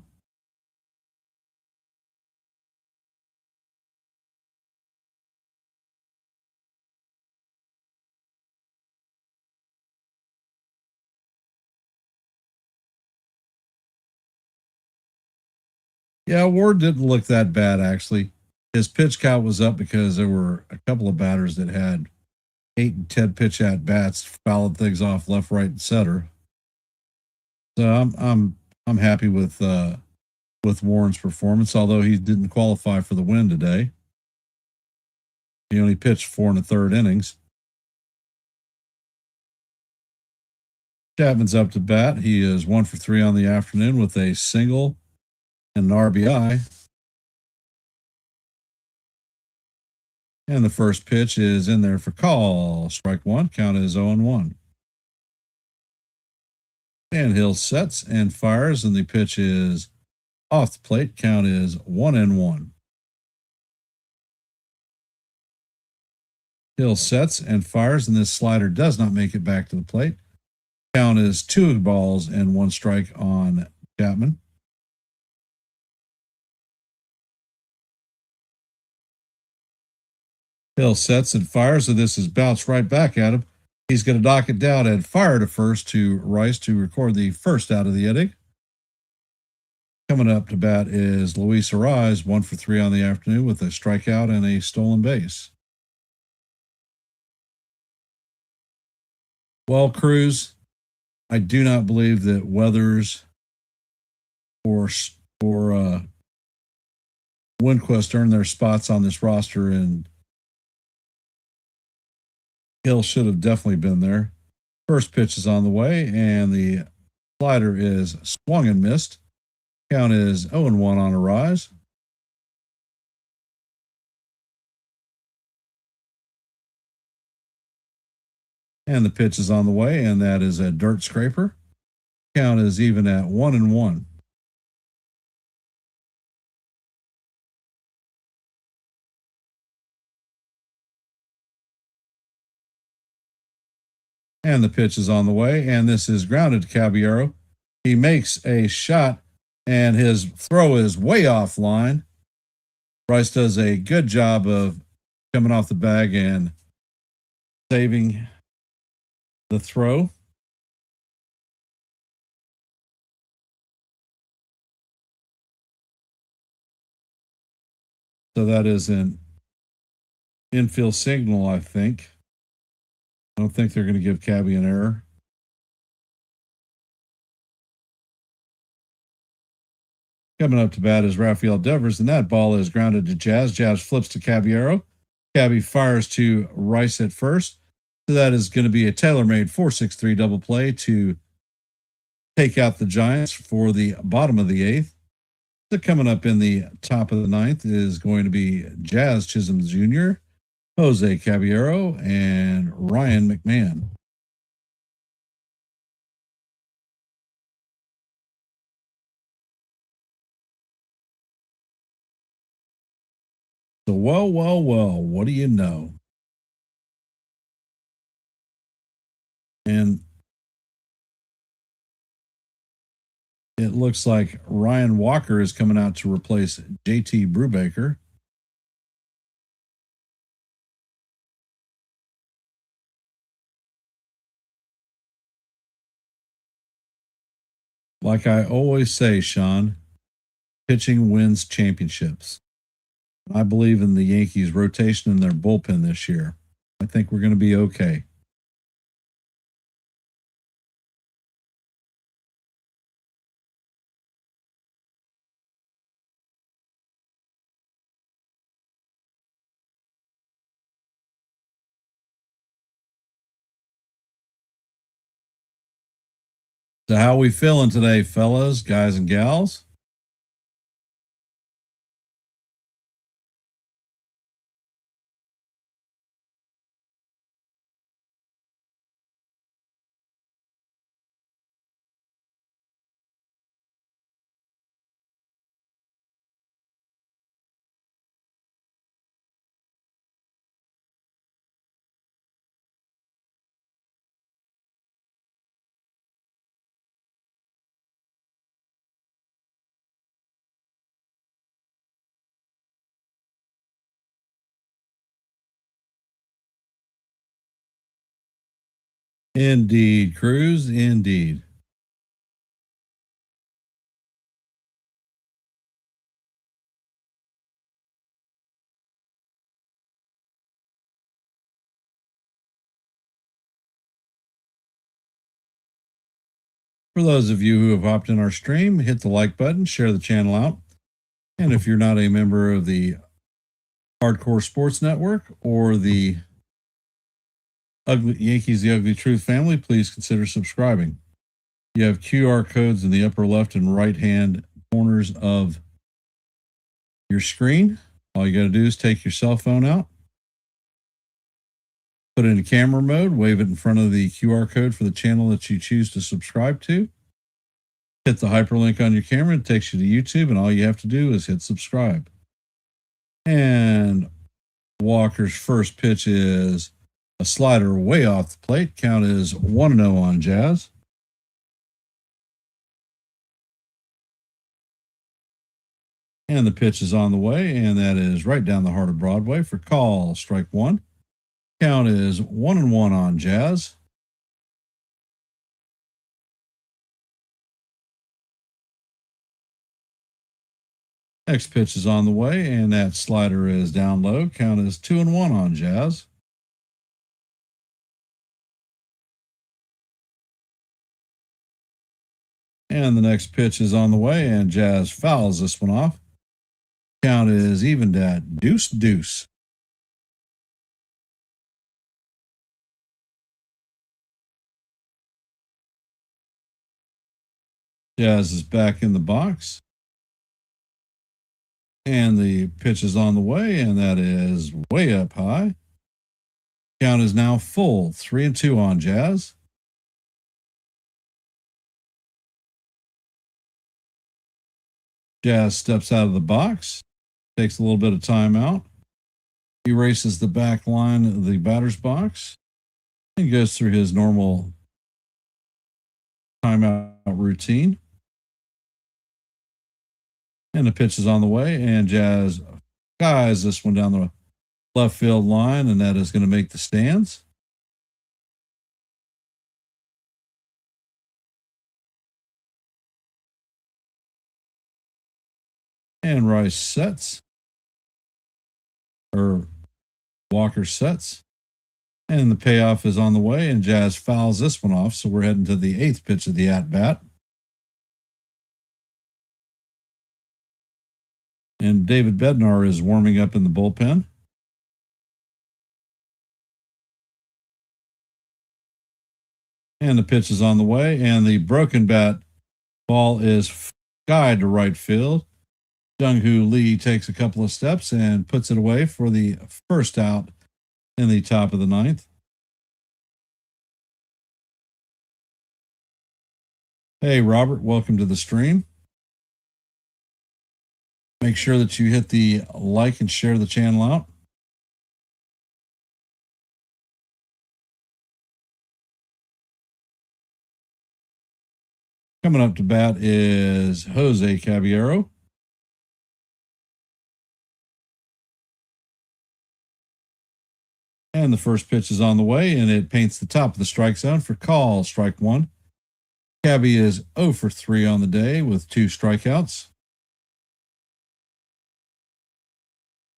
Yeah, Ward didn't look that bad, actually. His pitch count was up because there were a couple of batters that had 8 and 10 pitch at bats, fouled things off left, right, and center. So I'm happy with Warren's performance, although he didn't qualify for the win today. He only pitched 4 1/3 innings. Chapman's up to bat. He is 1 for 3 on the afternoon with a single and an RBI. And the first pitch is in there for call. Strike 1. Count is 0-1. And Hill sets and fires, and the pitch is off the plate. Count is 1-1. Hill sets and fires, and this slider does not make it back to the plate. Count is 2 balls and 1 strike on Chapman. Hill sets and fires, so this is bounced right back at him. He's going to knock it down and fire to first to Rice to record the first out of the inning. Coming up to bat is Luis Arise, 1 for 3 on the afternoon with a strikeout and a stolen base. Well, Cruz, I do not believe that Weathers or Winquist earned their spots on this roster, and Hill should have definitely been there. First pitch is on the way, and the slider is swung and missed. Count is 0-1 on Arise. And the pitch is on the way, and that is a dirt scraper. Count is even at 1-1. And the pitch is on the way, and this is grounded to Caballero. He makes a shot, and his throw is way offline. Rice does a good job of coming off the bag and saving the throw. So that is an infield signal, I think. I don't think they're going to give Cabby an error. Coming up to bat is Rafael Devers, and that ball is grounded to Jazz. Jazz flips to Caballero. Cabby fires to Rice at first. So that is going to be a tailor-made 4-6-3 double play to take out the Giants for the bottom of the eighth. So coming up in the top of the ninth is going to be Jazz Chisholm Jr., Jose Caballero, and Ryan McMahon. So, well, what do you know? And it looks like Ryan Walker is coming out to replace JT Brubaker. Like I always say, Sean, pitching wins championships. I believe in the Yankees' rotation in their bullpen this year. I think we're going to be okay. So how we feeling today, fellas, guys and gals? Indeed, Cruz, indeed. For those of you who have hopped in our stream, hit the like button, share the channel out. And if you're not a member of the Hardcore Sports Network or the Yankees, The Ugly Truth family, please consider subscribing. You have QR codes in the upper left and right hand corners of your screen. All you got to do is take your cell phone out, put it in camera mode, wave it in front of the QR code for the channel that you choose to subscribe to. Hit the hyperlink on your camera, it takes you to YouTube, and all you have to do is hit subscribe. And Walker's first pitch is a slider way off the plate. Count is 1-0 on Jazz. And the pitch is on the way, and that is right down the heart of Broadway for call, strike one. Count is 1-1 on Jazz. Next pitch is on the way, and that slider is down low. Count is 2-1 on Jazz. And the next pitch is on the way, and Jazz fouls this one off. Count is evened at 2-2. Jazz is back in the box. And the pitch is on the way, and that is way up high. Count is now full, 3-2 on Jazz. Jazz steps out of the box, takes a little bit of time out. He races the back line of the batter's box and goes through his normal timeout routine. And the pitch is on the way, and Jazz skies this one down the left field line, and that is going to make the stands. And Rice sets. Walker sets. And the payoff is on the way, and Jazz fouls this one off. So we're heading to the 8th pitch of the at-bat. And David Bednar is warming up in the bullpen. And the pitch is on the way, and the broken bat ball is skied to right field. Jung-Hoo Lee takes a couple of steps and puts it away for the first out in the top of the 9th. Hey, Robert, welcome to the stream. Make sure that you hit the like and share the channel out. Coming up to bat is Jose Caballero. And the first pitch is on the way, and it paints the top of the strike zone for call, strike one. Cabby is 0 for 3 on the day with 2 strikeouts.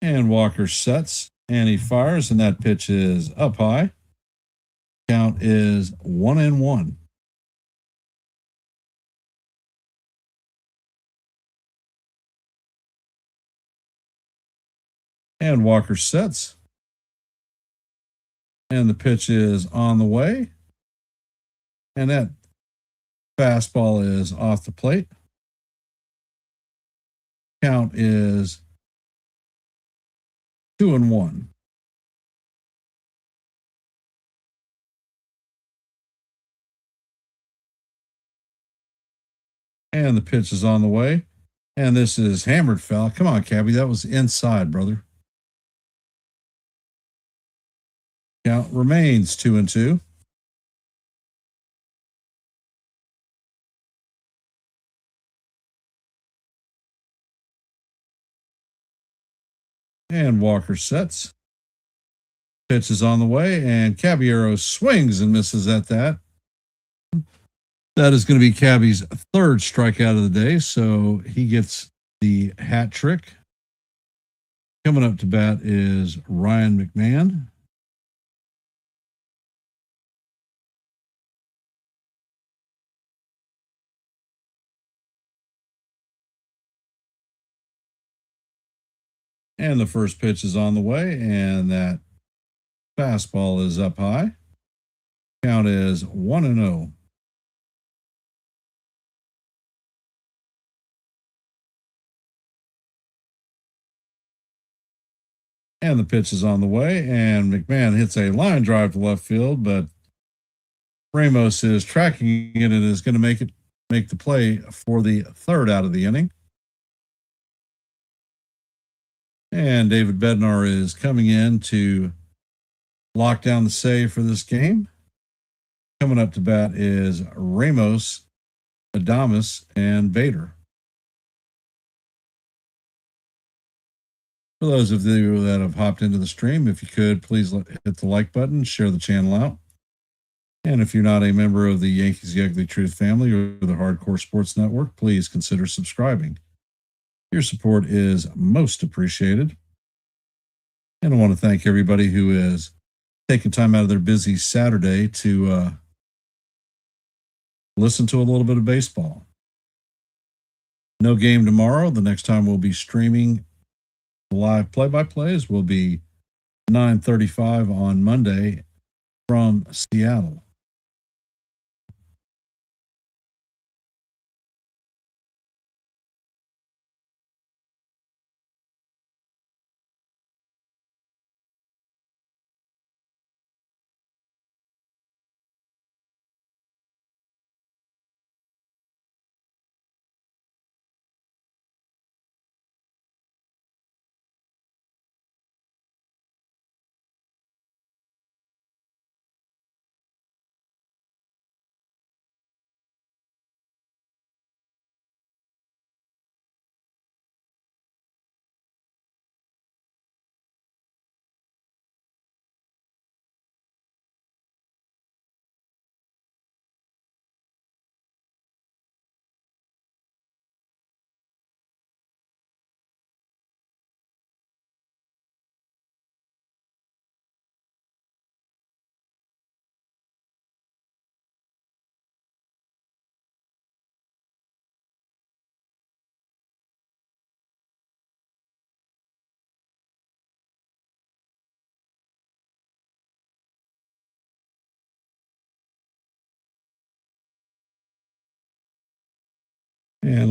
And Walker sets, and he fires, and that pitch is up high. Count is 1-1. And Walker sets. And the pitch is on the way. And that fastball is off the plate. Count is 2-1. And the pitch is on the way. And this is hammered foul. Come on, Cabby. That was inside, brother. Count remains 2-2. And Walker sets. Pitch is on the way, and Caballero swings and misses at that. That is going to be Cabby's 3rd strikeout of the day, so he gets the hat trick. Coming up to bat is Ryan McMahon. And the first pitch is on the way, and that fastball is up high. Count is 1-0. And the pitch is on the way, and McMahon hits a line drive to left field, but Ramos is tracking it and is going to make the play for the 3rd out of the inning. And David Bednar is coming in to lock down the save for this game. Coming up to bat is Ramos, Adames, and Bader. For those of you that have hopped into the stream, if you could, please hit the like button, share the channel out. And if you're not a member of the Yankees The Ugly Truth family or the Hardcore Sports Network, please consider subscribing. Your support is most appreciated. And I want to thank everybody who is taking time out of their busy Saturday to listen to a little bit of baseball. No game tomorrow. The next time we'll be streaming live play-by-plays will be 9:35 on Monday from Seattle.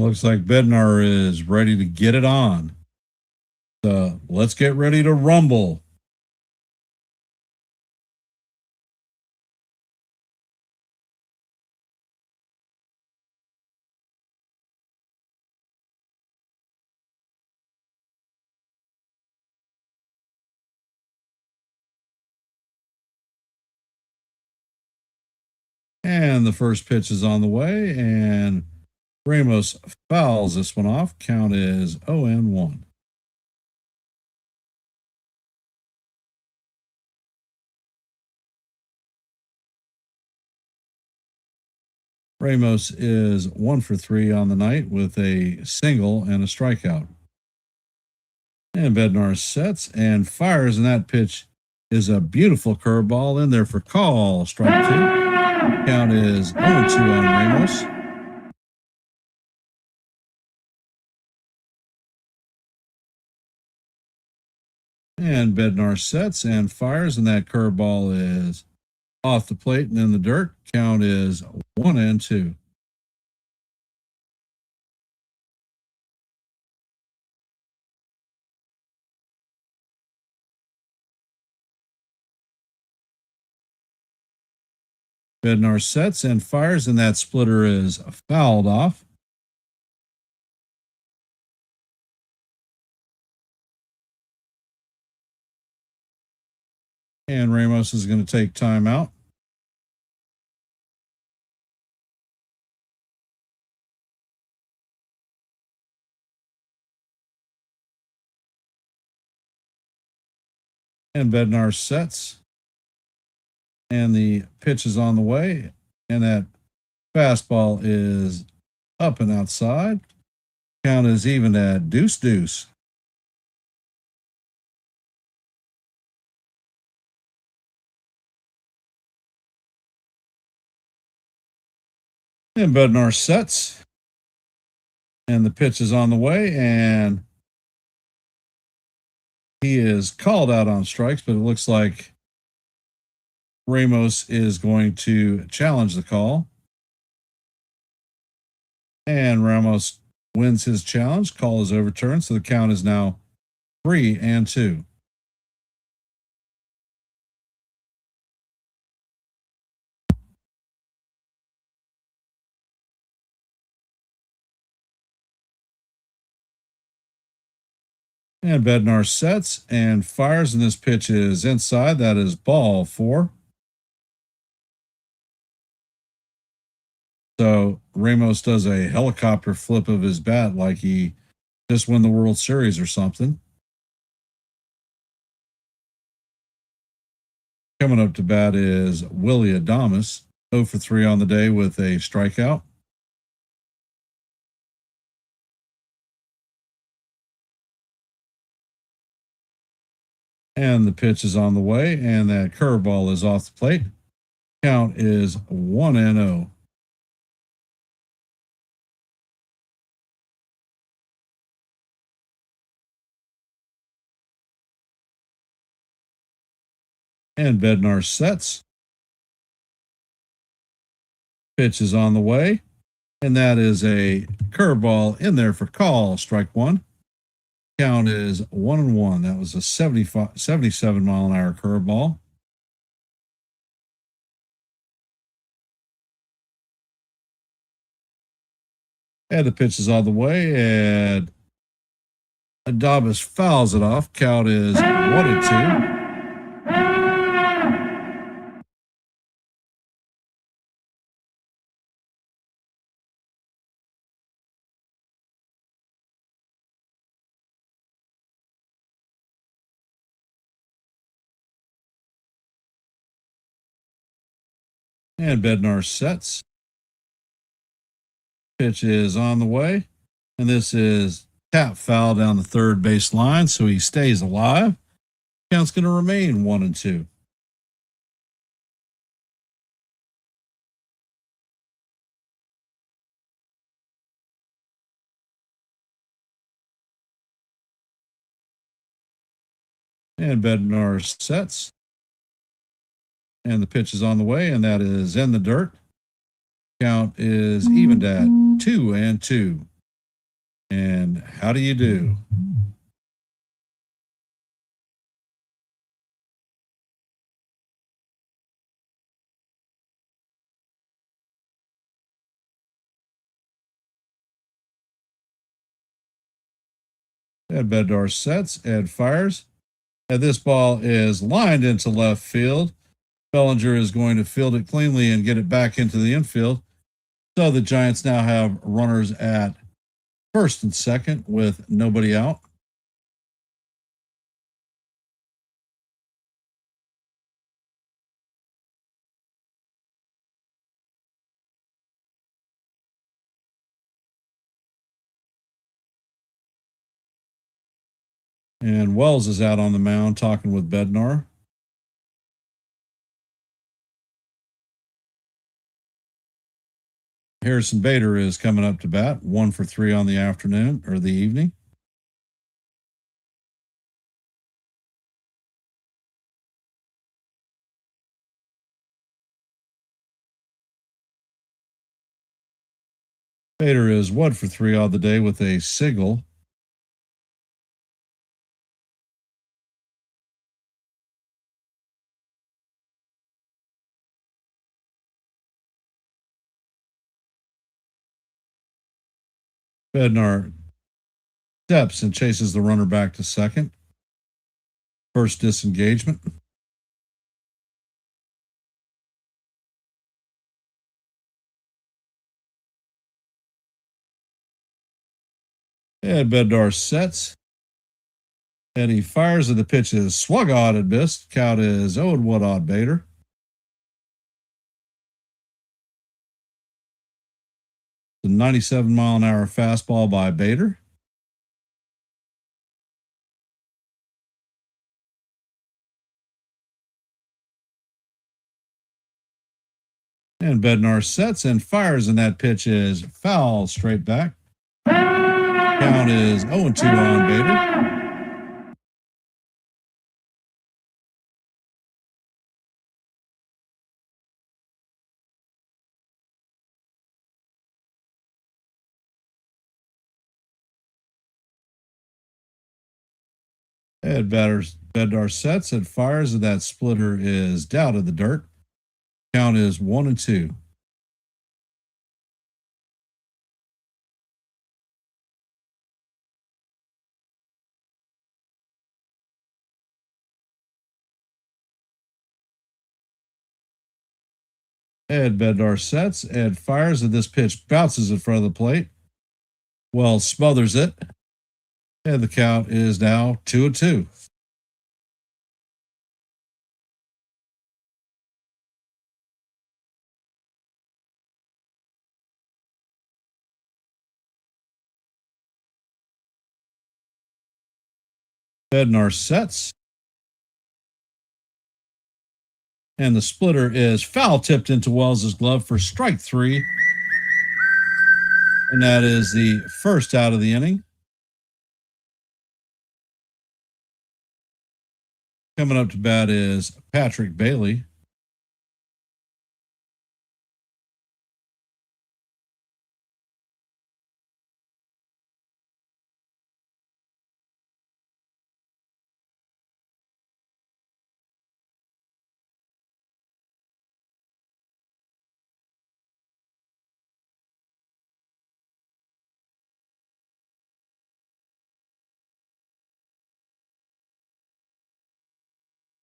looks like Bednar is ready to get it on. So let's get ready to rumble. And the first pitch is on the way, and Ramos fouls this one off. Count is 0-1. Ramos is 1 for 3 on the night with a single and a strikeout. And Bednar sets and fires, and that pitch is a beautiful curveball in there for call. Strike 2. Count is 0-2 on Ramos. And Bednar sets and fires, and that curveball is off the plate and in the dirt. Count is 1-2. Bednar sets and fires, and that splitter is fouled off. And Ramos is going to take time out. And Bednar sets. And the pitch is on the way. And that fastball is up and outside. Count is even at 2-2. And Bednar sets. And the pitch is on the way. And he is called out on strikes, but it looks like Ramos is going to challenge the call. And Ramos wins his challenge. Call is overturned, so the count is now 3-2. And Bednar sets and fires, and this pitch is inside. That is ball 4. So Ramos does a helicopter flip of his bat like he just won the World Series or something. Coming up to bat is Willie Adames, 0 for 3 on the day with a strikeout. And the pitch is on the way, and that curveball is off the plate. Count is 1-0. And Bednar sets. Pitch is on the way, and that is a curveball in there for call. Strike 1. Count is 1-1. That was a 77 mile an hour curveball. And the pitch is on the way, and Adames fouls it off. Count is 1-2. And Bednar sets. Pitch is on the way. And this is tap foul down the third base line, so he stays alive. Count's going to remain 1-2. And Bednar sets. And the pitch is on the way, and that is in the dirt. Count is evened at 2-2. And how do you do? Ed Bednar sets. Ed fires. And this ball is lined into left field. Bellinger is going to field it cleanly and get it back into the infield. So the Giants now have runners at first and second with nobody out. And Wells is out on the mound talking with Bednar. Harrison Bader is coming up to bat, 1 for 3 on the afternoon or the evening. Bader is 1 for 3 on the day with a single. Bednar steps and chases the runner back to second. First disengagement. And Bednar sets. And he fires, and the pitch is swung on and missed. Count is 0-1 on Bader. The 97-mile-an-hour fastball by Bader. And Bednar sets and fires, and that pitch is foul straight back. Count is 0-2 on Bader. And Bednar sets and fires, and that splitter is down in the dirt. Count is 1-2. And Bednar sets and fires, and this pitch bounces in front of the plate. Wells smothers it. And the count is now 2-2. Bednar sets. And the splitter is foul tipped into Wells's glove for strike 3. And that is the first out of the inning. Coming up to bat is Patrick Bailey.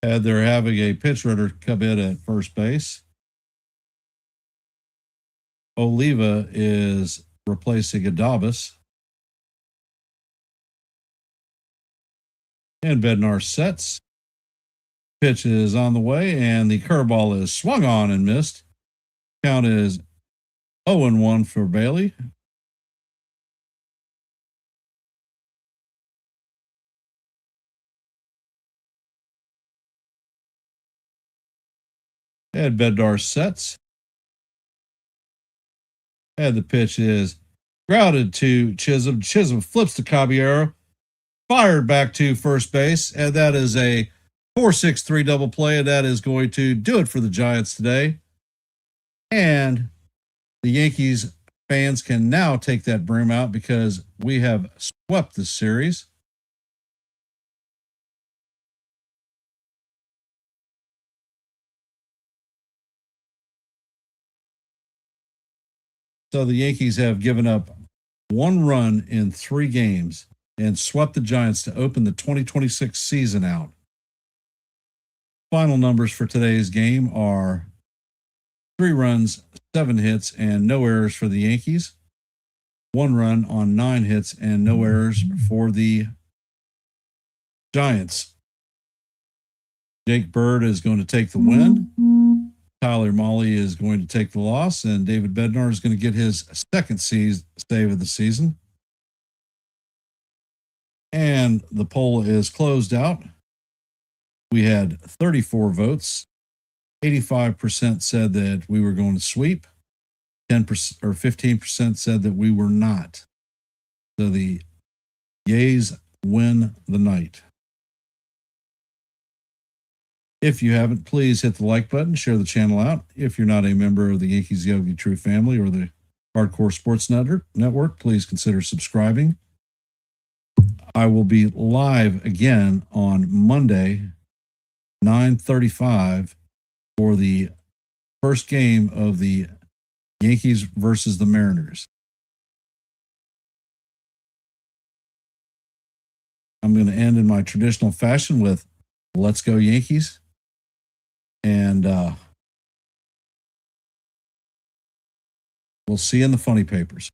And they're having a pitch runner come in at first base. Oliva is replacing Adabas. And Bednar sets. Pitch is on the way, and the curveball is swung on and missed. Count is 0-1 for Bailey. And Bednar sets. And the pitch is grounded to Chisholm. Chisholm flips to Caballero. Fired back to first base. And that is a 4-6-3 double play. And that is going to do it for the Giants today. And the Yankees fans can now take that broom out because we have swept this series. So the Yankees have given up 1 run in 3 games and swept the Giants to open the 2026 season out. Final numbers for today's game are 3 runs, 7 hits, and no errors for the Yankees. 1 run on 9 hits and no errors for the Giants. Jake Bird is going to take the win. Tyler Mahle is going to take the loss, and David Bednar is going to get his second save of the season. And the poll is closed out. We had 34 votes. 85% said that we were going to sweep. 10% or 15% said that we were not. So the Yays win the night. If you haven't, please hit the like button, share the channel out. If you're not a member of the Yankees The Ugly Truth family or the Hardcore Sports Network, please consider subscribing. I will be live again on Monday, 9:35, for the first game of the Yankees versus the Mariners. I'm going to end in my traditional fashion with "Let's go Yankees." And we'll see you in the funny papers.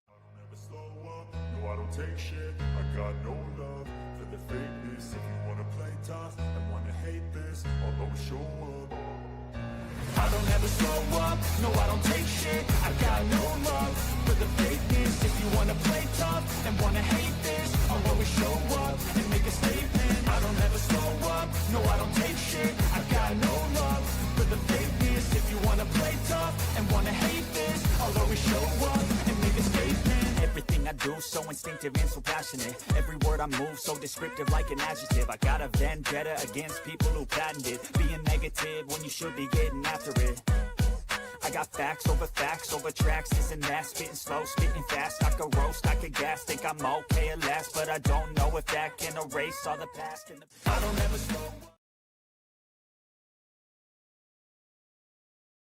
I don't ever slow up, no I don't take shit. I got no love for the fakeness. If you wanna play tough and wanna hate this, I'll always show up. I don't ever slow up, no I don't take shit. I got no love for the fakeness. If you wanna play tough and wanna hate this, I'll always show up and make a statement. I don't ever slow up, no I don't take shit. I got no love for the fakeness. If you wanna play tough and wanna hate this, I'll always show up and make a statement. Everything I do so instinctive and so passionate. Every word I move so descriptive like an adjective. I got a vendetta against people who patented being negative when you should be getting after it. I got facts over tracks, this and that, spitting slow, spitting fast. I could roast, I could gas, think I'm okay at last, but I don't know if that can erase all the past. I don't ever slow up.